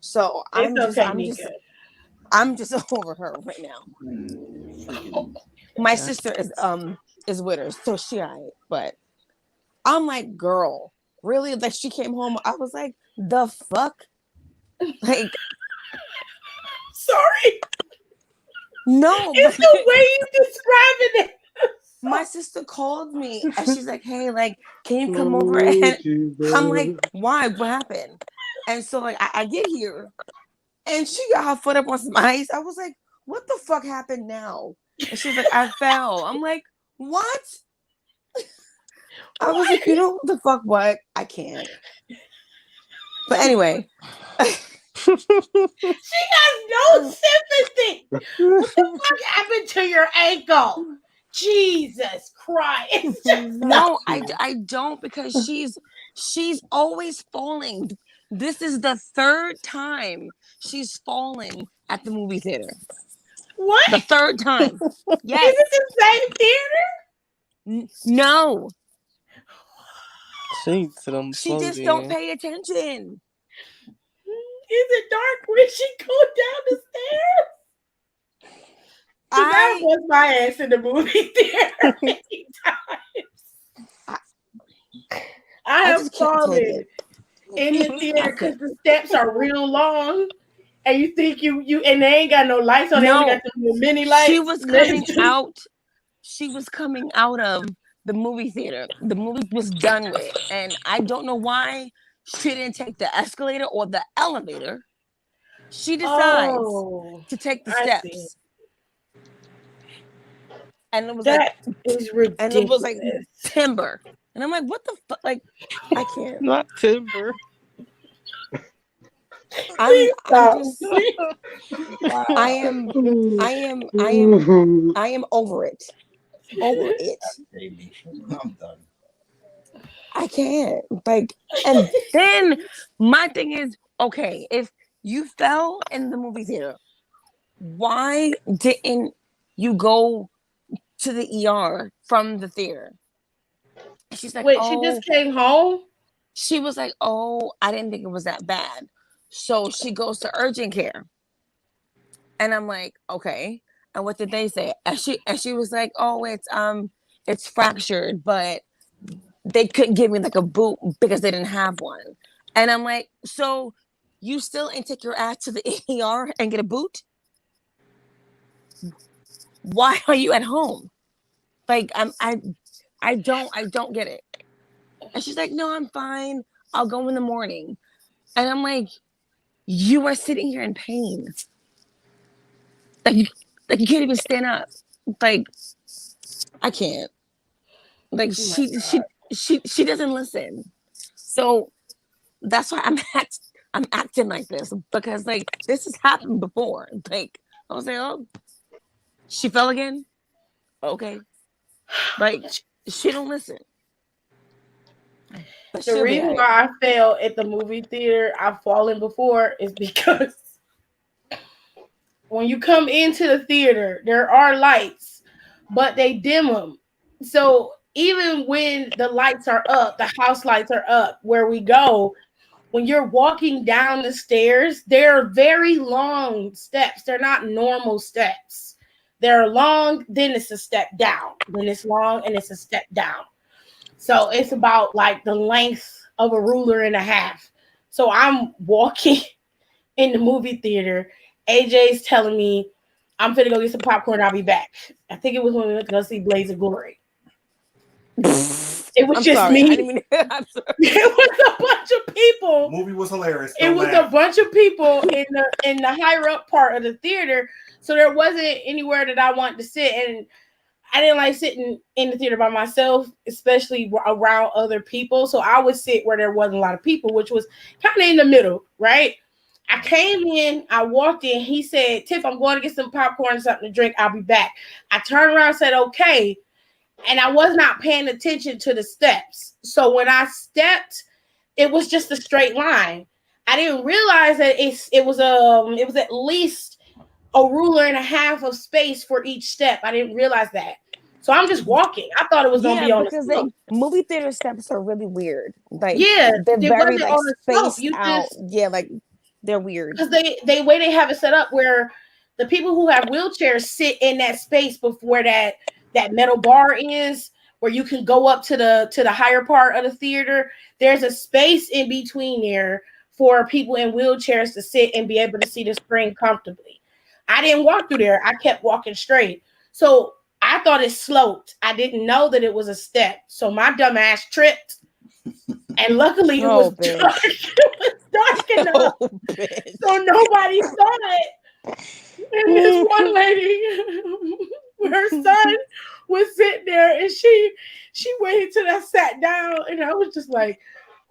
So I'm just over her right now. My sister is with her, so she alright. But I'm like, girl, really? Like she came home. I was like, the fuck? Like, Sorry. no. It's the way you describing it. My sister called me and she's like, hey, like, can you come over? And I'm like, why? What happened? And so like I get here and she got her foot up on some ice. I was like, what the fuck happened now? And she's like, I fell. I'm like, what? I was like, you know the fuck what? I can't. But anyway. She has no sympathy. What the fuck happened to your ankle? Jesus Christ. No, I don't, because she's always falling. This is the 3rd time she's fallen at the movie theater. What? The 3rd time. Yes. Is it the same theater? No. She just don't pay attention. Is it dark when she go down the stairs? That was my ass in the movie theater many times. I have fallen in the theater because the steps are real long, And you think you and they ain't got no lights on. They only got the mini lights. She was coming out. She was coming out of the movie theater. The movie was done with, and I don't know why she didn't take the escalator or the elevator. She decides to take the steps. And it was that is ridiculous. And it was like timber. And I'm like, what the fuck? Like, I can't. Not timber. I am over it. Over it. I'm done. I can't. Like, and then my thing is, okay, if you fell in the movie theater, why didn't you go to the ER from the theater? She's like, wait, she just came home? She was like, oh, I didn't think it was that bad. So she goes to urgent care. And I'm like, okay. And what did they say? And she was like, oh, it's fractured, but they couldn't give me like a boot because they didn't have one. And I'm like, so you still ain't take your ass to the ER and get a boot? Why are you at home? Like, I don't get it. And she's like, no, I'm fine. I'll go in the morning. And I'm like, you are sitting here in pain. Like you can't even stand up. Like, I can't. Like, she doesn't listen. So that's why I'm acting like this, because like this has happened before. Like, I was like, oh, she fell again. Okay. Like, she don't listen. But the reason why I fell at the movie theater, I've fallen before, is because when you come into the theater, there are lights, but they dim them. So even when the lights are up, the house lights are up where we go, when you're walking down the stairs, they're very long steps. They're not normal steps. They're long, then it's a step down. Then it's long and it's a step down. So it's about like the length of a ruler and a half. So I'm walking in the movie theater. AJ's telling me, I'm finna go get some popcorn. I'll be back. I think it was when we went to go see Blaze of Glory. It was me. I'm sorry. It was a bunch of people. The movie was hilarious. It was a bunch of people in the higher up part of the theater. So there wasn't anywhere that I wanted to sit. And I didn't like sitting in the theater by myself, especially around other people. So I would sit where there wasn't a lot of people, which was kind of in the middle, right? I came in, I walked in. He said, Tiff, I'm going to get some popcorn and something to drink. I'll be back. I turned around and said, okay. And I was not paying attention to the steps. So when I stepped, it was just a straight line. I didn't realize that it was at least a ruler and a half of space for each step. I didn't realize that. So I'm just walking. I thought it was going to be on the slope. Like, movie theater steps are really weird. Like, they're very like on the slope. spaced out. Like they're weird. Because they way they have it set up where the people who have wheelchairs sit in that space before that metal bar is, where you can go up to the higher part of the theater. There's a space in between there for people in wheelchairs to sit and be able to see the screen comfortably. I didn't walk through there. I kept walking straight. So I thought it sloped. I didn't know that it was a step. So my dumb ass tripped. And luckily it was dark. It was dark enough. So nobody saw it. And this one lady, her son was sitting there, and she waited till I sat down, and I was just like,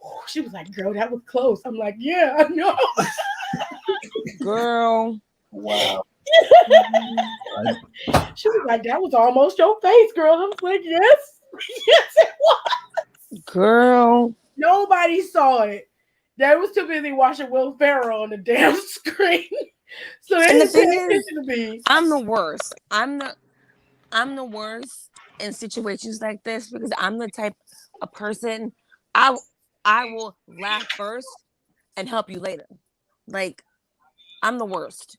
oh, she was like, girl, that was close. I'm like, yeah, I know. Girl. Wow. She was like, that was almost your face, girl. I was like, yes, it was. Girl. Nobody saw it. They was too busy watching Will Ferrell on the damn screen. So they didn't pay attention to me. I'm the worst. I'm the worst in situations like this, because I'm the type of person, I will laugh first and help you later. Like, I'm the worst.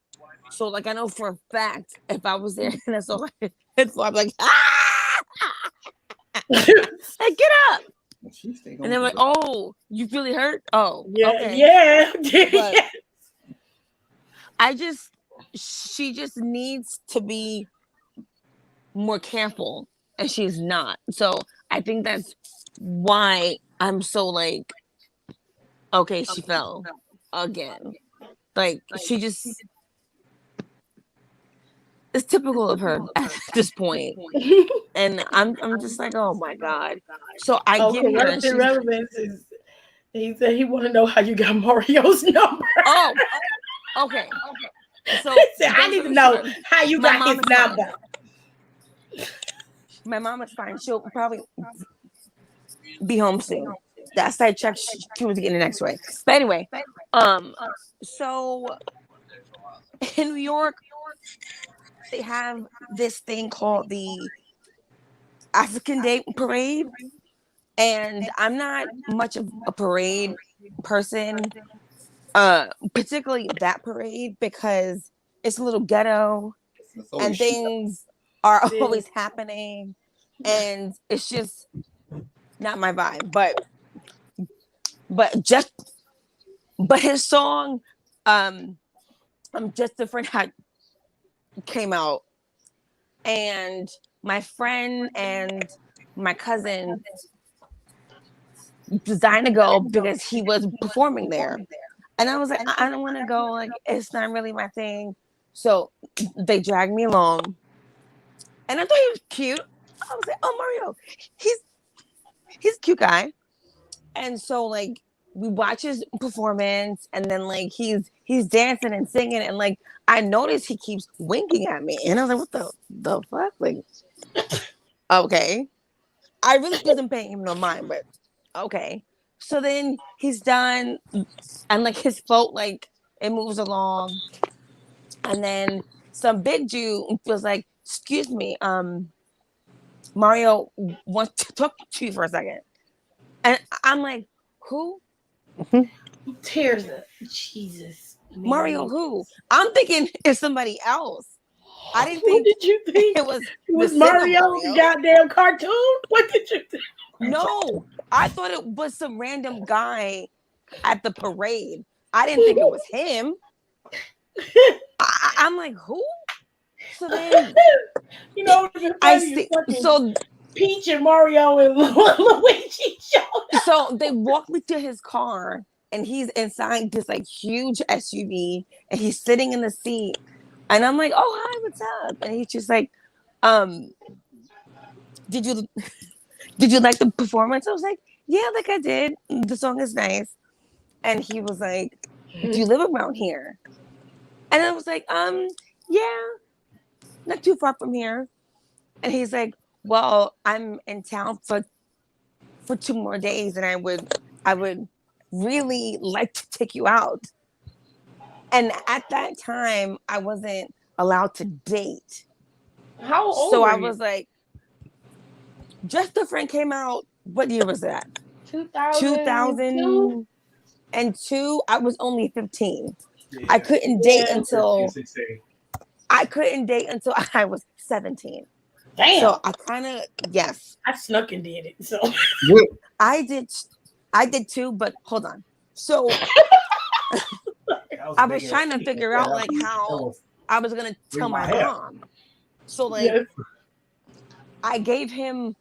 So like, I know for a fact, if I was there and I saw my headphone, I'm like, like, get up. And they're like, oh, you really hurt? Oh, yeah, okay. Yeah. she just needs to be more careful, and she's not. So I think that's why I'm so like, okay, she fell again. Like she just, it's typical of her at this point. And I'm just like, oh my god. So I give her, and corrupted relevance is. He said he want to know how you got Mario's number. oh, okay. So He said, I need to know how you got his number. My mom is fine. She'll probably be home soon. Last I checked, she was getting an X-ray. But anyway, so in New York, they have this thing called the African Day Parade, and I'm not much of a parade person, particularly that parade, because it's a little ghetto and things are always happening, and it's just not my vibe. But his song, I'm Just a Friend, had came out, and my friend and my cousin designed to go because he was performing there, and I was like, I don't want to go, like it's not really my thing. So they dragged me along, and I thought he was cute. I was like, oh, Mario, he's a cute guy. And so like we watch his performance, and then like he's dancing and singing, and like I noticed he keeps winking at me, and I was like, what the fuck? Like, okay. I really wasn't paying him no mind, but okay. So then he's done, and like his float, like it moves along, and then some big Jew was like, excuse me, Mario wants to talk to you for a second. And I'm like, who? Tears of Jesus. Mario, who? I'm thinking it's somebody else. I didn't think. What did you think? It was Mario, the goddamn cartoon? What did you think? No, I thought it was some random guy at the parade. I didn't think it was him. I'm like, who? So then, you know, I see. So Peach and Mario and Luigi showed up. So they walked me to his car, and he's inside this like huge SUV, and he's sitting in the seat, and I'm like, oh hi, what's up? And he's just like, did you like the performance? I was like, yeah, like I did. The song is nice. And he was like, do you live around here? And I was like, yeah, not too far from here. And he's like, well, I'm in town for 2 more days, and I would really like to take you out. And at that time, I wasn't allowed to date. How old? So I was like, Just a Friend came out. What year was that? 2002. I was only 15. Yeah. I couldn't date until I was 17. Damn. So I kind of, yes. I snuck and did it. So I did too, but hold on. So I was trying to figure out like how I was gonna tell my mom. So like I gave him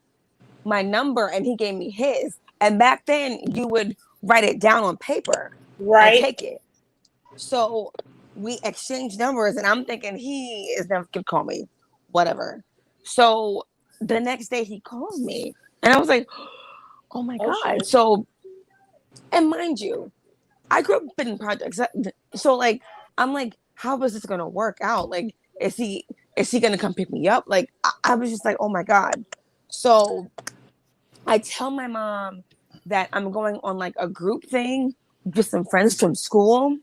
my number and he gave me his. And back then you would write it down on paper. Right. And take it. So we exchanged numbers, and I'm thinking he is never gonna call me. Whatever. So the next day he calls me, and I was like, oh my God. Shit. So, and mind you, I grew up in projects. So like, I'm like, how is this going to work out? Like, is he going to come pick me up? Like, I was just like, oh my God. So I tell my mom that I'm going on like a group thing with some friends from school.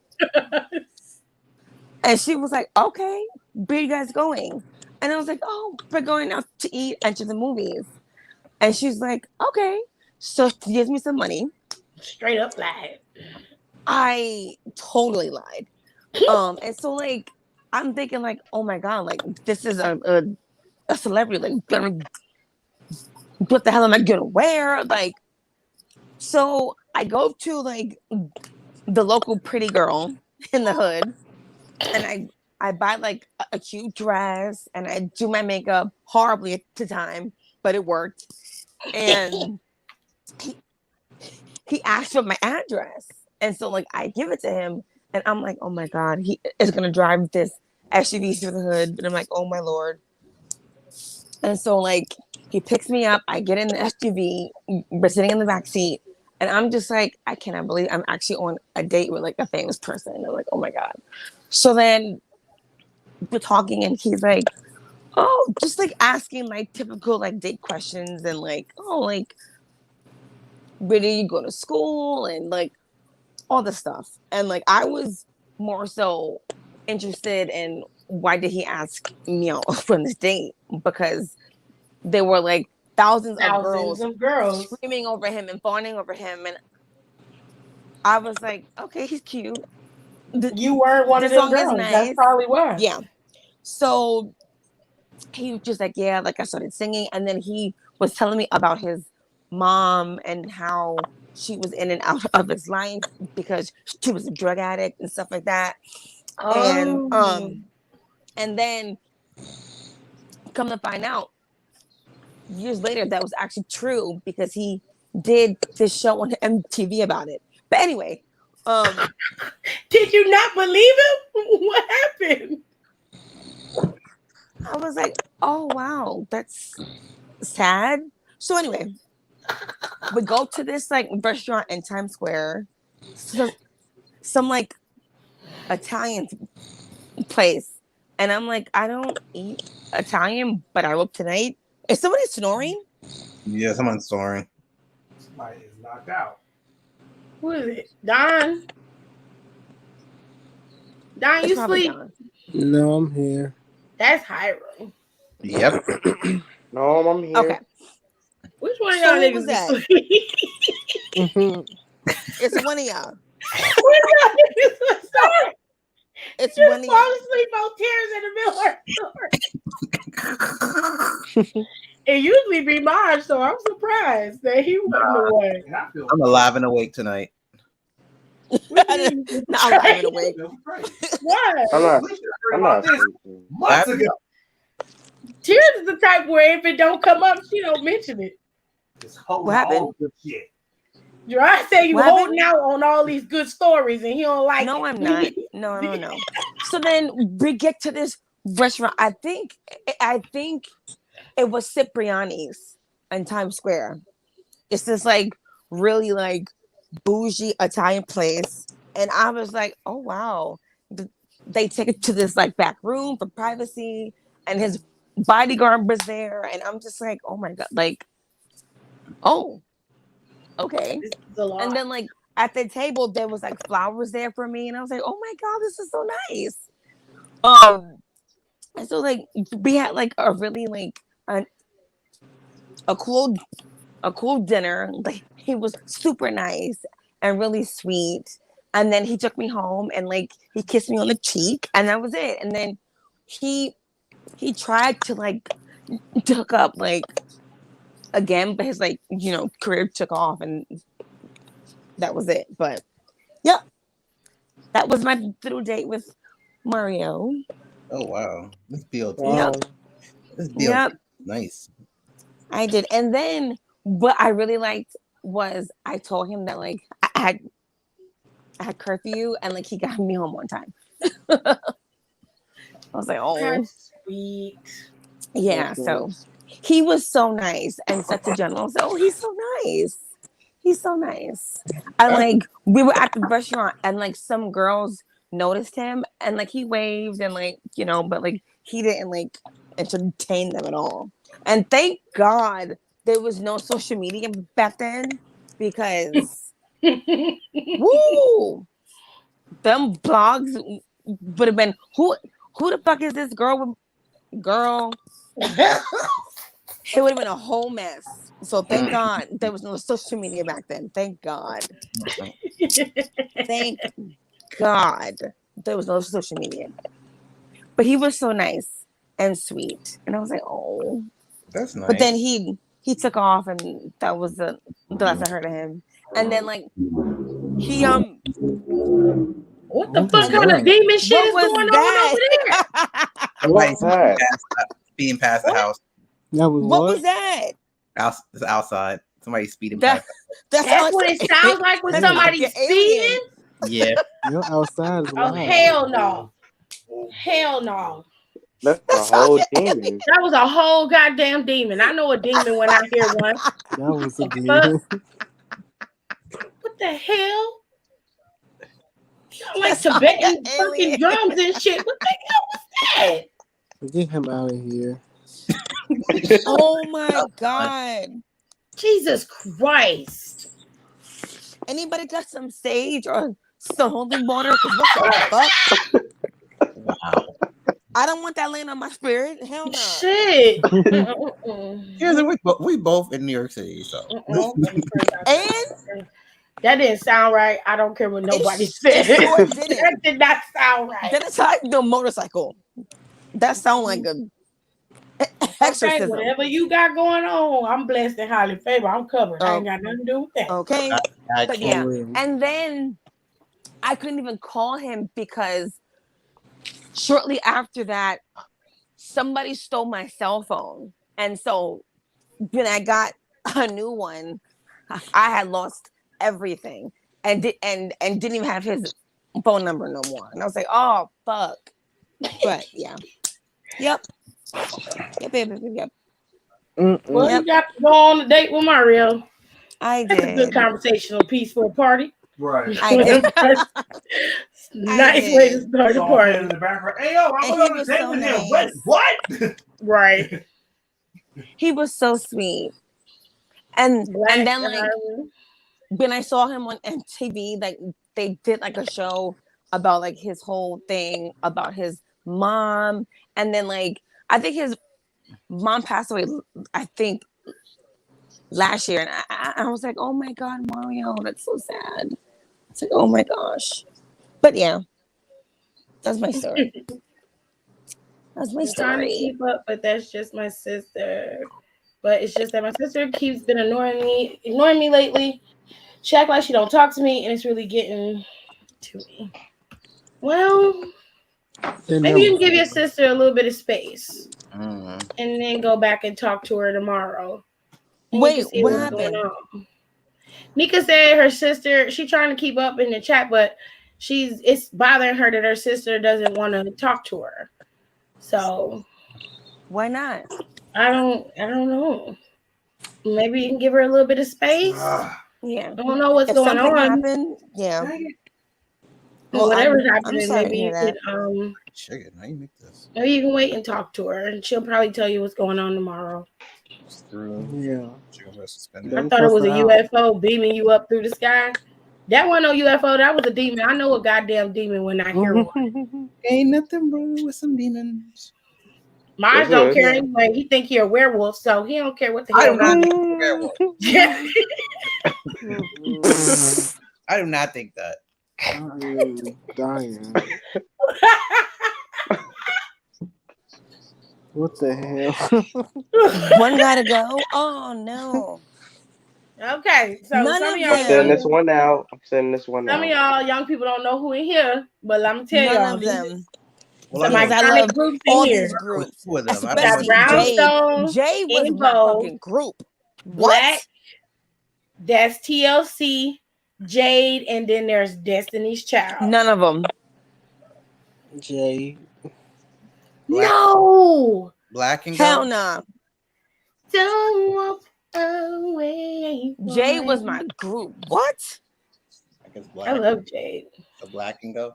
And she was like, okay, where are you guys going? And I was like, oh, we're going out to eat and to the movies. And she's like, okay. So she gives me some money. Straight up lied. I totally lied. And so like, I'm thinking like, oh my God, like this is a celebrity. Like, what the hell am I gonna wear? Like, so I go to like the local pretty girl in the hood. and I buy like a cute dress, and I do my makeup horribly at the time, but it worked. And he asked for my address, and so like I give it to him, and I'm like, oh my god, he is gonna drive this SUV through the hood, and I'm like, oh my lord. And so like he picks me up, I get in the SUV, we're sitting in the back seat, and I'm just like, I cannot believe I'm actually on a date with like a famous person. And I'm like, oh my god. So then we're talking, and he's like, oh, just like asking like typical like date questions, and like, oh, like where did you go to school, and like all this stuff. And like I was more so interested in why did he ask me out for this date, because there were like thousands of girls screaming over him and fawning over him, and I was like, okay, he's cute. You weren't one of them girls. Nice. That's probably why. Yeah. So he was just like, yeah, like I started singing, and then he was telling me about his mom and how she was in and out of his life because she was a drug addict and stuff like that. Oh. And then come to find out, years later, that was actually true because he did this show on MTV about it. But anyway, did you not believe him? What happened? I was like, oh wow, that's sad. So anyway, we go to this like restaurant in Times Square, some like Italian place, and I'm like, I don't eat Italian, but I will tonight. Is somebody snoring? Yeah, someone's snoring. Somebody is knocked out. Who is it? Don? Don, you sleep? Don. No, I'm here. That's Hiram. Yep. No, I'm here. Okay. Which one of y'all niggas that? It's one of y'all. It's you one of fall y'all. asleep on tears in the middle of the story. It usually be mine, so I'm surprised that he wasn't the one. I'm alive and awake tonight. Not alive and awake. What? I'm not sleeping. Months ago. Tears is the type where if it don't come up, she don't mention it. What happened? Shit. I say you holding out on all these good stories and he don't like No, it. I'm not. No. So then we get to this restaurant. I think it was Cipriani's in Times Square. It's this like really like bougie Italian place. And I was like, oh wow. They take it to this like back room for privacy, and his bodyguard was there, and I'm just like, oh my god, like, oh, okay. And then like at the table there was like flowers there for me, and I was like, oh my god, this is so nice. And so like we had like a really like a cool dinner. Like he was super nice and really sweet. And then he took me home and like he kissed me on the cheek, and that was it. And then he tried to like hook up like again, but his like, you know, career took off and that was it. But yeah, that was my little date with Mario. Oh wow, this BLT. Wow. This BLT nice. I did. And then what I really liked was I told him that like I had curfew, and like he got me home on time. I was like, oh, that's sweet. Yeah, so he was so nice and such a gentleman. So he's so nice. He's so nice. And like we were at the restaurant, and like some girls noticed him, and like he waved and like, you know, but like he didn't like entertain them at all. And thank God there was no social media back then, because woo, them blogs would have been who the fuck is this girl? It would have been a whole mess. So thank God there was no social media back then. Thank God. Thank God there was no social media. But he was so nice and sweet, and I was like, oh, that's nice. But then he took off, and that was the last I heard of him. And then like he What the fuck kind of demon shit is going on over there? Somebody's speeding past the house. That was what was that? It's outside. Somebody's speeding past. That's what it sounds like when somebody's speeding. Yeah. You're outside. Is Oh hell no! Hell no! That's a whole demon. That was a whole goddamn demon. I know a demon when I hear one. That was a demon. What the hell? Like Tibetan fucking drums and shit. What the hell was that? Get him out of here. Oh my god. Jesus Christ. Anybody got some sage or some holy water? What the fuck? Wow. I don't want that laying on my spirit. Hell no. Shit. Here's we both in New York City, so. And that didn't sound right. I don't care what nobody said. Sure didn't. That did not sound right. That is like the motorcycle. That sound like a exorcism. Okay, whatever you got going on, I'm blessed and highly favored. I'm covered. I ain't got nothing to do with that. Okay. But yeah. And then I couldn't even call him because shortly after that, somebody stole my cell phone. And so when I got a new one, I had lost everything and didn't even have his phone number no more. And I was like, oh fuck. But yeah. Yep. Yep. Well, you got to go on a date with Mario. I That's did. a good conversational piece for a party. Right. I did. Nice way to start a party. In the background. Hey, yo, I'm going to date so with him. nice. What? Right. He was so sweet. And then like when I saw him on MTV, like they did like a show about like his whole thing about his mom, and then like I think his mom passed away, I think last year, and I was like, oh my god, Mario, that's so sad. It's like, oh my gosh. But yeah, that's my story. That's my story. Trying to keep up, but that's just my sister. But it's just that my sister keeps been ignoring me lately. She act like she don't talk to me, and it's really getting to me. Well, maybe you can give your sister a little bit of space, and then go back and talk to her tomorrow. Wait, what happened? Nika said her sister, she's trying to keep up in the chat, but it's bothering her that her sister doesn't want to talk to her. So why not? I don't know. Maybe you can give her a little bit of space. Yeah. I don't know what's going on. Happened, yeah. Well, whatever's happening, maybe you could Sugar, how you make this? maybe you can wait and talk to her, and she'll probably tell you what's going on tomorrow. Yeah. I thought it was a UFO beaming you up through the sky. That wasn't no UFO. That was a demon. I know a goddamn demon when I hear one. Ain't nothing wrong with some demons. Mine don't care anyway. He think he a werewolf, so he don't care what the hell. I do not think that. I'm dying. What the hell? One gotta go. Oh no. Okay, so None some of of y'all, I'm sending this one out. some of y'all young people don't know who in here, but I'm telling y'all, None of them. Well, my I love groups all in here. these groups. Two of them. I Especially don't know. Brownstone, Jay was my Info, fucking group. Black, that's TLC, Jade, and then there's Destiny's Child. None of them. Jay. No. Black and Hell gold. nah. Don't walk away. Jay was my group. What? I guess black. I love Jade. The black and go.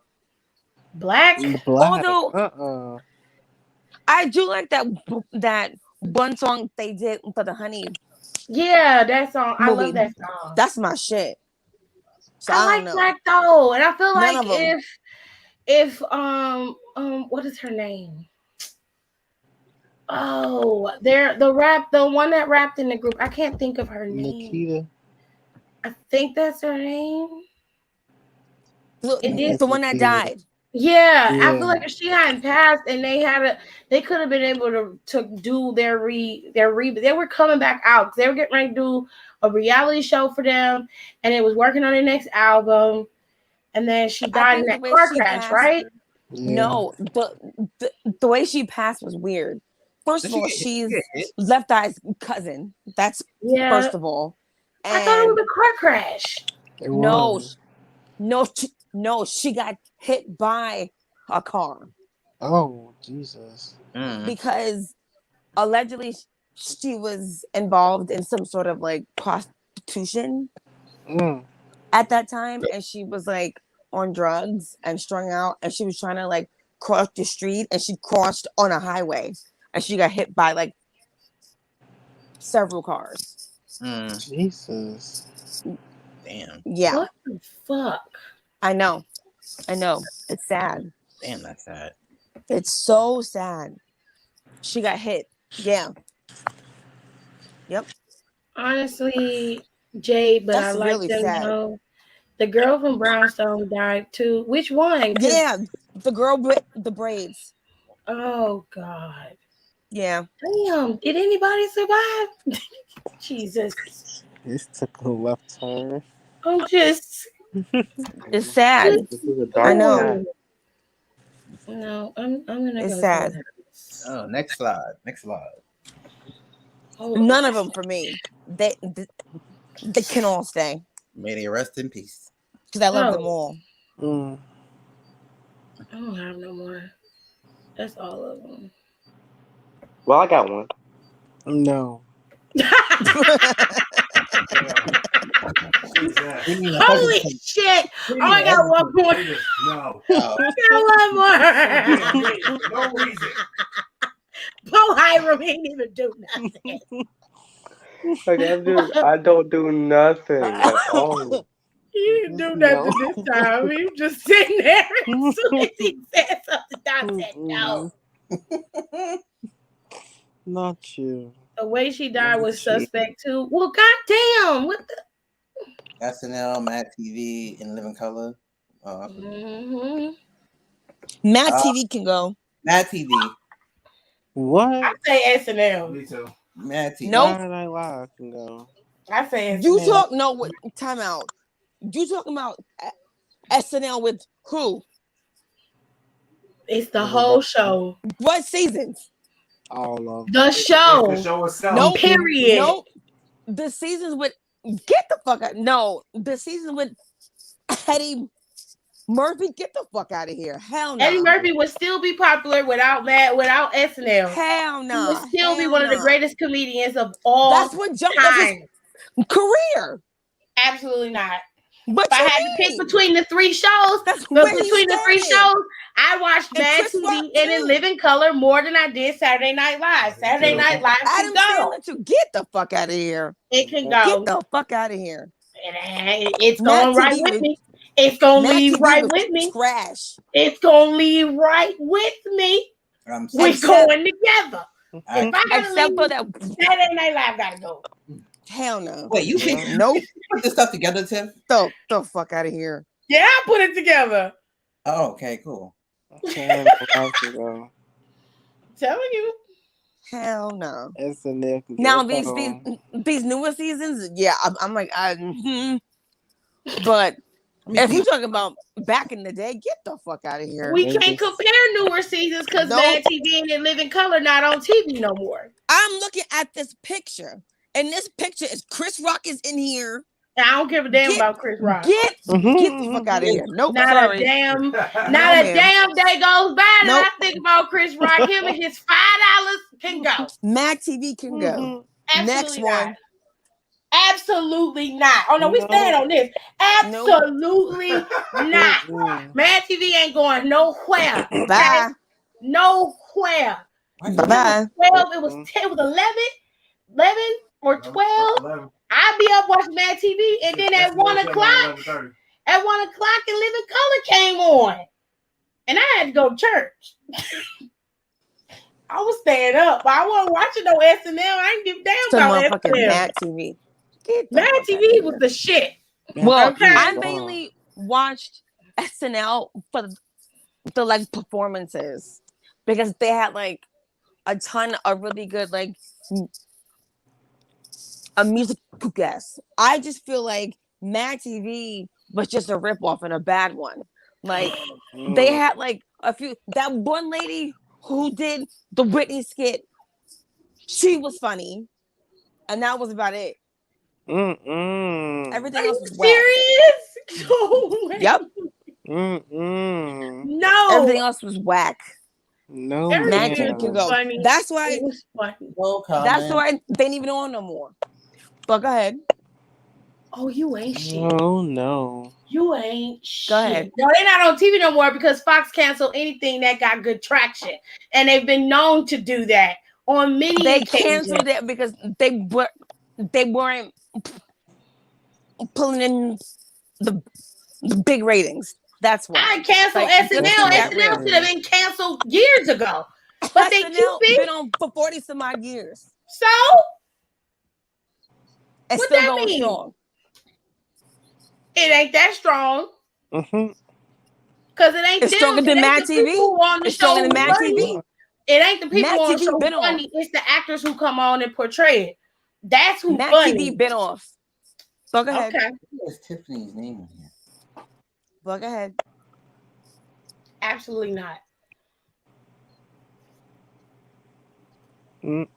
Black. Although I do like that one song they did for the Honey. Yeah, that song. I Movie. love that song. That's my shit. So I like Black though, and I feel None like of them. if what is her name? Oh, the one that rapped in the group. I can't think of her name. Nikita. I think that's her name. The one that died. Yeah, I feel like if she hadn't passed and they could have been able to do their they were coming back out. They were getting ready to do a reality show for them, and it was working on their next album. and then she I died in think the that way car she crash, passed. right? Yeah. No, the way she passed was weird. First Did of she all, get she's hit? Left Eye's cousin. That's Yeah, first of all. I thought it And was a car crash. It no, was. no, she got hit by a car Oh, Jesus. because allegedly she was involved in some sort of like prostitution Mm. at that time, and she was like on drugs and strung out, and she was trying to like cross the street, and she crossed on a highway, and she got hit by like several cars. Jesus. Damn. Yeah, What the fuck? I know, it's sad. Damn, that's sad. It's so sad. She got hit. Yeah. Yep. Honestly, Jade, but I That's like really them sad. though. The girl from Brownstone died too. Which one? 'Cause- Yeah, the girl with the braids. Oh God. Yeah. Damn. Did anybody survive? Jesus. This took a left turn. I'm just. It's sad. This is a I dark know. path. No, I'm gonna It's go. sad. Oh, next slide. Next slide. Oh, None of them for me. They can all stay May they rest in peace. because I love Oh. them all. Mm. I don't have no more. That's all of them. Well, I got one. No. Holy shit! Oh, I got one more. No. I got one more. No reason. Poor Hiram ain't even do nothing. Like, I don't do nothing at all. He didn't do nothing this time. He was just sitting there. As soon as he said something, I said no. Not you. The way she died was Shit. suspect too. Well, goddamn, what the? SNL, Mad TV, in Living Color. Mm-hmm. Mad TV can go. Mad TV. What? I say SNL. Me too. Mad TV. Nope. Saturday Night Live can go. I say SNL. You talk no. Wait, time out. You talking about SNL with who? It's the whole show. What seasons? All of them. The show. The show itself. Nope. Period. Nope. The seasons with get the fuck out. No, the season with Eddie Murphy. Get the fuck out of here. Hell no. Eddie Murphy would still be popular without SNL. Hell no. He would still be Hell one of the no. greatest comedians of all That's what jumped up his time. career. Absolutely not. But If I had to pick between the three shows, That's where he between the three started. shows, I watched And Mad Chris Rock TV and In too. Living Color more than I did Saturday Night Live. Saturday Night Live Adam can go. Sandler to get the fuck out of here. It can Get go. the fuck out of here. It's Mad going right TV with was- me. It's going to Mad leave TV right was with me. Trash. It's going to leave right with me. I'm We're Except- going together. If I gotta Except leave, for that. Saturday Night Live gotta go. Hell no. Wait, you think Nope. put this stuff together, Tiff? The fuck out of here. Yeah, I put it together. Oh, okay, cool. Saturday Night Live can go. Telling you. Hell no. SNL can Now go. these newer seasons, yeah, I'm like, but if we're talking about back in the day, get the fuck out of here. We can't compare newer seasons because Nope. Mad TV and In Living Color not on TV no more. I'm looking at this picture, and this picture is Chris Rock is in here. I don't give a damn Get- about Chris Rock. Get the fuck out of here. Nope, Not sorry. a damn, No, not a ma'am. damn day goes by that Nope. I think about Chris Rock. Him and his $5 can go. Mad TV can go. Absolutely Next not. one. Absolutely not. Oh no, we No. stand on this. Absolutely not. Mad TV ain't going nowhere. Bye. Nowhere. Bye-bye. 12, it was 10, it was 11 or 12. I'd be up watching Mad TV, and then at 1 o'clock, In Living Color came on. And I had to go to church. I was staying up, but I wasn't watching no SNL. I didn't give a damn Some about motherfucking SNL. Mad TV. Get the Mad fuck TV outta here. was the shit. Well, Okay. I mainly watched SNL for the like performances because they had like a ton of really good like a musical guests. I just feel like Mad TV was just a ripoff and a bad one. Like they had like a few. That one lady who did the Whitney skit, she was funny, and that was about it. Everything else was whack. Serious? No way. Yep. No. Everything else was whack. No, Magic can go. Funny. That's why. It was funny. That's why they ain't even on no more. But go ahead. Oh, you ain't shit. Oh no. You ain't shit. Go ahead. No, they're not on TV no more because Fox canceled anything that got good traction, and they've been known to do that on many They occasions. canceled it because they weren't pulling in the big ratings. That's why. I canceled Like, SNL. SNL should have been canceled years ago, but they keep it. Been on for 40 some odd years. So, it's what still that going mean? strong. It ain't that strong. Mm-hmm. Cause it ain't It's stronger than Mad TV. It's stronger than Mad TV. It ain't the people Mad on the TV show been funny. off. It's the actors who come on and portray it. That's who Mad funny. TV been off. So go ahead. Okay. What's Tiffany's name in here? Well, go ahead. Absolutely not. I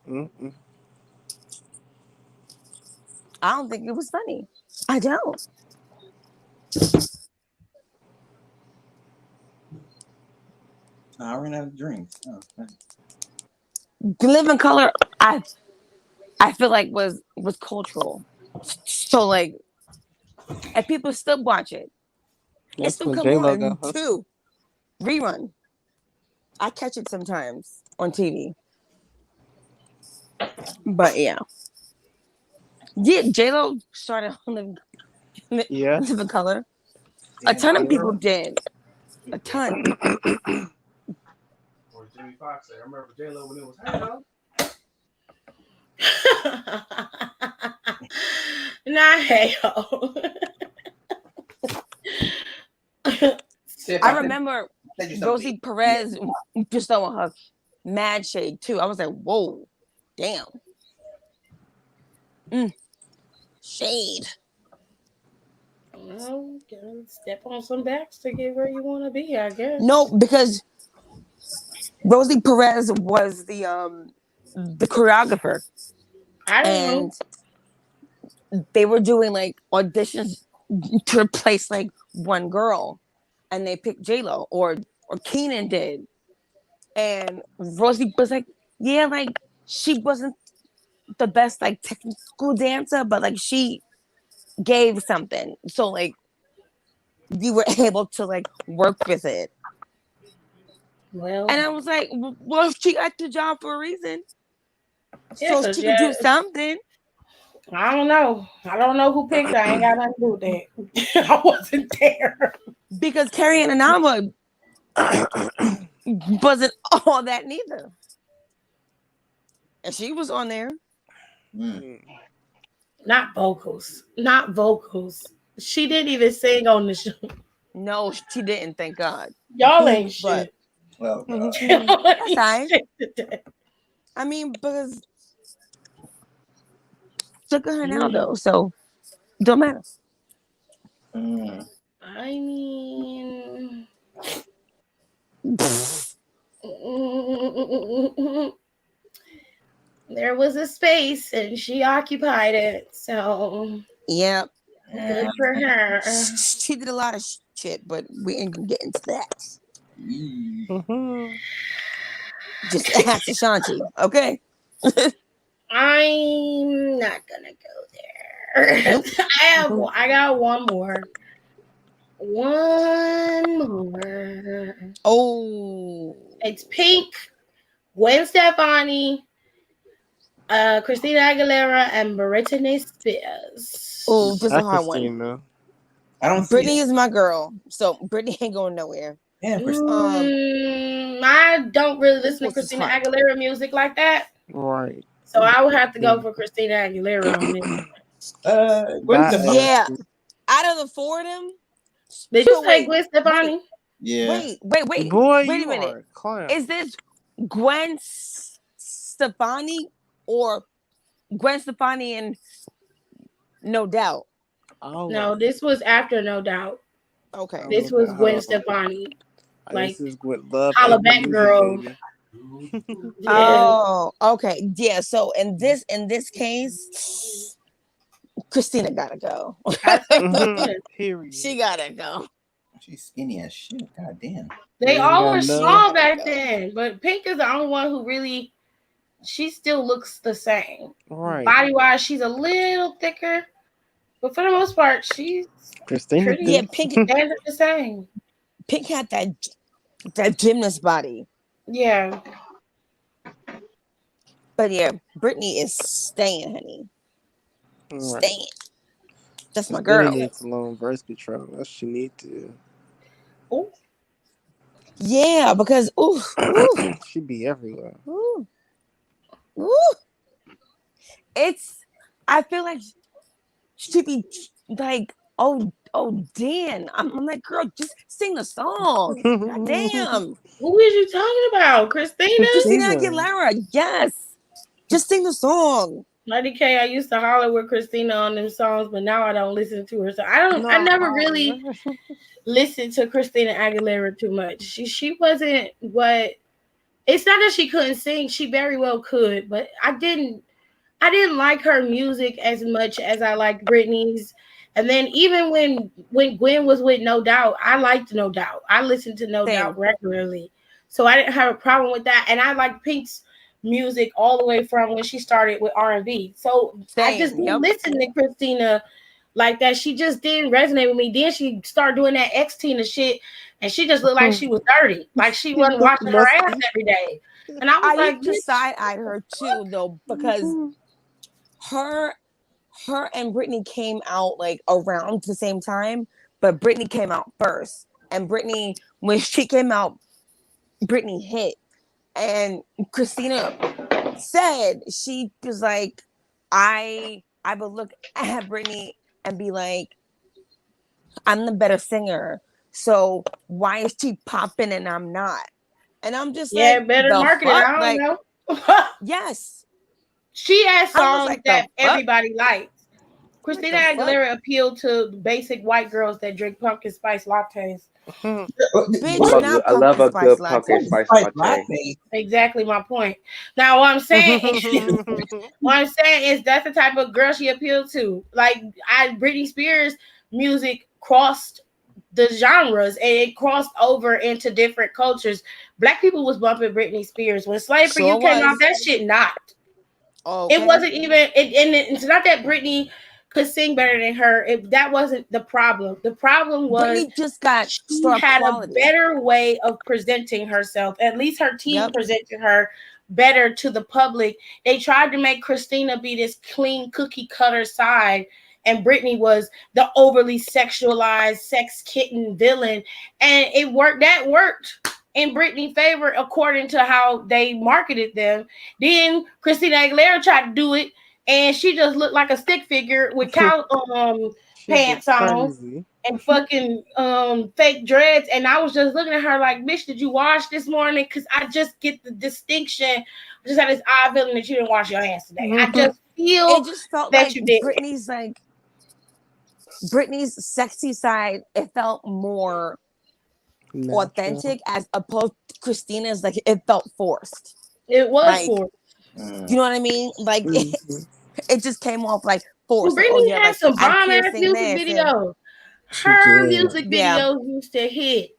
don't think it was funny. I don't. I ran out of drinks. Oh, Live in Color, I feel like was cultural. So like, and people still watch it. It still come on too. Rerun. I catch it sometimes on TV. But yeah. Yeah, J-Lo started on Live in Color. A ton of people did. A ton. Or Jimmy Fox said, I remember J-Lo when it was hell. Not hell. I remember Rosie Perez just throwing her mad shade too. I was like, whoa, damn. Shade. Well, step on some backs to get where you want to be, I guess. No, because Rosie Perez was the choreographer. I don't know. They were doing like auditions to replace like one girl, and they picked J-Lo or Keenan did, and Rosie was like, yeah, like she wasn't the best like technical dancer, but like she gave something, so like you were able to like work with it. Well, and I was like, well, she got the job for a reason, yeah, so she could do something. I don't know who picked her. I ain't got nothing to do with that. I wasn't there. Because Carrie Ananama wasn't all that neither. And she was on there. Not vocals. She didn't even sing on the show. No, she didn't, thank God. Y'all ain't shit. Well, that's fine. I mean, because look at her now, though, so don't matter. I mean, there was a space and she occupied it, so yep, good for her. She did a lot of shit, but we ain't gonna get into that. Just ask Ashanti, okay? I'm not gonna go there. Nope. I got one more. Oh, it's Pink, Gwen Stefani, Christina Aguilera, and Britney Spears. Oh, just a hard one. I don't. Britney is my girl, so Britney ain't going nowhere. Yeah, I don't really listen to Christina Aguilera music like that. Right. So I would have to go for Christina Aguilera on this. Yeah. Out of the four of them, did you say Gwen Stefani? Yeah. Wait. Boy, wait a minute. Is this Gwen Stefani or Gwen Stefani and No Doubt? Oh, No, this was after No Doubt. Okay. This was Gwen oh, Stefani. this Like is what love Holla ain't Back music, Girl. baby. Yeah. Oh, okay. Yeah. So in this case, Christina gotta go. I say Christina. Period. She gotta go. She's skinny as shit. God damn. They You ain't all got were no. small back then, but Pink is the only one who really she still looks the same. Right. Body wise, she's a little thicker, but for the most part, she's Christina Yeah, thick. pretty Pink standard the same. Pink had that gymnast body. Yeah. But yeah, Brittany is staying, honey. Right. Staying. That's my Christina girl. needs to learn birth control. That's what she need to. Ooh. Yeah, because ooh, She be everywhere. ooh, ooh. It's I feel like she be like, Dan. I'm like, girl, just sing the song. God damn. Who is you talking about? Christina? Christina Christina. Aguilera, yes. Just sing the song. Lady K, I used to holler with Christina on them songs, but now I don't listen to her. So I No. never really listened to Christina Aguilera too much. She wasn't what it's not that she couldn't sing, she very well could, but I didn't like her music as much as I liked Britney's. And then even when Gwen was with No Doubt, I liked No Doubt. I listened to No Same. Doubt regularly. So I didn't have a problem with that. And I like Pink's music all the way from when she started with R&B. So I just Same. didn't Yep. listen to Christina like that. She just didn't resonate with me. Then she started doing that X Tina shit and she just looked like she was dirty. Like she wasn't washing her ass every day. And I was I like, used to bitch. side-eye her too, though, because her and Britney came out like around the same time, but Britney came out first. And Britney, when she came out, Britney hit. And Christina said she was like, I would look at Britney and be like, I'm the better singer. So why is she popping and I'm not? And I'm just Yeah, like, better the market it. fuck? I don't Like, know. yes. She has I was songs like, the that fuck? everybody likes. Like, Christina the fuck? Aguilera appealed to basic white girls that drink pumpkin spice lattes. Bitch, not I love pumpkin a spice good pumpkin latte. spice Spice latte. Exactly my point. Now, what I'm saying is, that's the type of girl she appealed to. Like, Britney Spears' music crossed the genres and it crossed over into different cultures. Black people was bumping Britney Spears when Slave for You Sure came out. was. That shit knocked. It Okay. wasn't even and it's not that Britney could sing better than her. That wasn't the problem. The problem was Britney just got she star had a quality. better way of presenting herself. At least her team Yep. presented her better to the public. They tried to make Christina be this clean cookie cutter side, and Britney was the overly sexualized sex kitten villain. And it worked. That worked in Britney's favor according to how they marketed them. Then Christina Aguilera tried to do it, and she just looked like a stick figure with cow She look pants on crazy. and fucking fake dreads. And I was just looking at her like, bitch, did you wash this morning? Because I just get the distinction. I just had this odd feeling that you didn't wash your hands today. I just feel It just felt that like you did. Britney's sexy side, it felt more Natural. authentic as opposed to Christina's, like it felt forced. It was Like, for you know what I mean? Like Mhm. it just came off like forced. Like, oh Brittany yeah, had like some I'm bomb ass piercing music this and videos. She Her did. music Yeah. videos used to hit.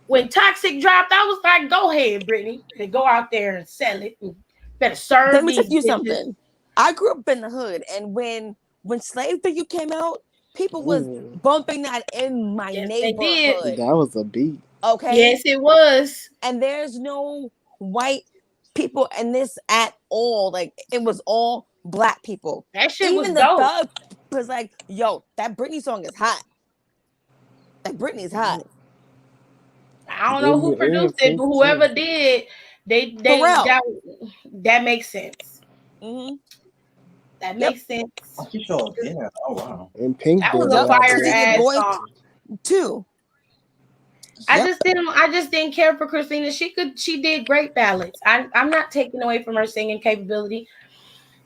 When Toxic dropped, I was like, go ahead, Brittany. And go out there and sell it. And better serve let me these tell you bitches. something. I grew up in the hood, and when Slave for You came out, people was Ooh, bumping that in my Yes, they did. neighborhood. that was a beat. Okay. Yes, it was. And there's no white people in this at all. Like it was all black people. That shit Even was the dope. thug was like, yo, that Britney song is hot. That Britney's hot. I don't know who And produced it, Pink but whoever too. did, Pharrell. that makes sense. Mm-hmm. That Yep. makes sense. Oh, she sure did. Oh wow. And Pink That did was a a Yep. lot fire better. Singing ass Boy song. too. I Yep. just didn't care for Christina. She did great ballads. I'm not taking away from her singing capability.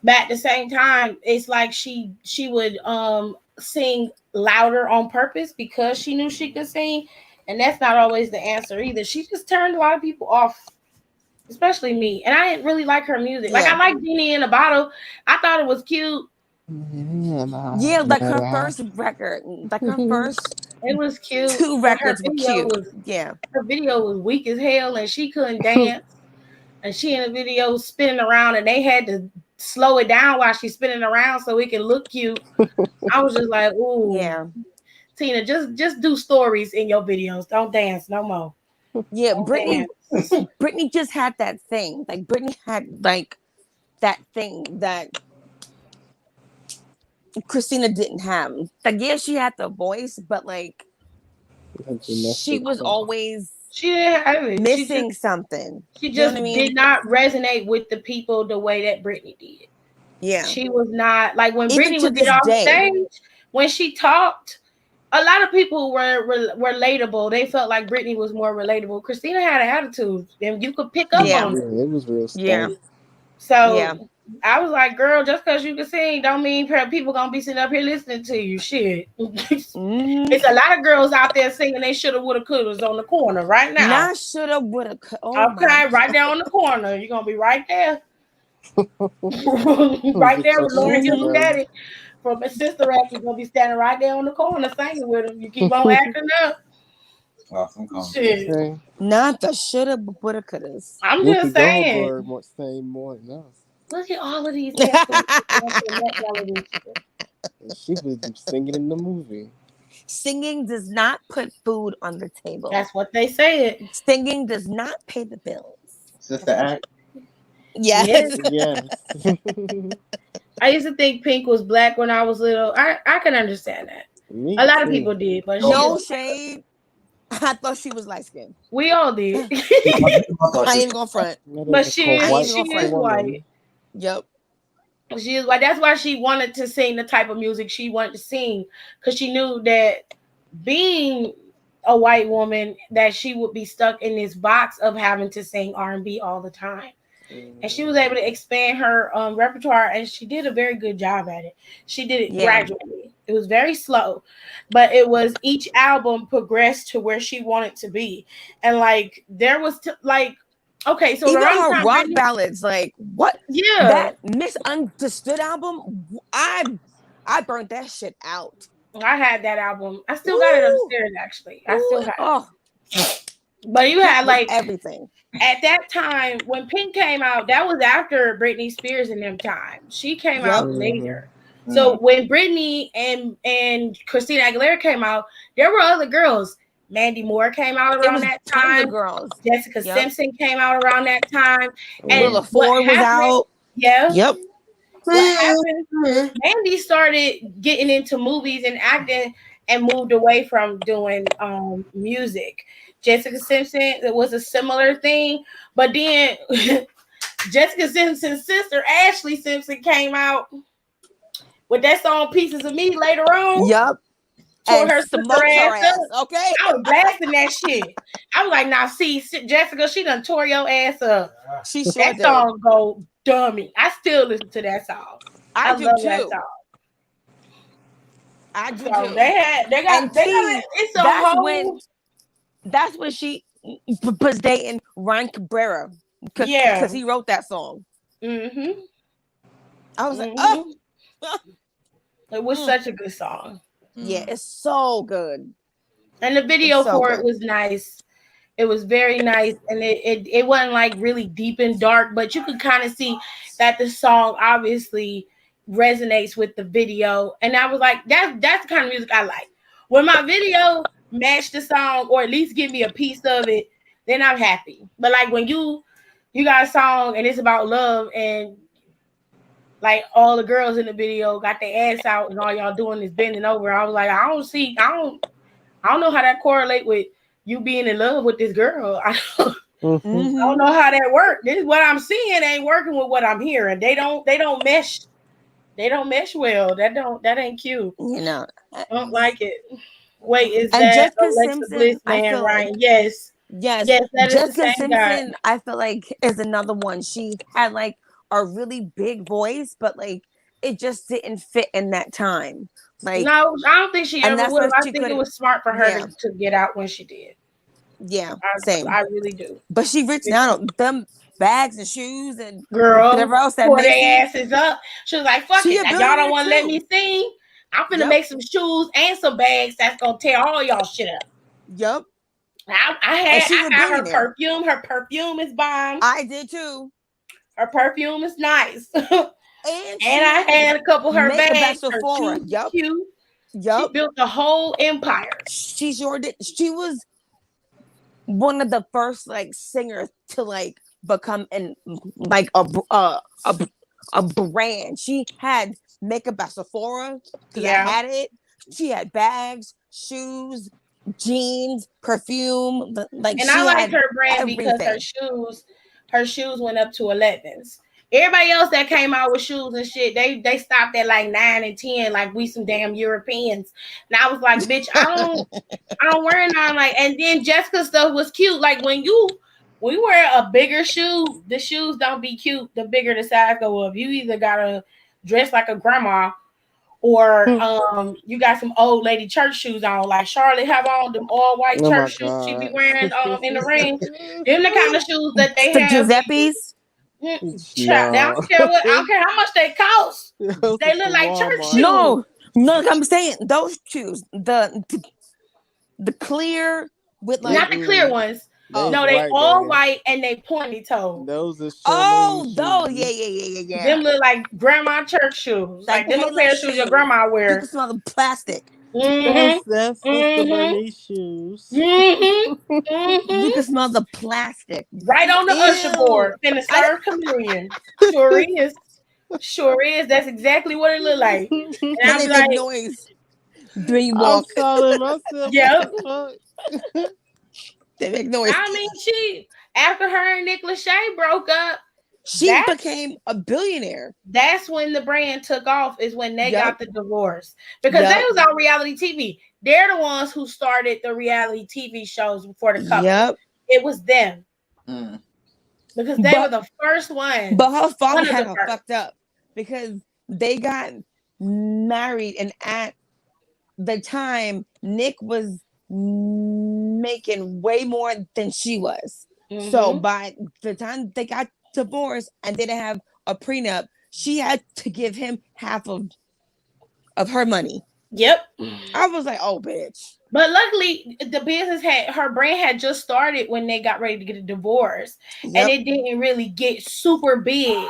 But at the same time, it's like she would sing louder on purpose because she knew she could sing, and that's not always the answer either. She just turned a lot of people off, especially me. And I didn't really like her music. Like I like Genie in a Bottle. I thought it was cute. Yeah, like her first record, like her first It was cute. 2 But her records were video cute. was Yeah. her video was weak as hell, and she couldn't dance. And she in the video spinning around, and they had to slow it down while she's spinning around so it can look cute. I was just like, ooh, Yeah. Tina, just do stories in your videos. Don't dance no more. Yeah, Don't Britney dance. Britney just had that thing. Like Britney had like that thing that Christina didn't have. Like, yeah, she had the voice, but like she was always She didn't have it. missing something. She You know just what I mean? did not resonate with the people the way that Britney did. Yeah. She was not like when Even Britney to would get this off day. stage, when she talked, a lot of people were relatable. They felt like Britney was more relatable. Christina had an attitude, and you could pick up on it. It was real stuff. Yeah. So I was like, girl, just because you can sing don't mean people gonna be sitting up here listening to you. Shit. It's a lot of girls out there singing they shoulda, woulda, couldas on the corner right now. Not shoulda, woulda, okay, right there on the corner. You're gonna be right there. Right there with Lauren Hill's daddy from his sister act. You're gonna be standing right there on the corner singing with him. You keep on acting up. Shit. Not the shoulda, woulda, couldas. I'm just saying. Saying more than us. Look at all of these extras. She was singing in the movie. Singing does not put food on the table. That's what they said. Singing does not pay the bills. Sister Act. Yes. Yes. I used to think Pink was black when I was little. I can understand that. A lot of people did, but no shade. I thought she was light skinned. We all did. I ain't gonna front. But she is white. Yep. She is white. That's why she wanted to sing the type of music she wanted to sing, because she knew that being a white woman, that she would be stuck in this box of having to sing R&B all the time. And she was able to expand her repertoire, and she did a very good job at it. She did it gradually. It was very slow, but it was each album progressed to where she wanted to be. And like there was okay, so even her rock ballads, like what? Yeah, that Misunderstood album, I burnt that shit out. I had that album. I still got it upstairs. Actually, I still have it. But you had like everything. At that time, when Pink came out, that was after Britney Spears and them time. She came out later. So when Britney and Christina Aguilera came out, there were other girls. Mandy Moore came out around that time. Girls. Jessica Simpson came out around that time. And Willa Ford was out. Yeah. Yep. What happened? Mandy started getting into movies and acting and moved away from doing music. Jessica Simpson, it was a similar thing, but then Jessica Simpson's sister Ashley Simpson came out with that song "Pieces of Me" later on. Yep. Tore her sister ass up. Okay, I was blasting that shit. I was like, "Now, see, Jessica, she done tore your ass up." She sure that did. Song go dummy. I still listen to that song. I do love too. that song. I do so too. They got it's a whole. That's when she was dating Ryan Cabrera. Because he wrote that song. Mm-hmm. I was like, oh. It was such a good song. Yeah, it's so good. And the video for it was nice. It was very nice. And it wasn't like really deep and dark, but you could kind of see that the song obviously resonates with the video. And I was like, that's the kind of music I like. When my video match the song or at least give me a piece of it, then I'm happy. But like when you got a song and it's about love and like all the girls in the video got their ass out and all y'all doing is bending over, I was like, I don't know how that correlate with you being in love with this girl. I don't know how that works. This is what I'm seeing ain't working with what I'm hearing. They don't mesh. They don't mesh well. That ain't cute. You know, I don't like it. Wait, is and that Jessica Alexa Simpson, Bliss man, Ryan? Like, yes. That Jessica is the same Simpson, guy. I feel like is another one. She had like a really big voice, but like it just didn't fit in that time. Like, no, I don't think she and ever that's would why have. I she think it could. was smart for her Yeah. to get out when she did. Yeah, same. I really do. But she rich now. Them bags and shoes and Girl, whatever else that tore their Macy's. asses up. She was like, "Fuck She it, a now y'all don't billionaire want to let too. me sing. I'm finna Yep. make some shoes and some bags that's gonna tear all y'all shit up." Yep. I And she's a had her billionaire. perfume. Her perfume is bomb. I did too. Her perfume is nice. And I had a couple of her Make a bags. best Her Sephora. shoes Yep. cute. Yep. She built the whole empire. She sure did. She was one of the first like singers to like become an like a brand. She had makeup at Sephora because I had it. She had bags, shoes, jeans, perfume. Like, and she I liked had her brand everything. because her shoes went up to 11s. Everybody else that came out with shoes and shit, they stopped at like 9 and 10, like we some damn Europeans. And I was like, bitch, I don't wear none. Like, and then Jessica's stuff was cute. Like when you wear a bigger shoe, the shoes don't be cute. The bigger the size go up. You either gotta dress like a grandma, or you got some old lady church shoes on. Like Charlotte have on them all white church shoes she be wearing in the ring. Them the kind of shoes that they the have. Giuseppe's. Child, I don't care I don't care how much they cost. They look like church shoes. No, I'm saying those shoes. The clear with like not the clear ones. No, they all white and they pointy toe. Those are those. Yeah. Them look like grandma church shoes. Like them a pair of shoes your grandma You wear. can smell the plastic. That's the Bernice shoes. You can smell the plastic right on the usher board. Finna serve communion. Sure is. That's exactly what it look like. And I'll be like, noise. When you walk. Yep. They make noise. I mean, she after her and Nick Lachey broke up, she became a billionaire. That's when the brand took off, is when they got the divorce. Because they was on reality TV. They're the ones who started the reality TV shows before the couple. Yep. It was them. Because they were the first ones. But her father had her fucked up because they got married, and at the time, Nick was making way more than she was. So by the time they got divorced and didn't have a prenup, she had to give him half of her money. Yep. I was like, oh, bitch. But luckily, the business her brand had just started when they got ready to get a divorce. And it didn't really get super big.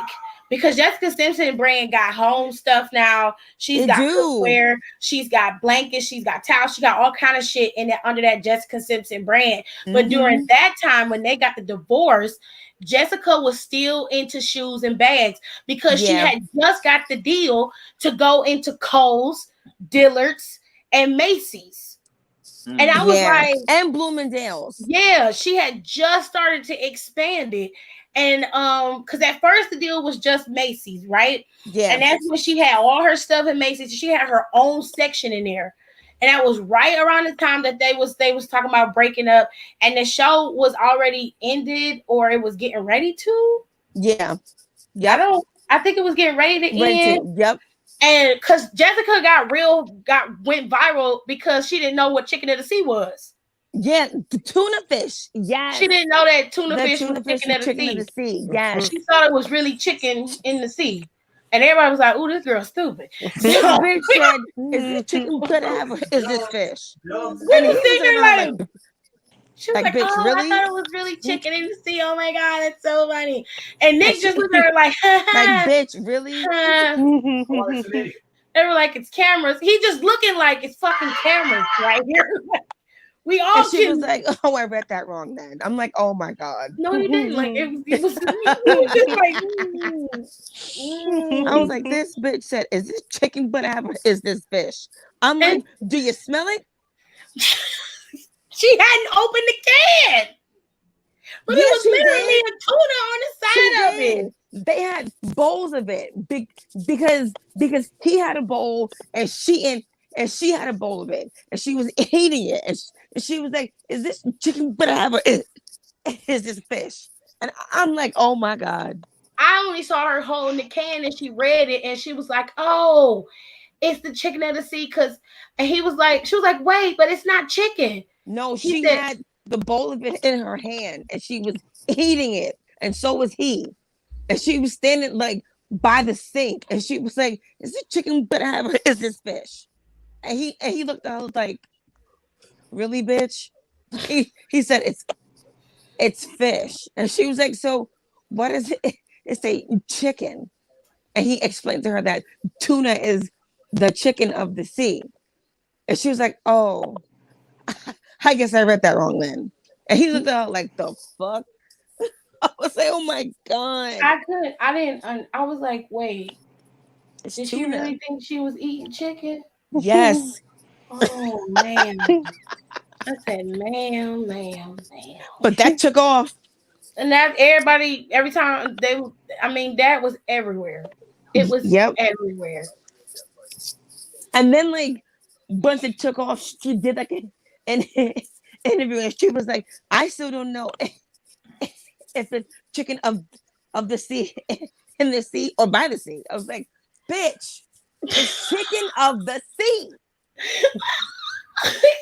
Because Jessica Simpson brand got home stuff now. She's got cookware. She's got blankets. She's got towels. She got all kind of shit in that under that Jessica Simpson brand. But during that time, when they got the divorce, Jessica was still into shoes and bags because she had just got the deal to go into Kohl's, Dillard's, and Macy's. And I was like, and Bloomingdale's. Yeah, she had just started to expand it. And because at first the deal was just Macy's, right? Yeah. And that's when she had all her stuff in Macy's. She had her own section in there. And that was right around the time that they was talking about breaking up, and the show was already ended, or it was getting ready to. Yeah. I think it was getting ready to end. Yep. And because Jessica went viral because she didn't know what chicken of the sea was. Yeah, the tuna fish. Yes. She didn't know that tuna fish was chicken of the sea. Yes. She thought it was really chicken in the sea. And everybody was like, "Ooh, this girl's stupid." This bitch said, "Is this chicken good? Is this fish?" And he was there like, she was like, bitch, "Oh, really? I thought it was really chicken in the sea. Oh my god, that's so funny." And Nick just looked at her like, like, bitch, really? They were like, "It's cameras." He just looking like it's fucking cameras right here. We all. And she was like, "Oh, I read that wrong." Then I'm like, "Oh my god." No, you didn't. Like it was like. I was like, "This bitch said, is this chicken butt or is this fish?" I'm like, "Do you smell it?" She hadn't opened the can, but it was literally a tuna on the side of it. They had bowls of it because he had a bowl and she had a bowl of it and she was eating it and she was like, "Is this chicken? But is this fish?" And I'm like, "Oh my god!" I only saw her holding the can and she read it and she was like, "Oh, it's the chicken of the sea." And she was like, "Wait, but it's not chicken." No, He she said, had the bowl of it in her hand and she was eating it, and so was he. And she was standing like by the sink, and she was like, "Is this chicken better have or is this fish?" And he looked at her like, "Really, bitch?" He said, "It's fish." And she was like, "So what is it?" It's a chicken. And he explained to her that tuna is the chicken of the sea. And she was like, "Oh, I guess I read that wrong then." And he looked at her like, "The fuck?" I was like, "Oh my god, I didn't. I was like, "Wait, it's did she tuna." really think she was eating chicken?" Yes. Oh man. I said, ma'am. But that took off. And that everybody, every time that was everywhere. It was Yep. everywhere. And then like once it took off, she did like an interview, and she was like, "I still don't know if it's chicken of the sea in the sea or by the sea." I was like, "Bitch, it's chicken of the sea."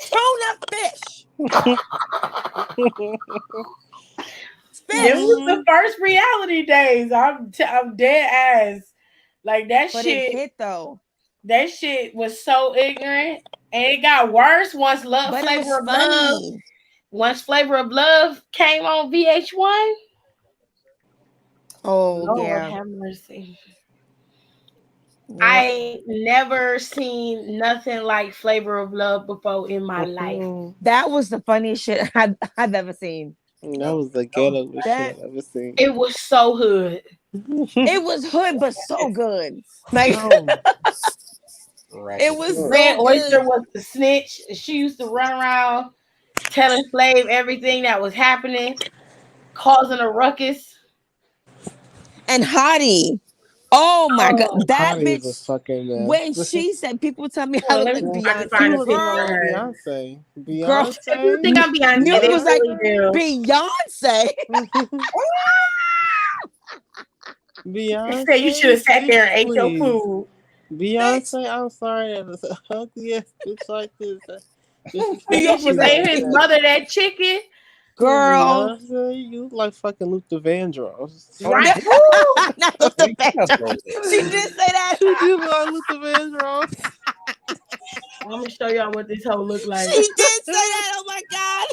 Tuna fish. Them Fish. was the first reality days. I'm dead ass. Like that But shit. it hit though. That shit was so ignorant, and it got worse once But it was funny. Once Flavor of Love came on VH1. Oh Lord yeah. have mercy. Yep. I never seen nothing like Flavor of Love before in my life. That was the funniest shit I've ever seen. That was the ghetto shit I've ever seen. It was so hood. It was hood, but so good. Like it was Red so Oyster good. was the snitch. She used to run around telling Flav everything that was happening, causing a ruckus. And Hottie. Oh my god, that Hottie's a bitch. fucking mess. When she said, "People tell me I Well, look let like me, I can Beyonce," find a You picture look of like her. Beyonce. Girl, If you think Beyonce. I'm Beyonce, Muley they was like, really do. "Beyonce." Beyonce. Say you should have sat there and ate your Please. food. Beyonce, I'm sorry that was ugly ass bitch like this. New York was like, Made his mother that chicken. "Girl, Beyonce, you look like fucking Luther Vandross. Right? not Luther Vandross." She did say that. She do look like Luther Vandross. I'm gonna show y'all what this hoe look like. She did say that. Oh my god.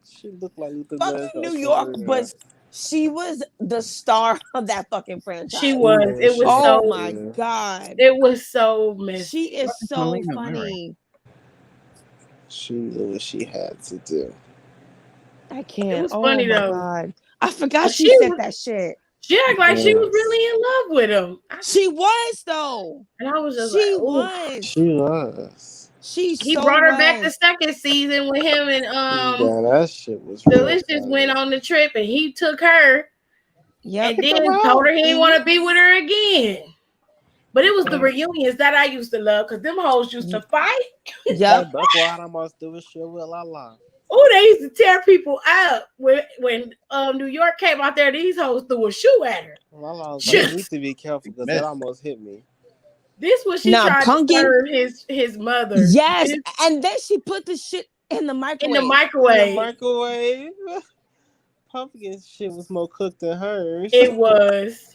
She looked like Luther Fucking Vandross. New York, but she was the star of that fucking franchise. She was. It was Oh so. my god. It was so messy. She is so funny. She knew what she had to do. I can't. It was oh funny, my though. god. I forgot But she said that shit. She acted like she was really in love with him. She was though. And I was just She like, ooh. was. She was. He brought her back the second season with him and Yeah, that shit was Delicious went on the trip and he took her. Yep. And then told her he didn't want to be with her again. But it was the reunions that I used to love because them hoes used to fight. Yep. That's what I must do with shit with La La. Oh, they used to tear people up when New York came out there. These hoes threw a shoe at her. La La was like, you need to be careful because that almost hit me. This was she tried to serve his mother. Yes, and then she put the shit in the microwave. In the microwave. In the microwave. Pumpkin shit was more cooked than hers. It was.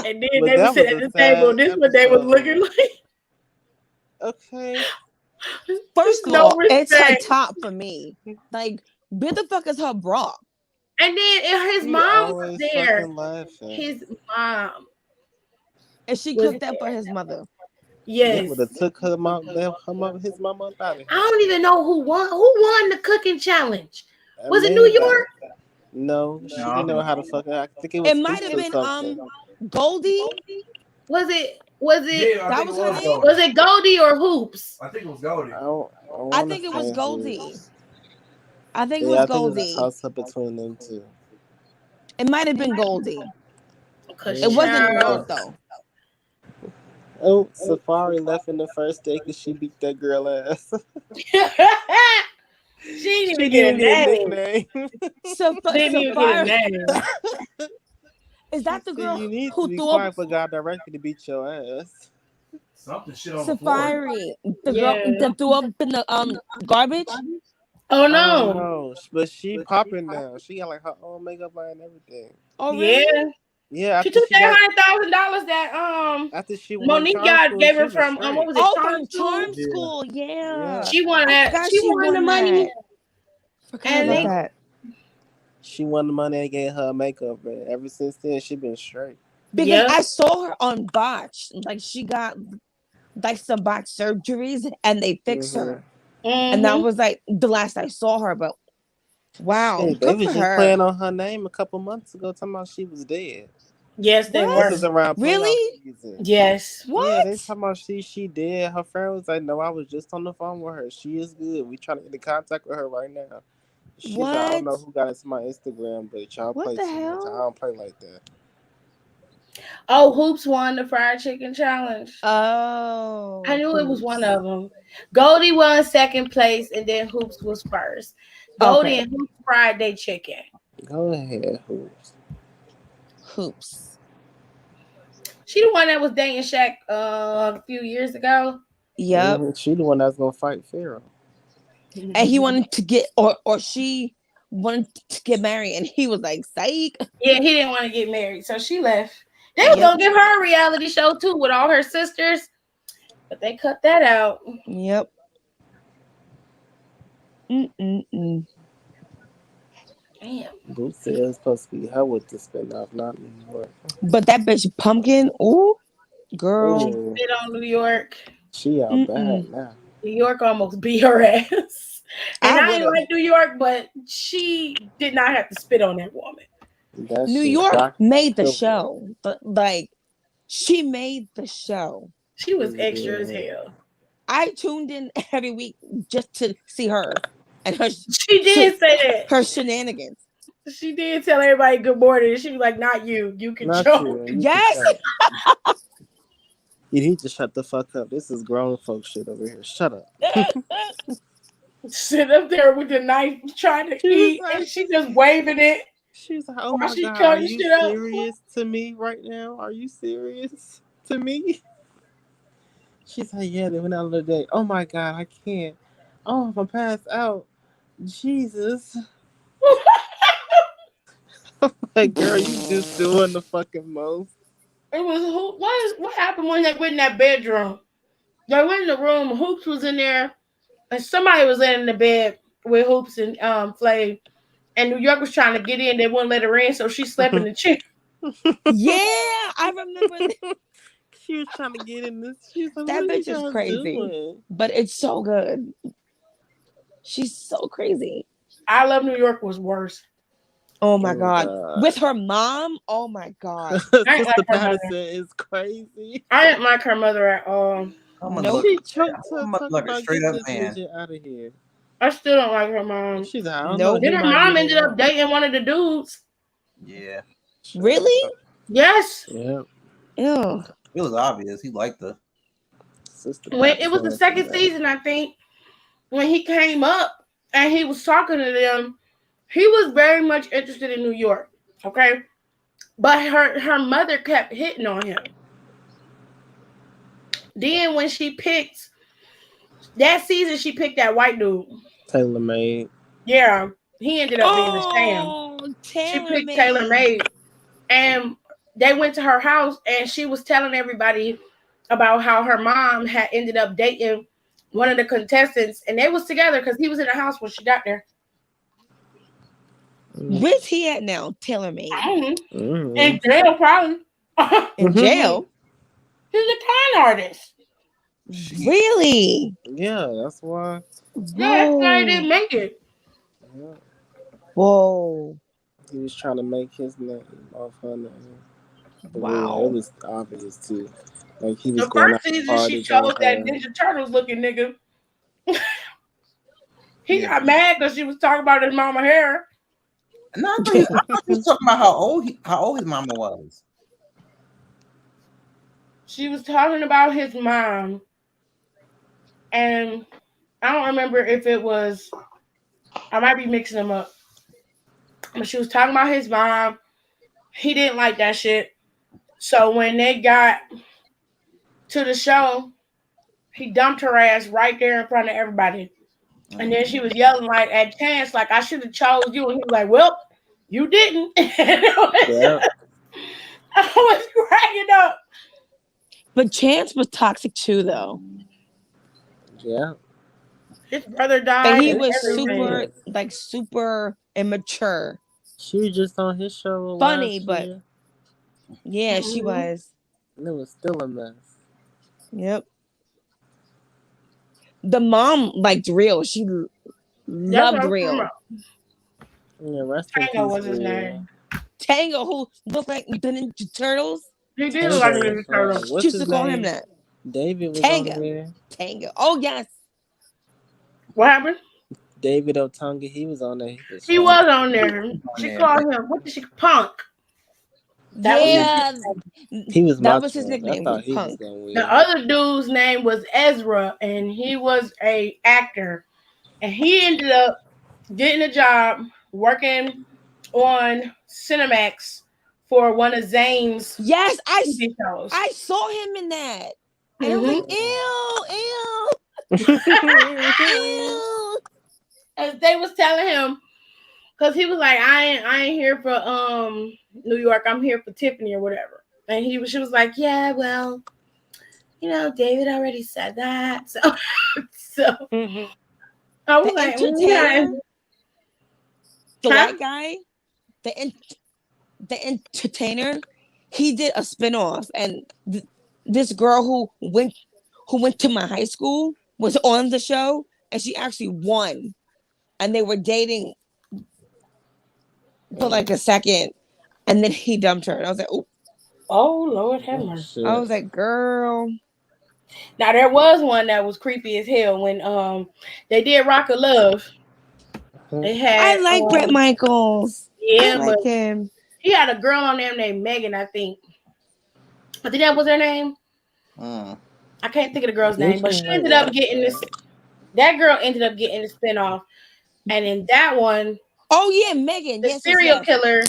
And then they would sit at the table. This is what they was looking like. Okay. First of all, it's her top for me. Like, where the fuck is her bra? And then his mom was there. His mom. And she cooked that for his mother. Yes. They would have took his mom out of here. I don't even know who won. Who won the cooking challenge? Was it New York? No, she didn't know how to fuck it. I think it was. It might have been Goldie. Was it? Yeah, that was her name? Was it Goldie or Hoops? I think it was Goldie. I think it was Goldie. I think it was Goldie. It was a toss up between them two. It might have been Goldie. It wasn't New York though. Oh, Safari left in the first day because she beat that girl ass. She didn't She even get a didn't get a name. nickname. Didn't even get a Safari. name. Is that the See, girl you need to who be threw up quiet for God directly to beat your ass. Something shit on the floor. Safari? The girl Yeah. that threw up in the garbage? Oh Oh no. no, but she popping now. She got like her own makeup line and everything. Oh Yeah. really? Yeah, She after took she got that $100,000 that after she won Monique charm God school, gave she her was from what straight. was it, Oh, Charm from School? charm Yeah. school. Yeah. Yeah, She won I that. forgot She she won the won money. that. Forgot And about they yeah. that. She won the money and gave her makeup, and ever since then she been straight. Because yep. I saw her on botch. Like she got like some botch surgeries and they fixed Mm-hmm. her. And that Mm-hmm. was like the last I saw her. But wow, Shit, they good was for just her. playing on her name a couple months ago, talking about she was dead. Yes, they What? This were. is around playoff Really? season. Yes. Yeah, they What? talking about she did. Her friend was like, "No, I was just on the phone with her. She is good. We trying to get in contact with her right now." She's like, "I don't What? know who got into my Instagram, but y'all What play the too much. I hell? don't play like that." Oh, Hoops won the fried chicken challenge. I Oh, knew it was one hoops. of them. Goldie won second place, and then Hoops was first. Goldie Okay, and Hoops fried their chicken. Go ahead, hoops. hoops. She the one that was dating Shaq a few years ago. Yep. She the one that's gonna fight Pharaoh. And he Yeah, wanted to get, or she wanted to get married, and he was like, "Psych." he didn't want to get married, so she left. They was Yep. gonna give her a reality show too with all her sisters, but they cut that out. Yep. Mm-mm-mm. Damn. Boots said it's supposed to be her with the spinoff, not New York. But that bitch Pumpkin, ooh, girl. Oh, Spit on New York. she out Mm-mm. bad now. New York almost beat her ass. And I I would ain't have. like New York, but she did not have to spit on that woman. That New shit York shocked made the the world. show. But like, she made the show. She was extra as Yeah. hell. I tuned in every week just to see her and her She did say that. her shenanigans. She did tell everybody good morning. She was like, "Not you. You can Not joke." you. You can Yes. shut. You need to shut the fuck up. This is grown folk shit over here. Shut up. Sit up there with the knife trying to She was eat, like, and she just waving it she's like, oh while my she god, are cutting you shit up. serious to me right now? Are you serious to me? She's like, yeah, they went out on a date. Oh my god, I can't. Oh, if I'm passed out. Jesus. Like, girl, you just doing the fucking most. It was what happened when they went in that bedroom? They went in the room. Hoops was in there, and somebody was laying in the bed with Hoops and Flay. And New York was trying to get in. They wouldn't let her in, so she slept in the chair. Yeah, I remember She was trying to get in this. She's like, what that are you bitch is guys crazy. doing? But it's so good. She's so crazy. I Love New York was worse. Oh my Oh god. With god. her mom, oh my god. I didn't Sister like her mother. Patterson is crazy. I didn't like her mother at all. I'm gonna Nope. look. She choked her I'm gonna talk look a about straight get up this man. midget out of here. I still don't like her mom. She's like, I don't know. Nope. He Then her might be mom the ended up one. dating one of the dudes. Yeah, Shut Really? up. Yes. Yep. Ew. it was obvious. He liked her. Sister When it was Patterson the is a second mess. season, I think, when he came up and he was talking to them, he was very much interested in New York. Okay. But her mother kept hitting on him. Then when she picked that season, she picked that white dude. Taylor made. Yeah. He ended up being a sham. Oh, She Taylor picked Taylor made. Made. And they went to her house and she was telling everybody about how her mom had ended up dating one of the contestants and they was together because he was in the house when she got there. Where's he at now? Taylor made. Mm-hmm. In jail, probably. In jail? He's a con artist. Really? Yeah, that's why. Yeah, that's why he Whoa. didn't make it. Yeah. Whoa. He was trying to make his name off her name. But yeah, Wow. it was obvious too. Like he was The going out first season, she parties on chose that her. Ninja Turtles looking nigga. He Yeah. got mad because she was talking about his mama hair. No, I thought he was talking about how old his mama was. She was talking about his mom. And I don't remember if it was I might be mixing them up. But she was talking about his mom. He didn't like that shit. So when they got to the show, he dumped her ass right there in front of everybody. And then she was yelling like at Chance, like, I should have chose you. And he was like, well, you didn't. Yeah. I was cracking up. But Chance was toxic too, though. Yeah. His brother Like died he and was everything. super immature. She was just on his show Funny, last but year, yeah, she was. and it was still a mess. Yep. The mom liked Real. She That's what loved I'm talking Real. about. Yeah, rest in Tango peace, was his Real. name. Tango, who looked like the Ninja Turtles. He did Tango look like a was Ninja fun. Turtle. She What's used his to call him name? that. David was Tango. on there. Tango. Oh yes. What happened? David Otunga, he was on there. He was He fun. was on there. She called him, what did she, Punk? That was his Yeah. He was my That was his choice. I nickname. thought he was Punk. gonna win. The other dude's name was Ezra, and he was a actor. And he ended up getting a job working on Cinemax for one of Zane's Yes, TV shows. I saw him in that. And I was like, ew. As they was telling him, because he was like, I ain't here for New York, I'm here for Tiffany or whatever. And she was like, yeah, well, David already said that. So I was The like, entertainer, the Huh? white guy, the entertainer, he did a spinoff, and this girl who went to my high school was on the show, and she actually won, and they were dating for like a second, and then he dumped her, and I was like, oh Lord have mercy. I was like, girl. Now there was one that was creepy as hell when they did Rock of Love. They had I like Bret Michaels. Yeah, I like him. He had a girl on there named Megan, I think. I think that was her name. I can't think of the girl's name, but she ended up getting this. That girl ended up getting the spinoff, and in that one, oh yeah, Megan, the serial killer,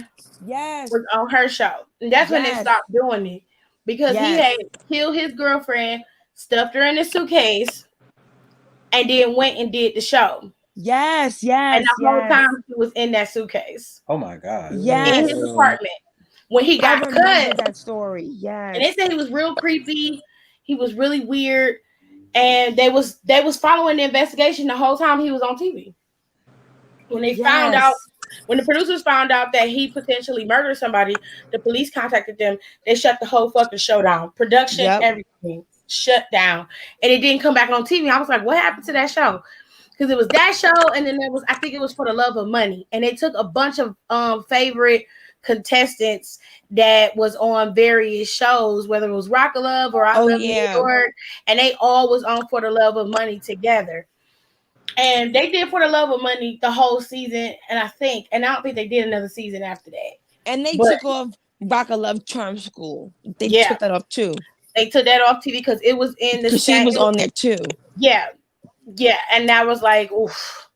was on her show, and that's when they stopped doing it because he had killed his girlfriend, stuffed her in a suitcase, and then went and did the show. Yes. And the whole time he was in that suitcase. Oh my God. Yes. In his apartment. When he got cut. That story. Yes. And they said he was real creepy. He was really weird. And they was following the investigation the whole time he was on TV. When they found out, when the producers found out that he potentially murdered somebody, the police contacted them. They shut the whole fucking show down. Production, everything shut down. And it didn't come back on TV. I was like, what happened to that show? Because it was that show, and then there was, I think it was For the Love of Money. And they took a bunch of favorite contestants that was on various shows, whether it was Rock of Love or I Love New York, and they all was on For the Love of Money together. And they did For the Love of Money the whole season, and I don't think they did another season after that. And they took off Rock of Love Charm School. They took that off too. They took that off TV because it was in the. Because she was on there too. Yeah, and that was like, oof.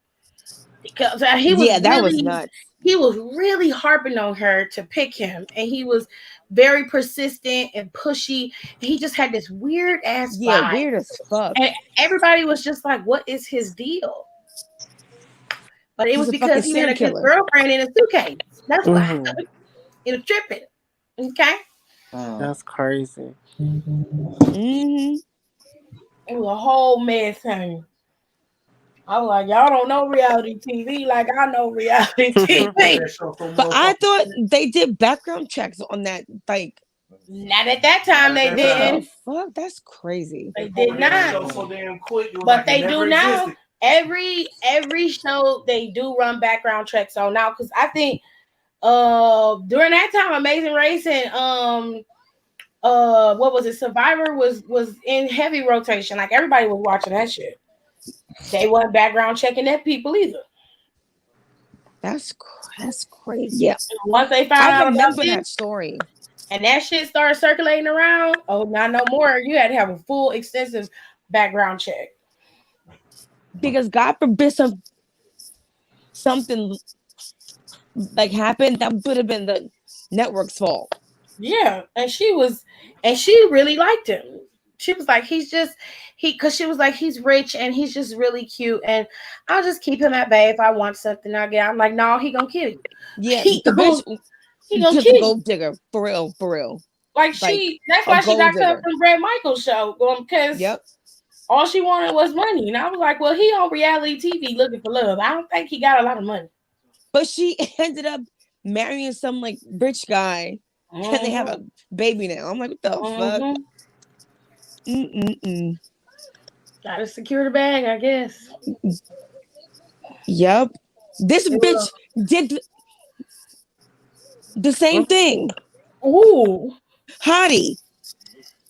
Because he was that was nuts. He was really harping on her to pick him, and he was very persistent and pushy. He just had this weird ass vibe. Weird as fuck. And everybody was just like, "What is his deal?" But it was because he had his girlfriend in a suitcase. That's why he was tripping. Okay, that's crazy. It was a whole mess, honey. I was like, y'all don't know reality TV like I know reality TV. But I thought they did background checks on that. Like, not at that time they didn't. Fuck, that's crazy. They did not. So damn quick, but they do now. Every show they do run background checks on now, because I think during that time Amazing Race and what was it, Survivor was in heavy rotation. Like everybody was watching that shit. They weren't background checking that people either. That's crazy. Yeah. Once they found out about that story, and that shit started circulating around, not no more. You had to have a full, extensive background check. Because God forbid something like happened, that would have been the network's fault. Yeah, and she really liked him. She was like, because she was like, he's rich and he's just really cute, and I'll just keep him at bay. If I want something, I get. I'm like, no, he gonna kill you. Yeah, he the bitch gonna just kill a you. gold digger for real. Like that's why she got cut from Brad Michaels' show, because all she wanted was money. And I was like, well, he on reality TV looking for love. I don't think he got a lot of money. But she ended up marrying some like rich guy, and they have a baby now. I'm like, what the fuck? Gotta secure the bag, I guess. Yep. This bitch did the same thing. Ooh. Hottie.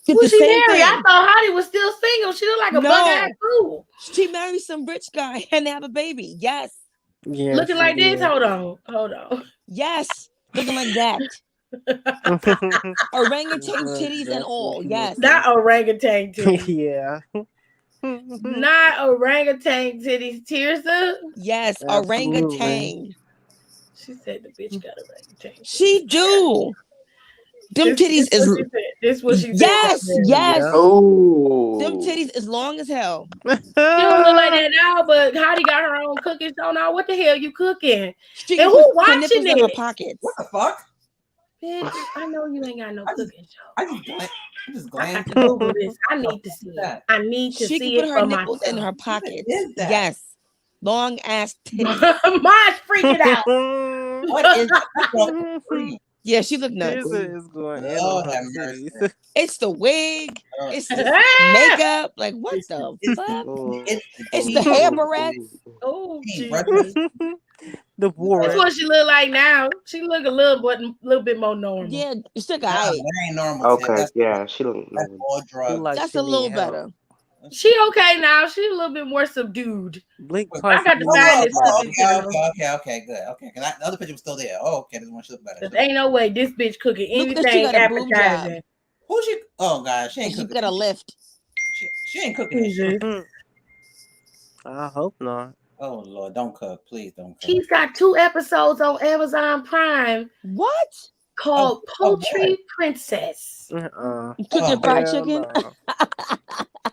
Who she married? I thought Hottie was still single. She looked like a bug-eyed fool. She married some rich guy and they have a baby. Yes. Looking like this? Hold on. Yes. Looking like that. Orangutan titties and all. Yes. Not orangutan titties. Yeah. Not orangutan titties. Tirza? Yes, orangutan. She said the bitch got orangutan. She do. Them titties is. This what she said. Yes. Oh. Them titties is long as hell. She don't look like that now, but Hottie got her own cooking show now. What the hell you cooking? She and who watching it? In her pockets. What the fuck? Bitch, I know you ain't got no cooking show. I just glanced over this. I need to see it. I need to see it. She can put her nipples in her pockets. Yes. Long ass titties. Mine's freaking out. What is that? Yeah, she looked nuts. It's the wig. It's the makeup. Like, what the fuck? It's the hair barrettes. Oh, the war. That's what she look like now. She look a little bit more normal. Yeah, she look that ain't normal. Okay, yeah, she look normal. That's a little better. She okay now. She a little bit more subdued. Blink I got to find this. Okay, good. Okay, because the other picture was still there. Oh, okay, this one should look better. There ain't no way this bitch cooking anything appetizing. Who she? Oh God, she ain't cooking. She got a lift. She ain't cooking shit. I hope not. Oh Lord, don't cook, please don't cook. She's got 2 episodes on Amazon Prime. What? Called Poultry Princess. Cooking fried chicken.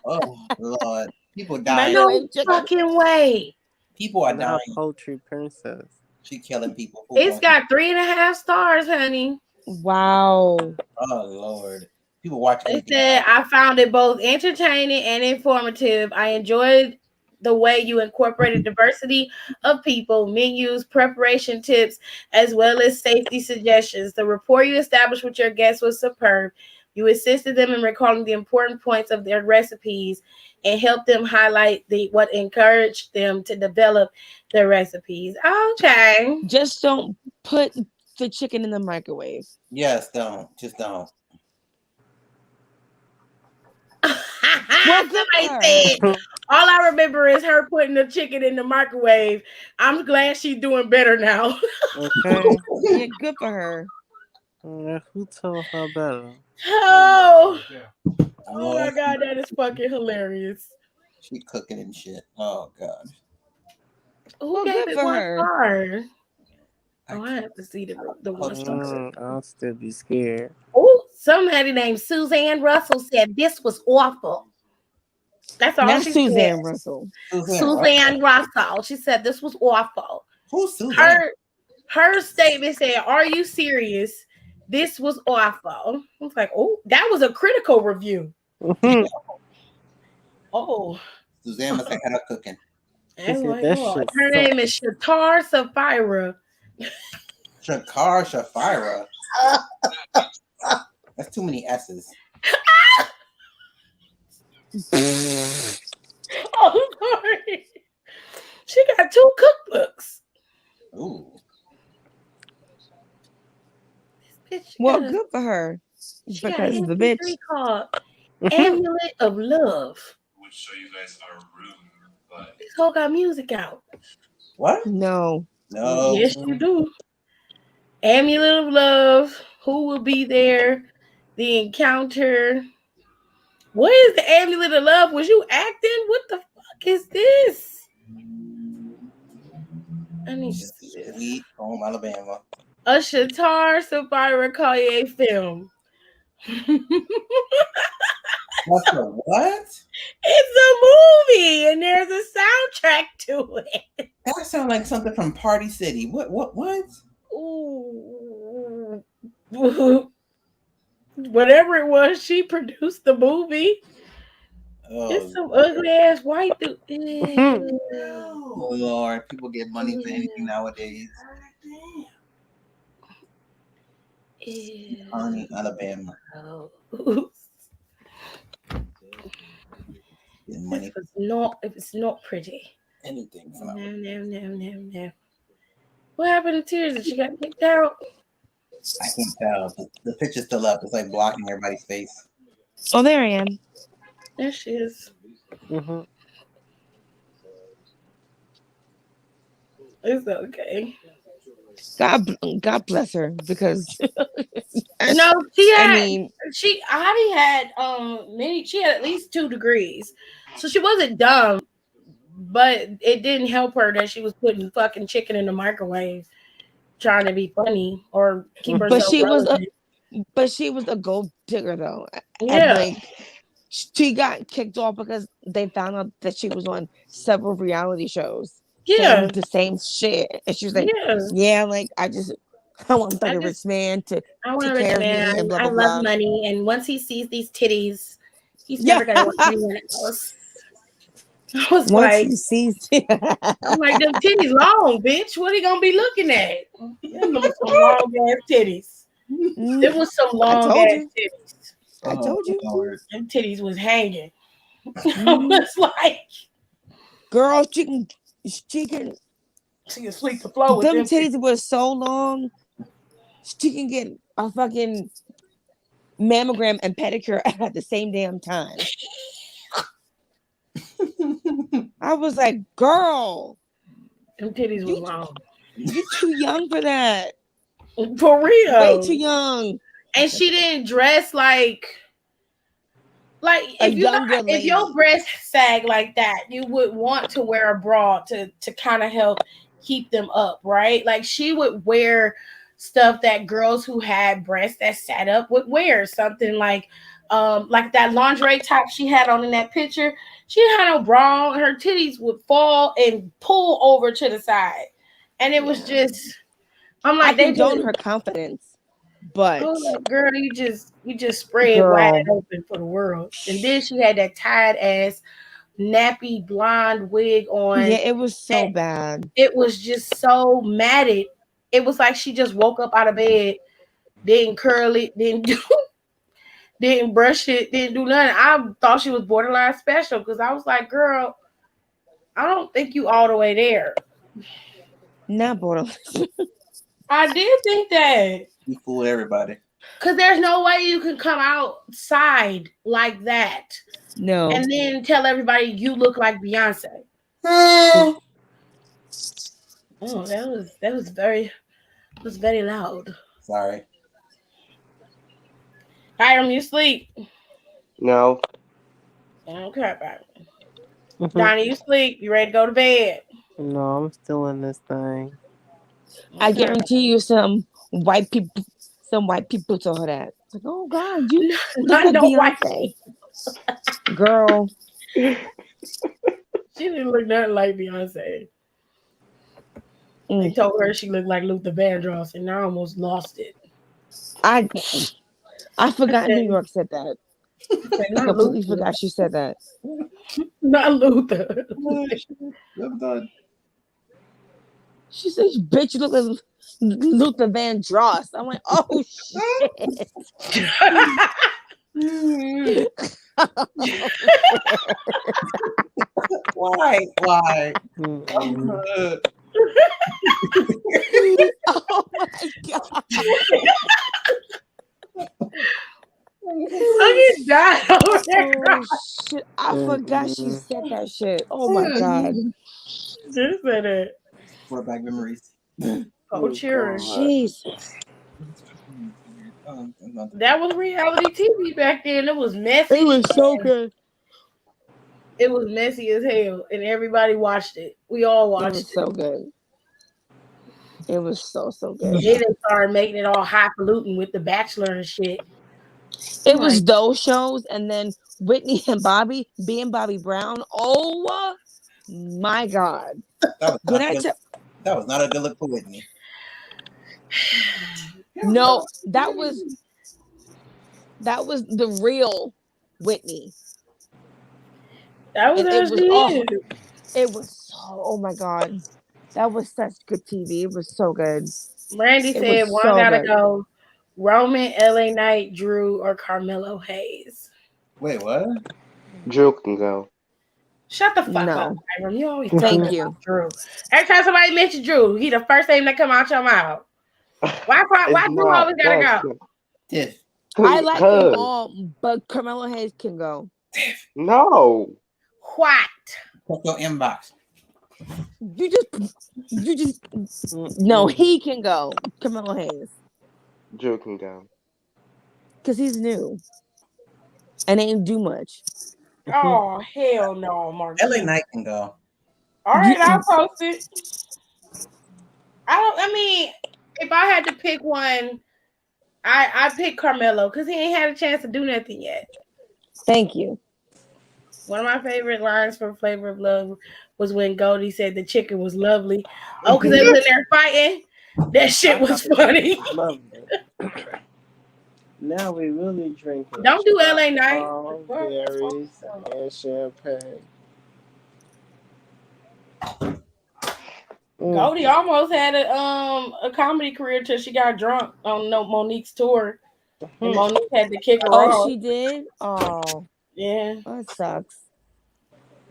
Oh Lord, people dying. No fucking way. People are dying. Poultry Princess. She killing people. It's got 3.5 stars, honey. Wow. Oh Lord. People watching. It said, I found it both entertaining and informative. I enjoyed the way you incorporated diversity of people, menus, preparation tips, as well as safety suggestions. The rapport you established with your guests was superb. You assisted them in recalling the important points of their recipes and helped them highlight what encouraged them to develop their recipes. Okay. Just don't put the chicken in the microwave. Yes, don't. Just don't. Well, somebody said, all I remember is her putting the chicken in the microwave. I'm glad she's doing better now. Okay. Yeah, good for her. Who told her better? Oh my God, that is fucking hilarious. She cooking and shit. Oh God. Who gave it 1 star? Oh, I have to see the 1 star. I'll still be scared. Oh, somebody named Suzanne Russell said this was awful. That's all she Suzanne said. Russell. Suzanne Russell. She said this was awful. Who's Suzanne? Her statement said, "Are you serious? This was awful." I was like, "Oh, that was a critical review." Oh, Suzanne must have had her cooking. Her name is Shatar Safira. Shafira. That's too many S's. Oh, sorry. She got 2 cookbooks. Ooh. Well, good for her. She because got the bitch called Amulet of Love. Would show you guys our room, but this whole got music out. What? No. Yes, you do. Amulet of Love. Who will be there? The encounter. What is the Amulet of Love? Was you acting? What the fuck is this? I need to see this. Sweet Home Alabama. A Shatar Sapphire Collier film. What's the what? It's a movie and there's a soundtrack to it. That sounds like something from Party City. What? Ooh. Whatever it was, she produced the movie. It's some ugly ass white dude. Oh Lord, people get money for anything nowadays. Honey, Alabama. Money. If it's not pretty. Anything. No. What happened to Tears? Did she got kicked out? I can't tell. The picture's still up. It's like blocking everybody's face. Oh, there I am. There she is. Mm-hmm. It's okay. God bless her, because no, she had. I mean, Heidi had she had at least 2 degrees, so she wasn't dumb, but it didn't help her that she was putting fucking chicken in the microwave, trying to be funny or keep herself relevant. But she was a gold digger though. Yeah. And like she got kicked off because they found out that she was on several reality shows. Yeah. The same shit. And she was like, yeah, like I want a rich man to take care of me and blah, blah, blah. I love money. And once he sees these titties, he's never going to want anyone else. I was like, I'm like, them titties long, bitch. What are you going to be looking at? Them was some long ass titties. It was some long ass titties. I told you. Them titties was hanging. I was like, girl, she can sweep the floor with them titties were so long. She can get a fucking mammogram and pedicure at the same damn time. I was like, girl, them titties was long. You're too young for that. For real. Way too young. And she didn't dress like if your breasts sag like that, you would want to wear a bra to kind of help keep them up, right? Like she would wear stuff that girls who had breasts that sat up would wear, something like that lingerie top she had on in that picture. She didn't have no bra on. Her titties would fall and pull over to the side, and it was just. I'm like, they don't her confidence, but girl, you just spread wide open for the world. And then she had that tied ass nappy blonde wig on. Yeah, it was so bad. It was just so matted. It was like she just woke up out of bed, didn't curl it, didn't brush it, didn't do nothing. I thought she was borderline special because I was like, girl, I don't think you all the way there. Not borderline. I did think that. You fooled everybody. Because there's no way you can come outside like that. No. And then tell everybody you look like Beyonce. Oh, that was very loud. Sorry. Hiram, you sleep? No. I don't care about it. Donnie, you sleep? You ready to go to bed? No, I'm still in this thing. I guarantee you some white people saw that. It's like, oh God, you look like Beyonce. Girl. She didn't look nothing like Beyonce. They told her she looked like Luther Vandross, and I almost lost it. I forgot New York said that. I completely forgot she said that. Not Luther. I'm done. She said, bitch, you look like Luther Vandross. I'm like, oh shit. Why? Oh my God. I get died over there. Oh shit. I forgot she said that shit. Oh my God. Just said it. Brought back memories. Oh, cheering. Jesus. That was reality TV back then. It was messy. It was so good. It was messy as hell, and everybody watched it. We all watched it. So good. It was so good. Then they started making it all highfalutin with The Bachelor and shit. It was those shows, and then Whitney and Bobby, being Bobby Brown. Oh my God! That was not a good look for Whitney. No, that was the real Whitney. That was it was so, oh my God. That was such good TV. It was so good. Brandy said one gotta go. Roman, LA Knight, Drew, or Carmelo Hayes. Wait, what? Drew can go. Shut the fuck up, Hiram. You always Thank you. Drew. Every time somebody mentions Drew, he the first name that come out your mouth. Why Drew always gotta go? Tiff. I like them all, but Carmelo Hayes can go. No. What? Check your inbox. You just no, he can go. Carmelo Hayes. Drew can go. Because he's new. And ain't do much. Oh, hell no, Mark. LA Knight can go. All right, I'll post it. I mean, if I had to pick one, I pick Carmelo because he ain't had a chance to do nothing yet. Thank you. One of my favorite lines from Flavor of Love was when Goldie said the chicken was lovely. Oh, because they was in there fighting. That shit was funny. Now we really drinking. Don't do LA Knight. Berries and champagne. Goldie almost had a comedy career till she got drunk on Monique's tour. And Monique had to kick her off. Oh, she did? Oh. Yeah. That sucks.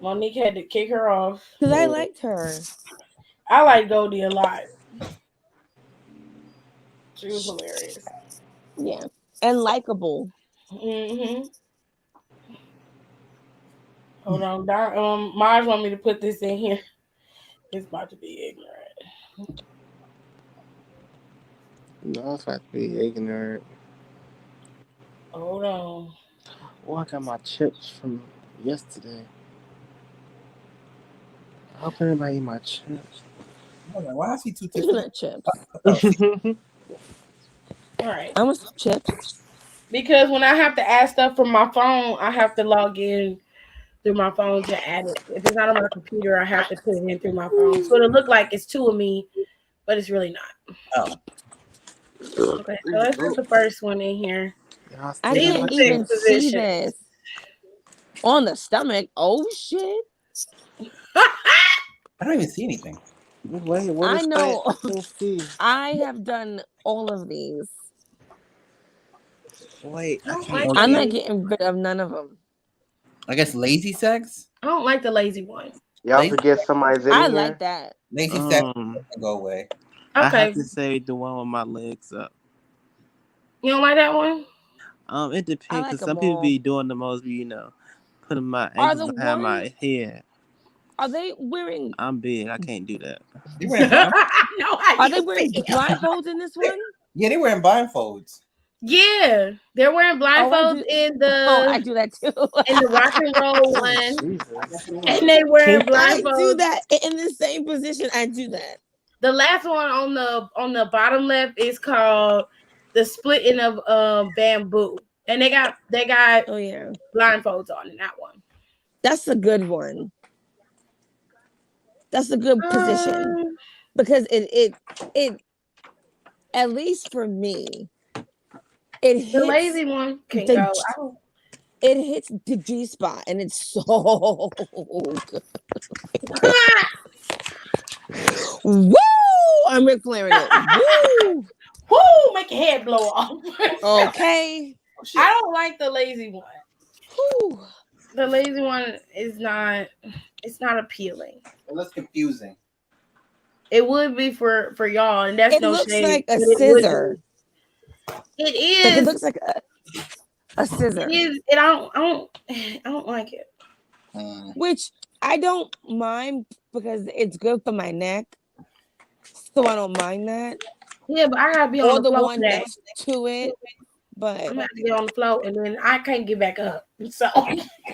Monique had to kick her off. Because I liked her. I like Goldie a lot. She was hilarious. Yeah. And likable. Mm-hmm. Hold on. Mars want me to put this in here. It's about to be ignorant. No, it's about to be ignorant. Hold on. Oh, I got my chips from yesterday. I hope everybody eat my chips. Why I see two chips? All right. I want some chips. Because when I have to add stuff from my phone, I have to log in through my phone to add it. If it's not on my computer, I have to put it in through my phone. So it'll look like it's two of me, but it's really not. Oh. Okay, so let's put the first one in here. I can't even see this. On the stomach. Oh, shit. I don't even see anything. Wait, what I is know. that? I have done all of these. Wait, I'm not getting rid of none of them. I guess lazy sex? I don't like the lazy one. Y'all forget somebody's in I here? like that. Lazy sex can go away. I Okay. have to say the one with my legs up. You don't like that one? It depends, because like some 'em people all. be doing the most, putting my ankles the behind my ones- head. Are they wearing? I'm big. I can't do that. Are they wearing blindfolds in this one? Yeah, they wearing blindfolds. Yeah, they're wearing blindfolds in the. Oh, I do that too. In the rock and roll one, and they wear blindfolds. I do that in the same position. I do that. The last one on the bottom left is called the splitting of bamboo, and they got oh yeah blindfolds on in that one. That's a good one. That's a good position because it at least for me, it hits the lazy one can go. It hits the G spot and it's so good. Woo! I'm Ric Flairing it. Woo! Woo! Make your head blow off. Okay. I don't like the lazy one. Woo. The lazy one is not. It's not appealing. It looks confusing. It would be for y'all, and that's no shade. It looks like a scissor. It is. Like it looks like a scissor. It is. I don't like it. Which I don't mind because it's good for my neck, so I don't mind that. Yeah, but I gotta be on the floor one next to it. But I'm gonna have to get on the floor, and then I can't get back up. So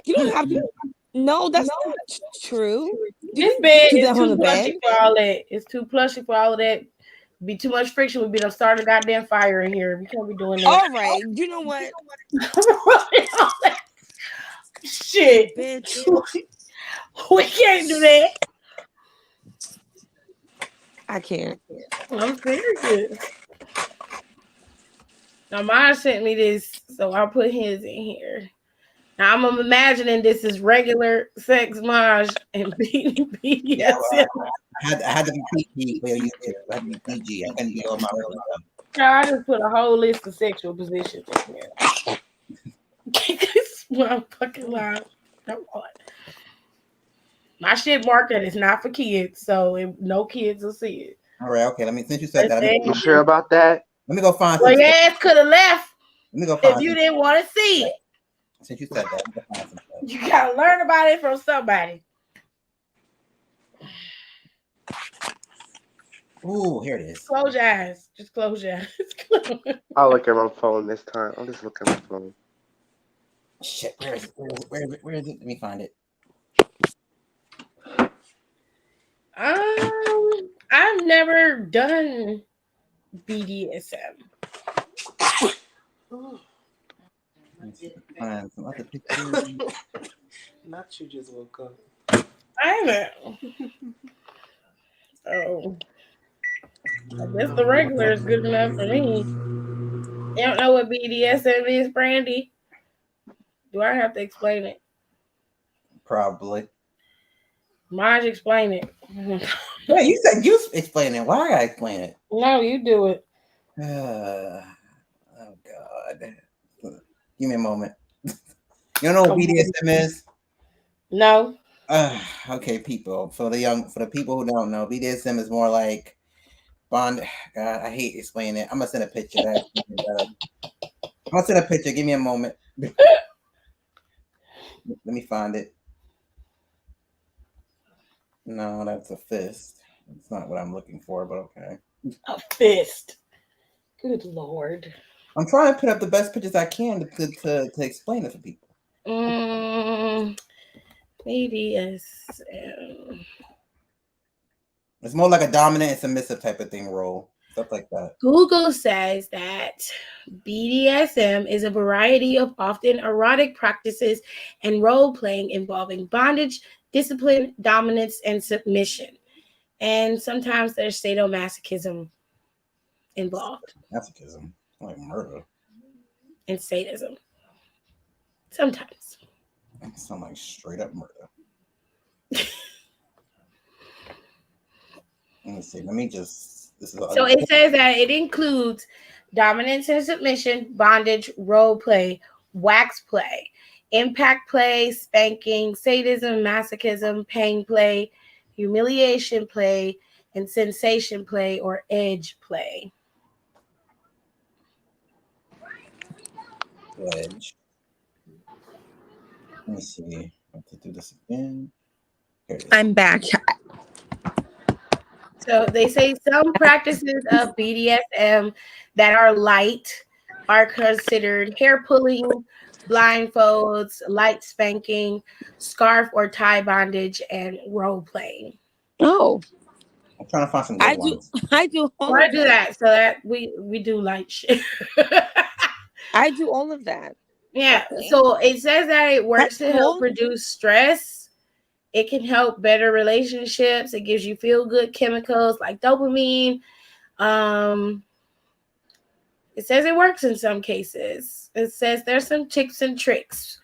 you don't have to. No, that's not true. This bed is on too the plushy bed? for all that. It's too plushy for all of that Be too much friction. We'd be to start a goddamn fire in here. We can't be doing that. All right, you know what, Shit. bitch? We can't do that. I can't. I'm serious. Now, mine sent me this, so I'll put his in here. Now, I'm imagining this is regular sex, Maj, and Yeah, BDSM. well, I had to be PG. Well, you did. I had to be PG. I couldn't get all my regular stuff. Now, I just put a whole list of sexual positions in here. This motherfucking lie. Come on. My shit marked that it's not for kids, so no kids will see it. All right, okay. Since you said that, You sure about that? let me go find Well, some your stuff. ass could have left Let me go if find you some. didn't want to see it. Since you said that, let me go find some stuff. You gotta learn about it from somebody. Ooh, here it is. Close your eyes. Just close your eyes. I'll look at my phone this time. I'll just look at my phone. Shit, where is it? Where is it? Let me find it. I've never done BDSM. Find some other pictures. Not you just woke up. I haven't. So I guess the regular is good enough for me. You don't know what BDSM is, Brandy? Do I have to explain it? Probably. Maj, explain it. Yeah, you said you explain it. Why I gotta explain it? No, you do it. Oh God. Give me a moment. You don't know what BDSM is? No. Okay, people. For the people who don't know, BDSM is more like bond. God, I hate explaining it. I'm gonna send a picture. I'm gonna send a picture. Give me a moment. Let me find it. No, that's a fist. It's not what I'm looking for, but okay. A fist. Good Lord. I'm trying to put up the best pictures I can to explain it for people. BDSM. It's more like a dominant and submissive type of thing role. Stuff like that. Google says that BDSM is a variety of often erotic practices and role playing involving bondage, discipline, dominance, and submission. And sometimes there's sadomasochism involved. Masochism. Like murder. And sadism. Sometimes. That sounds like straight up murder. Let me see. Let me just. This is So it says that it includes dominance and submission, bondage, role play, wax play, impact play, spanking, sadism, masochism, pain play, humiliation play, and sensation play or edge play. Edge. Let me see. I have to do this again. Here it is. I'm back. So they say some practices of BDSM that are light are considered hair pulling, blindfolds, light spanking, scarf or tie bondage, and role playing. Oh, I'm trying to find some good ones. I do. Why do that? So that we do light shit. I do all of that. Yeah. Okay. So it says that it works That's to help cool. reduce stress. It can help better relationships. It gives you feel good chemicals like dopamine. It says it works in some cases. It says there's some tips and tricks.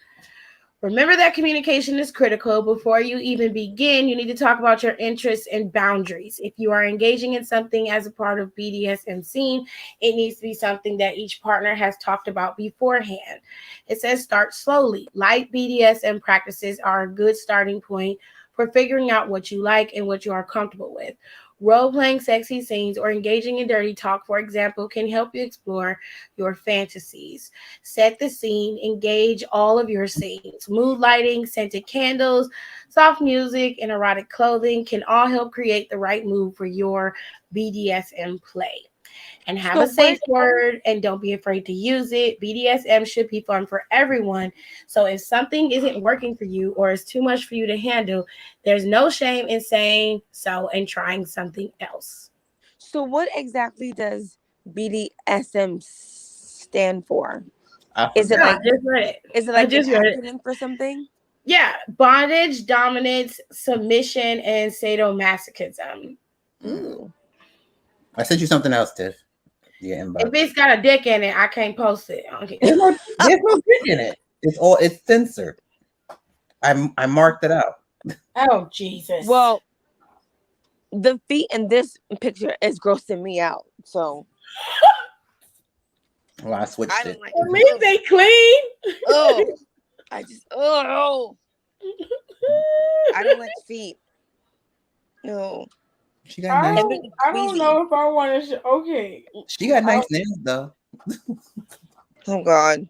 Remember that communication is critical. Before you even begin, you need to talk about your interests and boundaries. If you are engaging in something as a part of BDSM scene, it needs to be something that each partner has talked about beforehand. It says start slowly. Light BDSM practices are a good starting point for figuring out what you like and what you are comfortable with. Role-playing sexy scenes or engaging in dirty talk, for example, can help you explore your fantasies. Set the scene, engage all of your scenes. Mood lighting, scented candles, soft music, and erotic clothing can all help create the right mood for your BDSM play. And have a safe word and don't be afraid to use it. BDSM should be fun for everyone. So if something isn't working for you or is too much for you to handle, there's no shame in saying so and trying something else. So what exactly does BDSM stand for? Is it like is it like an acronym for something? Yeah, bondage, dominance, submission, and sadomasochism. I sent you something else, Tiff. Yeah, if it's got a dick in it, I can't post it. Okay. There's no dick in it. It's censored. I marked it out. Oh Jesus. Well, the feet in this picture is grossing me out. So well, I switched it. Like at least they clean. Oh, I don't like feet. No. She got nice. I don't know if I want to. Okay. She got nice nails though. Oh God.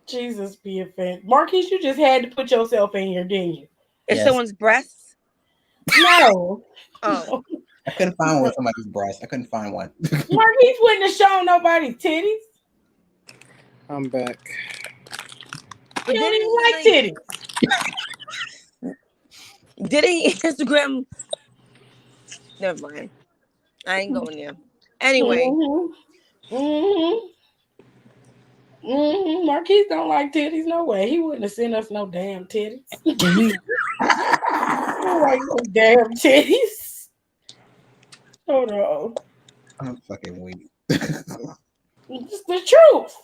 Jesus be offended. Marquise, you just had to put yourself in here, didn't you? Is someone's breasts? No. Oh. I couldn't find one somebody's breast. I couldn't find one. Marquise wouldn't have shown nobody's titties. I'm back. He don't even like titties. Did he Instagram? Never mind. I ain't going there. Anyway. Marquise don't like titties. No way. He wouldn't have sent us no damn titties. Don't like no damn titties. Hold on. I'm fucking weak. It's the truth.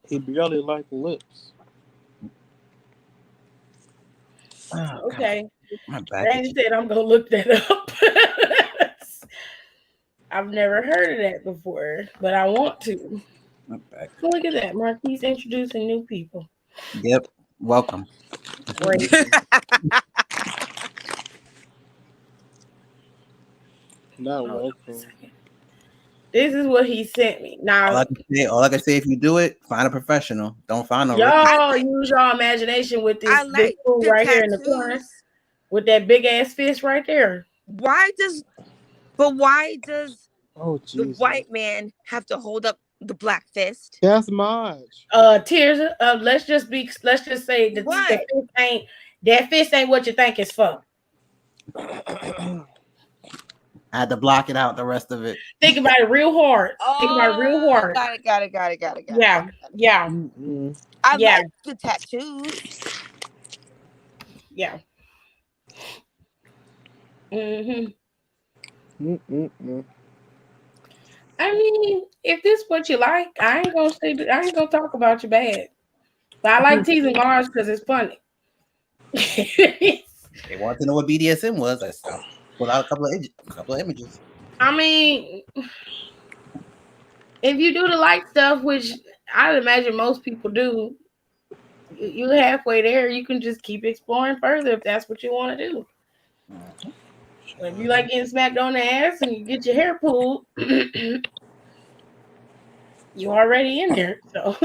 He barely liked lips. Oh, okay. My back Randy said I'm gonna look that up. I've never heard of that before, but I want to. Look at that. Marquise introducing new people. Yep. Welcome. Great. Not welcome. This is what he sent me. Now, all I can say, if you do it, find a professional. Don't find no. Y'all use your imagination with this big fool right here in the corner, with that big ass fist right there. Why does the white man have to hold up the black fist? That's much. Tears. Let's just say that that fist ain't what you think it's for. I had to block it out. The rest of it. Think about it real hard. Think about it real hard. Got it. Yeah. I like the tattoos. Yeah. I mean, if this is what you like, I ain't gonna talk about you bad. But I like teasing Mars because it's funny. They want to know what BDSM was. I pulled out a couple of images. I mean, if you do the like stuff, which I'd imagine most people do, you halfway there. You can just keep exploring further if that's what you want to do. If you like getting smacked on the ass and you get your hair pulled, you already in there. So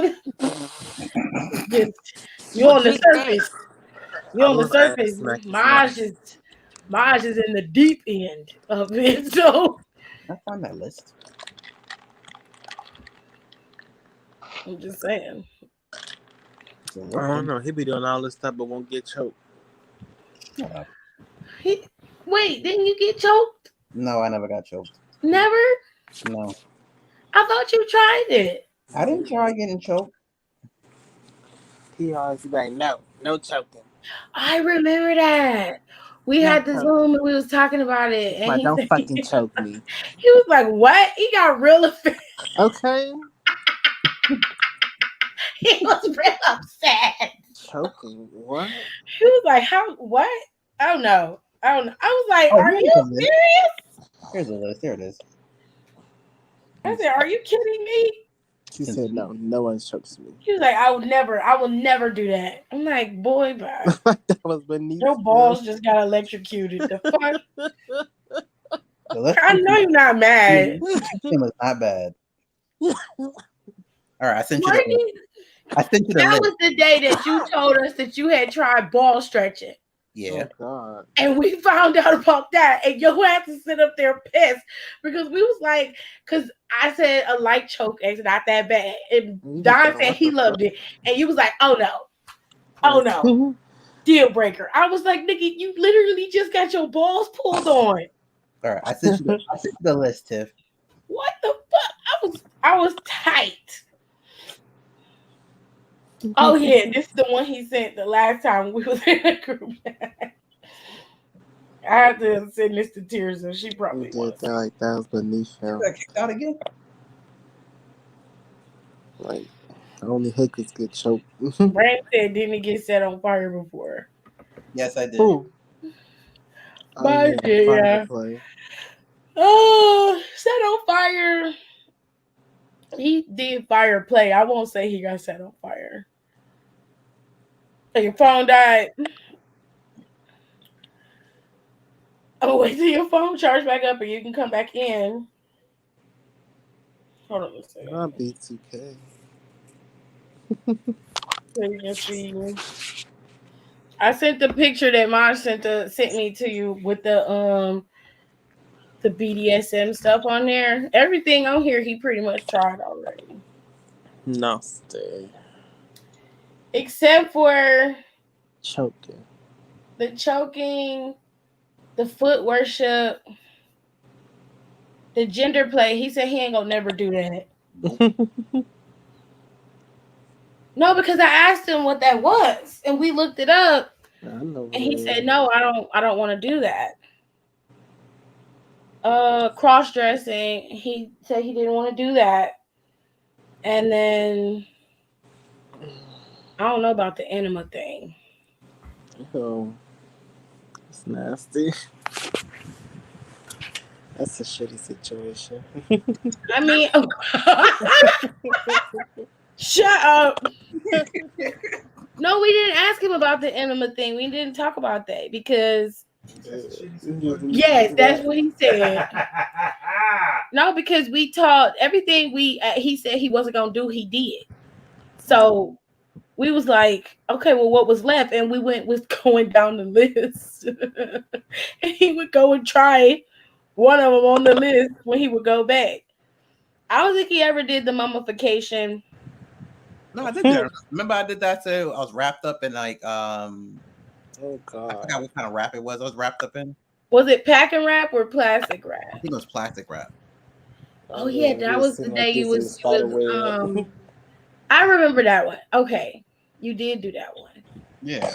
you're on the surface. You're on the surface. Maj is in the deep end of it. So I found that list. I'm just saying. I don't know. He be doing all this stuff but won't get choked. Wait, didn't you get choked? No, I never got choked. Never? No. I thought you tried it. I didn't try getting choked. He always be like, no choking. I remember that. We had this Zoom and we was talking about it. And like, don't fucking choke me. He was like, what? He got real offended. Okay. He was real upset. Choking? What? He was like, how? What? I don't know. I was like, are you serious? Here's the list. There it is. I said, are you kidding me? She said, no one chokes me. He was like, I will never do that. I'm like, boy, bye. That was beneath your balls just got electrocuted. The fuck? I know you're not mad. It was not bad. All right, I sent you the list. That was the day that you told us that you had tried ball stretching. Yeah. Oh, God. And we found out about that. And you had to sit up there pissed because we was like, because I said a light choke is not that bad. And Don said he loved it. And you was like, oh no. Deal breaker. I was like, nigga, you literally just got your balls pulled on. All right, I sent you the list, Tiff. What the fuck? I was tight. Oh yeah, this is the one he sent the last time we was in a group. I had to send this to Tears, and she probably You was. did that like that was beneath You him. got kicked out again? Like only hookers get choked. Brand said, didn't he get set on fire before? Yes, I did. Who? Oh My yeah, fire yeah. play. Oh, set on fire. He did fire play. I won't say he got set on fire. Your phone died. Oh, wait till your phone charge back up and you can come back in. Hold on a second. Not B2K. So you can see. I sent the picture that Maj sent me to you with the BDSM stuff on there. Everything on here he pretty much tried already. Nasty. Except for Choking. the choking, the foot worship, the gender play. He said he ain't gonna never do that. No, because I asked him what that was, and we looked it up, and he said, "No, I don't want to do that." Cross dressing. He said he didn't want to do that, and then I don't know about the enema thing. Oh, it's nasty. That's a shitty situation. I mean, shut up. No, we didn't ask him about the enema thing. We didn't talk about that because yes, that's what he said. No, because we taught everything he said he wasn't gonna do, he did. So we was like, okay, well, what was left? And we was going down the list. And he would go and try one of them on the list when he would go back. I don't think he ever did the mummification. No, I did that. Remember, I did that too. I was wrapped up in like oh god, I forgot what kind of wrap it was. I was wrapped up in. Was it packing wrap or plastic wrap? I think it was plastic wrap. Oh yeah, that was the day you was I remember that one. Okay, you did do that one. Yeah.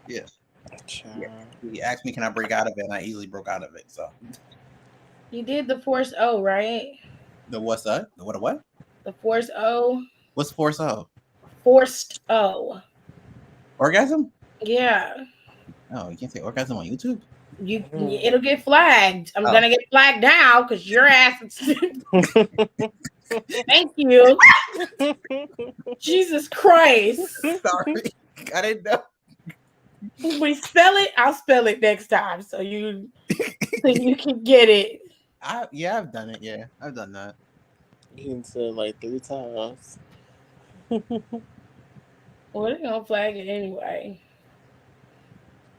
He asked me, "Can I break out of it?" And I easily broke out of it. So you did the Force O, right? The what's that? The what? The Force O. What's Force O? Forced O. Orgasm? Yeah. Oh, you can't say orgasm on YouTube? It'll get flagged. I'm gonna get flagged now because your ass is Thank you. Jesus Christ. Sorry. I didn't know. We spell it, I'll spell it next time so you can get it. I've done it, yeah. I've done that. You can say it like 3 times. Well, they're gonna flag it anyway.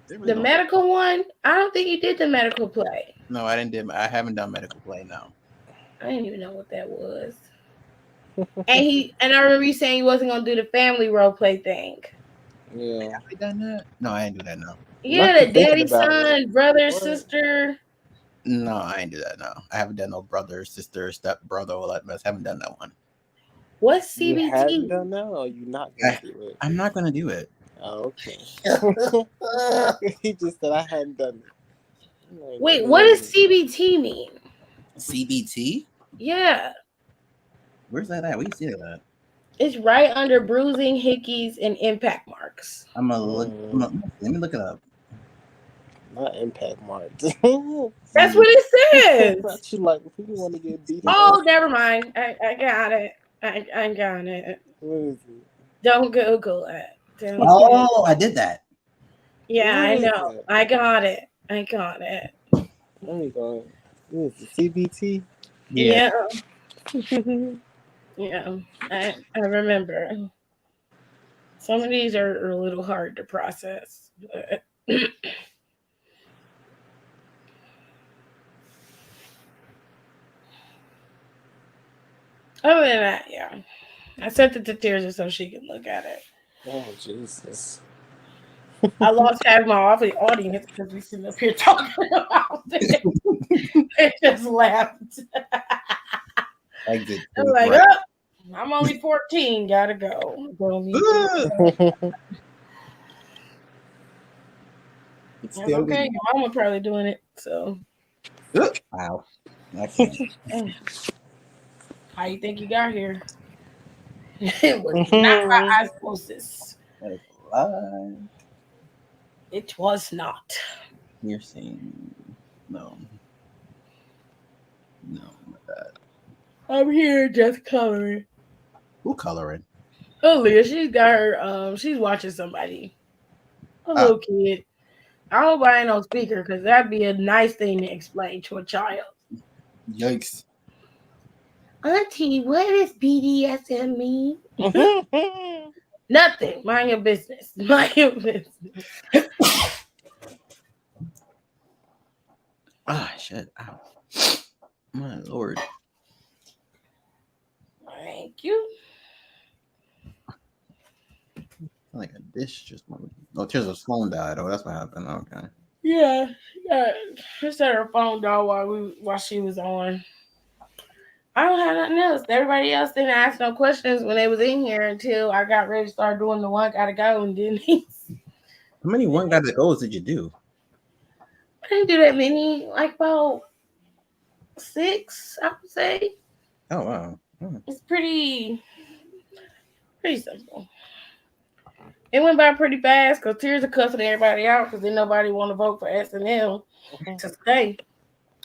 The medical one? I don't think you did the medical play. No, I haven't done medical play now. I didn't even know what that was. and I remember you saying you wasn't gonna do the family role play thing. Yeah. Have we done that? No, I didn't do that now. Yeah, the daddy, son, brother, sister. No, I ain't do that now. I haven't done no brother, sister, step brother, all that mess. I haven't done that one. What's CBT? You haven't done that, or you not gonna do it? I'm not gonna do it. Oh, okay. He just said I hadn't done it. Like, wait, what does CBT mean? CBT? Yeah. Where's that at? Where you see that at? It's right under bruising, hickeys, and impact marks. I'm gonna look. Let me look it up. Not impact marks. That's what it says. You like if you want to get beat. Oh, never mind. I got it. I got it. What is it? Don't Google it. I did that. Yeah, I know. I got it. Let me go. What is it, CBT? Yeah. Yeah, I remember. Some of these are a little hard to process. But other than that, yeah. I sent it to Tears so she can look at it. Oh, Jesus. I lost half my audience because we sitting up here talking about it. They just laughed. Exit. I'm like, Right. oh, I'm only 14. Gotta go. It's That's still okay. Your mama probably doing it. So. Wow. I can't. How you think you got here? It was not by osmosis. That's live. It was not. You're saying no. No, my bad. I'm here just coloring. Who coloring? Oh, Leah, she's got her. She's watching somebody. A little kid. I hope I ain't on speaker because that'd be a nice thing to explain to a child. Yikes. Auntie, what does BDSM mean? Nothing. Mind your business. Mind your business. Shit. Ow. My lord. Thank you. Like a dish just moved. Oh, Tears' phone died. Oh, that's what happened. Okay. Yeah. She said her phone died while she was on. I don't have nothing else. Everybody else didn't ask no questions when they was in here until I got ready to start doing the one gotta go and then How many one gotta goes did you do? I didn't do that many, like about 6, I would say. Oh wow. It's pretty simple. It went by pretty fast because Tears are cussing everybody out because then nobody want to vote for SNL to stay.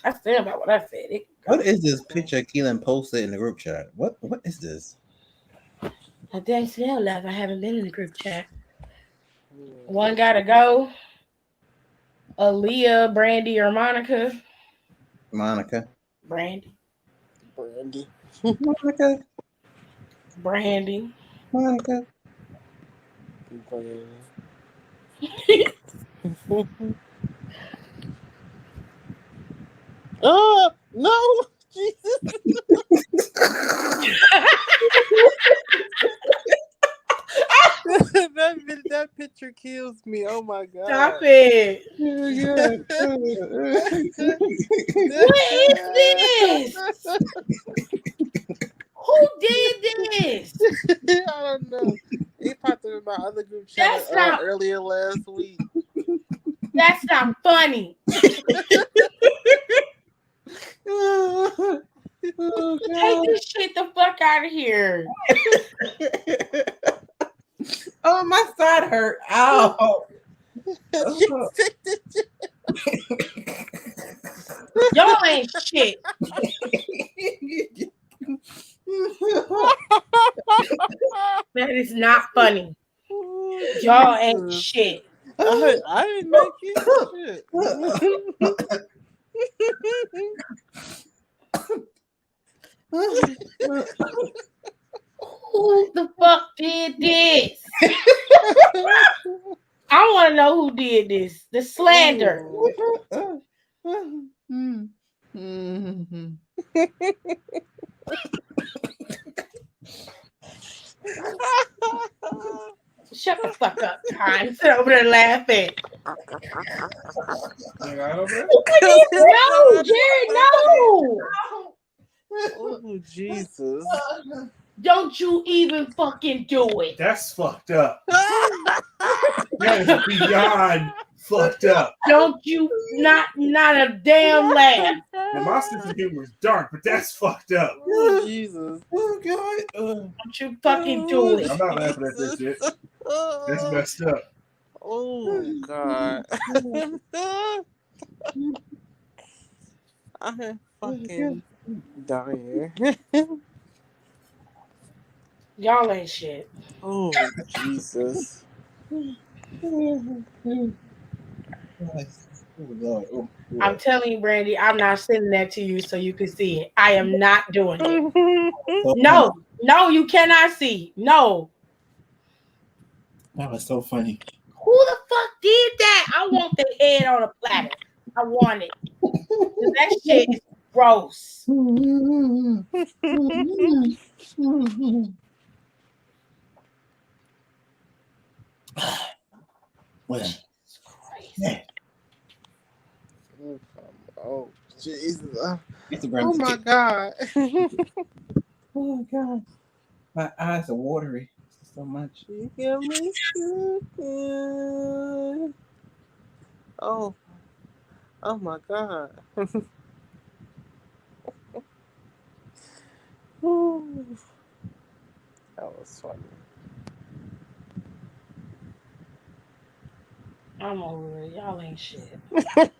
I stand by what I said. What is this picture Keelan posted in the group chat? What is this? I dang SNL live. I haven't been in the group chat. One gotta go. Aaliyah, Brandy, or Monica. Monica. Brandy. Monica. Brandy. Monica. Oh no, Jesus! that picture kills me. Oh my god! Stop it! What is this? Who did this? I don't know. He popped up in my other group chat earlier last week. That's not funny. Take this shit the fuck out of here. Oh, my side hurt. Ow. Y'all ain't shit. That is not funny. Y'all ain't shit. I didn't make it. Who the fuck did this? I want to know who did this. The slander. Shut the fuck up, Time. Sit over there laughing. No, Jared, no. Oh, Jesus. Don't you even fucking do it. That's fucked up. That is beyond fucked up. Don't you not a damn laugh. And my sense of humor is dark, but that's fucked up. Oh, Jesus. Oh god. Don't you fucking do it. I'm not laughing at this shit. That's messed up. Oh god. I'm fucking dying. Y'all ain't shit. Oh, Jesus. I'm telling you, Brandy, I'm not sending that to you so you can see it. I am not doing it. No, you cannot see. No. That was so funny. Who the fuck did that? I want the head on a platter. I want it. That shit is gross. Yeah. Oh, Jesus. Oh, my God. Oh, God. My eyes are watery so much. You got me stupid. Oh, oh, my God. Ooh, that was funny. I'm over it. Y'all ain't shit. That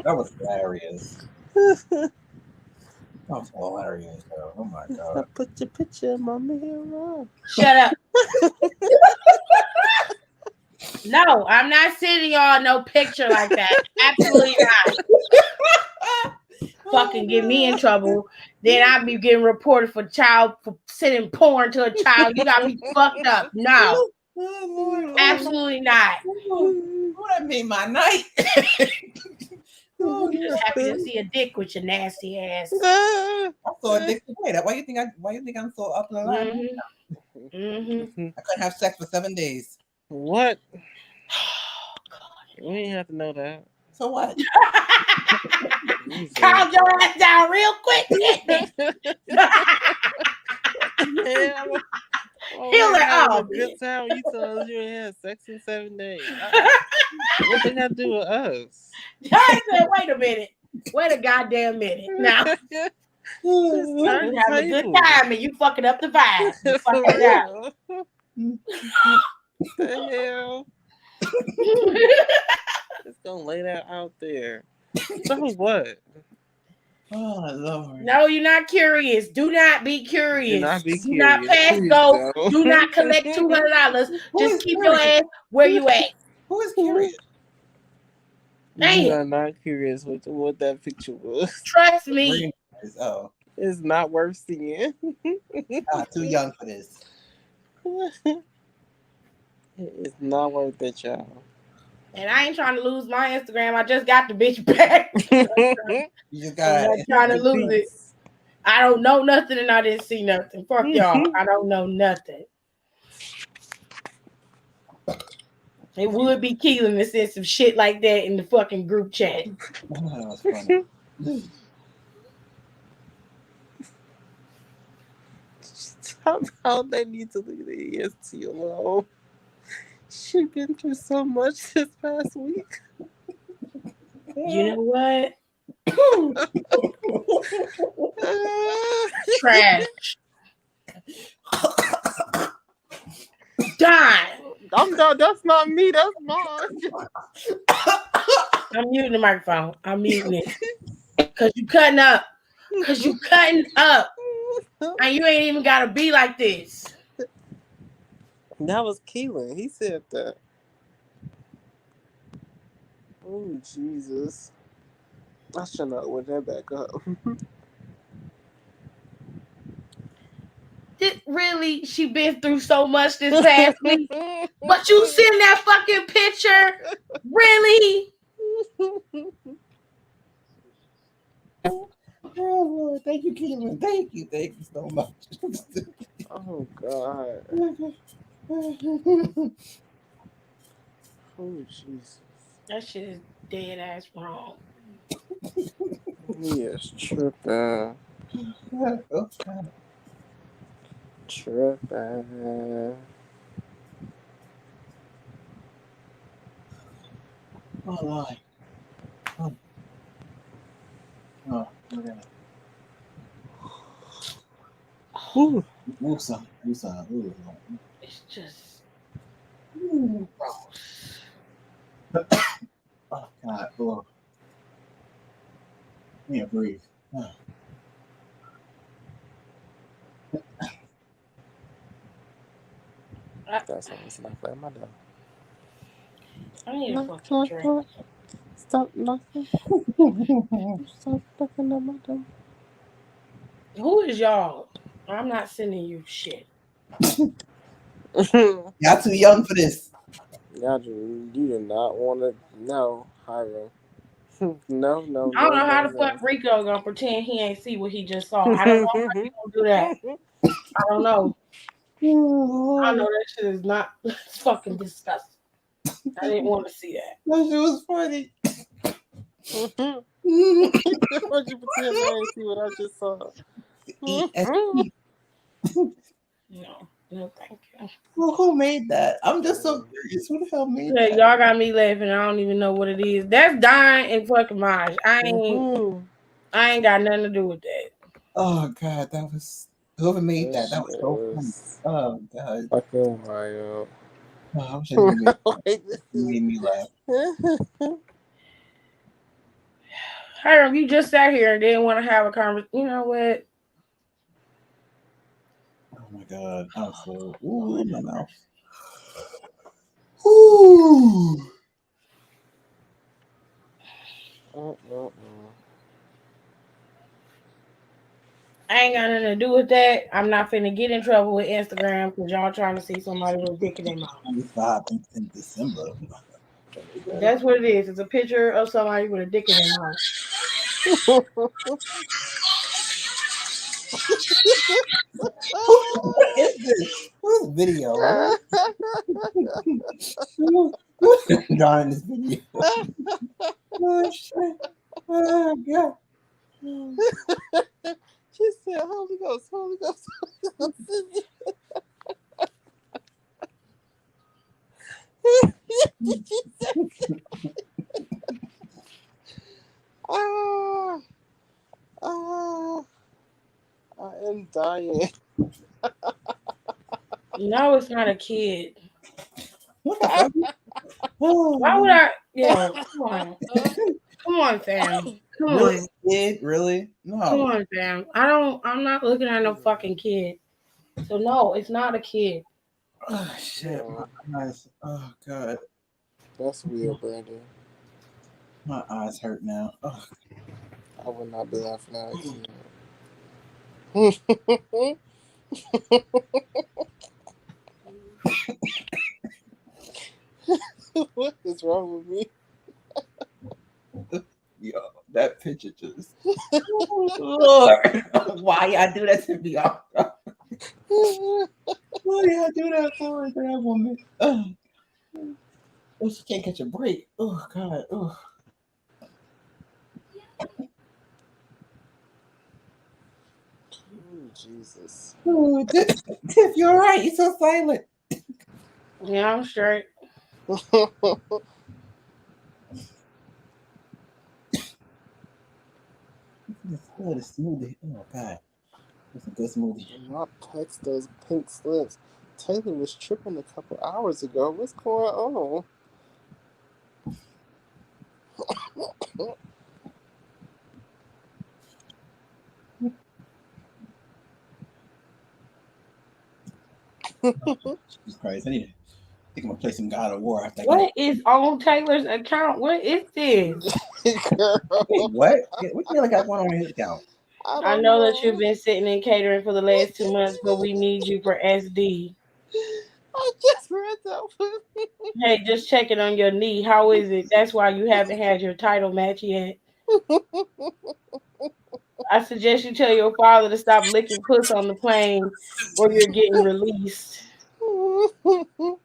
was hilarious. That was hilarious, though. Oh, my God. Put your picture in my mirror. Shut up. No, I'm not sending y'all no picture like that. Absolutely not. Fucking get me in trouble. Then I'll be getting reported for sending porn to a child. You got me fucked up. No. Oh, Absolutely not. oh, that made my night. I'm just happy to see a dick with your nasty ass. I saw a dick today. Why you think I'm so up in the line? I couldn't have sex for 7 days. What? We ain't have to know that. So what? Calm your ass down real quick. Heal it having off. a good time. You told us you ain't had sex in 7 days. What they got to do with us? I said, wait a minute. Wait a goddamn minute. Now, you having a good time and you fucking up the vibe. You fucking it out. The hell? Just gonna lay that out there. So what? Oh, Lord. No, you're not curious. Do not be curious. Do not be Do not curious. pass Please go. don't. Do not collect $200. Just keep your ass where you at. Who is curious? You are not curious what that picture was. Trust me. Oh. It's not worth seeing. Too young for this. It's not worth it, y'all. And I ain't trying to lose my Instagram. I just got the bitch back. You just got I'm not trying to lose it. I don't know nothing and I didn't see nothing. Fuck y'all. I don't know nothing. It would be Keelan to send some shit like that in the fucking group chat. Oh, that was funny. Somehow they need to leave the EST alone. She's been through so much this past week. You know what? Trash. Die. That's not me. That's mine. I'm muting the microphone. I'm muting it. Because you cutting up. Because you cutting up. And you ain't even got to be like this. That was Keelan. He said that. Oh, Jesus. I should not went that back up. Really, she been through so much this past week. But you seen that fucking picture? Really? Oh, Lord. Thank you, Keelan. Thank you so much. Oh, God. Oh, Jesus. That shit is dead ass wrong. He is tripping. Oops, God. Tripping. Oh, Lord. Oh, look at it. Ooh. Woosah. It's just Ooh. gross. Oh, God. Oh. Yeah, breathe. Oh. That's how it's not playing my dog. I need a fucking drink. Stop knocking. Stop knocking on my door. Who is y'all? I'm not sending you shit. Y'all too young for this. Y'all you do not want to know, Hiram. No. I don't know how the fuck Rico gonna pretend he ain't see what he just saw. I don't know how he gonna do that. I don't know. I know that shit is not. It's fucking disgusting. I didn't want to see that. That shit was funny. Why'd you pretend I didn't see what I just saw? ESP. No, thank you. Well, who made that? I'm just so curious. Who the hell made Yeah, that? y'all got me laughing. I don't even know what it is. That's Don and fucking Maj. I ain't got nothing to do with that. Oh god, that was whoever made that. That was so funny. Oh god. Fucking Mario. Oh, I wish you made me laugh. Hiram, you just sat here and didn't want to have a conversation. You know what? Oh my god. I'm so ooh my mouth. Ooh. I ain't got nothing to do with that. I'm not finna get in trouble with Instagram because y'all trying to see somebody with a dick in their mouth. 25 in December. That's what it is. It's a picture of somebody with a dick in their mouth. What is this? Who's video? Who's drawing this video? Oh shit. Oh god. She said, Holy Ghost, Holy Ghost, Holy Ghost. I am dying. No, it's not a kid. What the fuck? Why would I? Yeah, come on. Come on, fam. Come Really, on. kid? Really? No. Come on, fam. I'm not looking at no fucking kid. So no, it's not a kid. Oh shit. My eyes. Oh god. That's weird, Brandon. My eyes hurt now. Oh. I would not be laughing at you. What is wrong with me? Yo, that picture just. Lord, why y'all do that to me? Why y'all do that for that woman? Oh, she can't catch a break. Oh god. Oh. Jesus. Oh, Tiff, you alright? You're so silent. Yeah, I'm straight. This good smoothie. Oh god. That's a good smoothie. Not text those pink slips. Taylor was tripping a couple hours ago. What's going on? Jesus Christ. I think I'm gonna play some God of War after I What is on Taylor's account? What is this? Wait, what? What the hell I got going on his account? I know that you've been sitting in catering for the last 2 months, but we need you for SD. I just read that one. Hey, just check it on your knee. How is it? That's why you haven't had your title match yet. I suggest you tell your father to stop licking puss on the plane or you're getting released.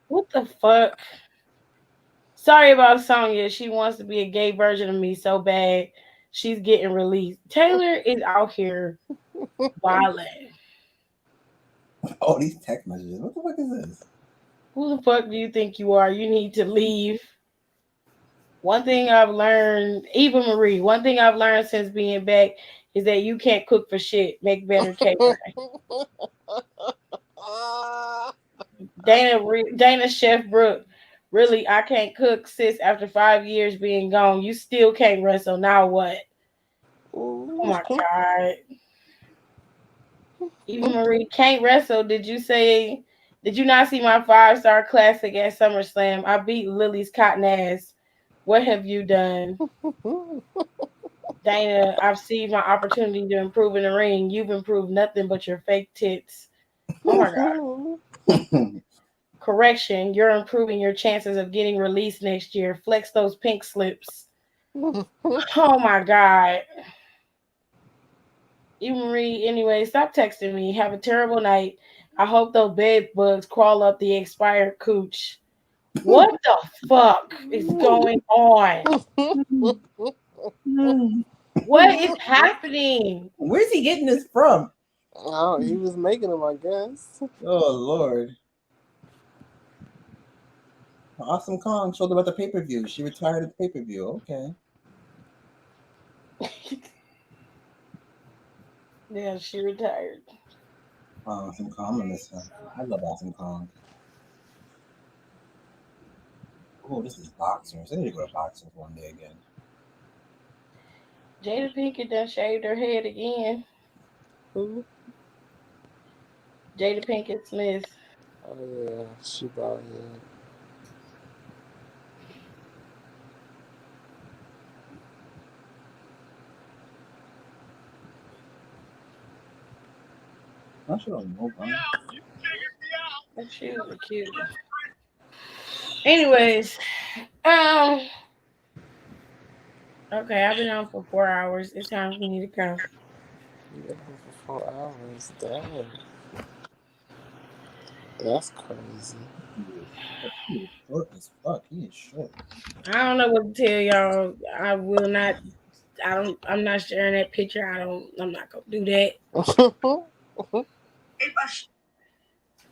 What the fuck? Sorry about Sonya. She wants to be a gay version of me so bad. She's getting released. Taylor is out here wilding. Oh, these text messages. What the fuck is this? Who the fuck do you think you are? You need to leave. One thing I've learned, Eva Marie, one thing I've learned since being back is that you can't cook for shit. Make better catering. Dana Chef Brooke. Really, I can't cook, sis. After 5 years being gone, you still can't wrestle. Now what? Oh my god. Eva Marie can't wrestle. Did you not see my 5-star classic at SummerSlam? I beat Lily's cotton ass. What have you done? Dana, I've seized my opportunity to improve in the ring. You've improved nothing but your fake tits. Oh my god. Correction, you're improving your chances of getting released next year. Flex those pink slips. Oh my god. You Marie, anyway, stop texting me. Have a terrible night. I hope those bed bugs crawl up the expired cooch. What the fuck is going on? What is happening? Where's he getting this from? Oh, he was making them, I guess. Oh Lord. Awesome Kong showed up at the pay-per-view. She retired at the pay-per-view. Okay. Yeah, she retired. Awesome Kong, I miss him. I love Awesome Kong. Oh, this is boxers. I need to go to boxers one day again. Jada Pinkett done shaved her head again. Who? Jada Pinkett Smith. Oh yeah, she bald head. I should have known. She was cute. Anyways, okay, I've been on for 4 hours. It's time for me to go. You been here for 4 hours. Damn. That's crazy. He is short as fuck. He is short. I don't know what to tell y'all. I will not. I'm not sharing that picture. I'm not gonna do that.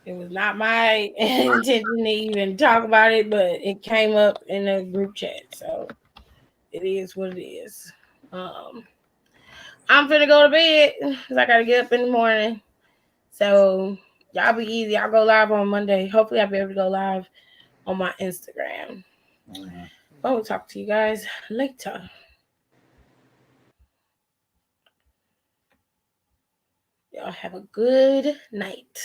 It was not my intention to even talk about it, but it came up in a group chat, so it is what it is. I'm finna go to bed because I gotta get up in the morning. So y'all be easy. I'll go live on Monday. Hopefully, I'll be able to go live on my Instagram. But we'll talk to you guys later. Y'all have a good night.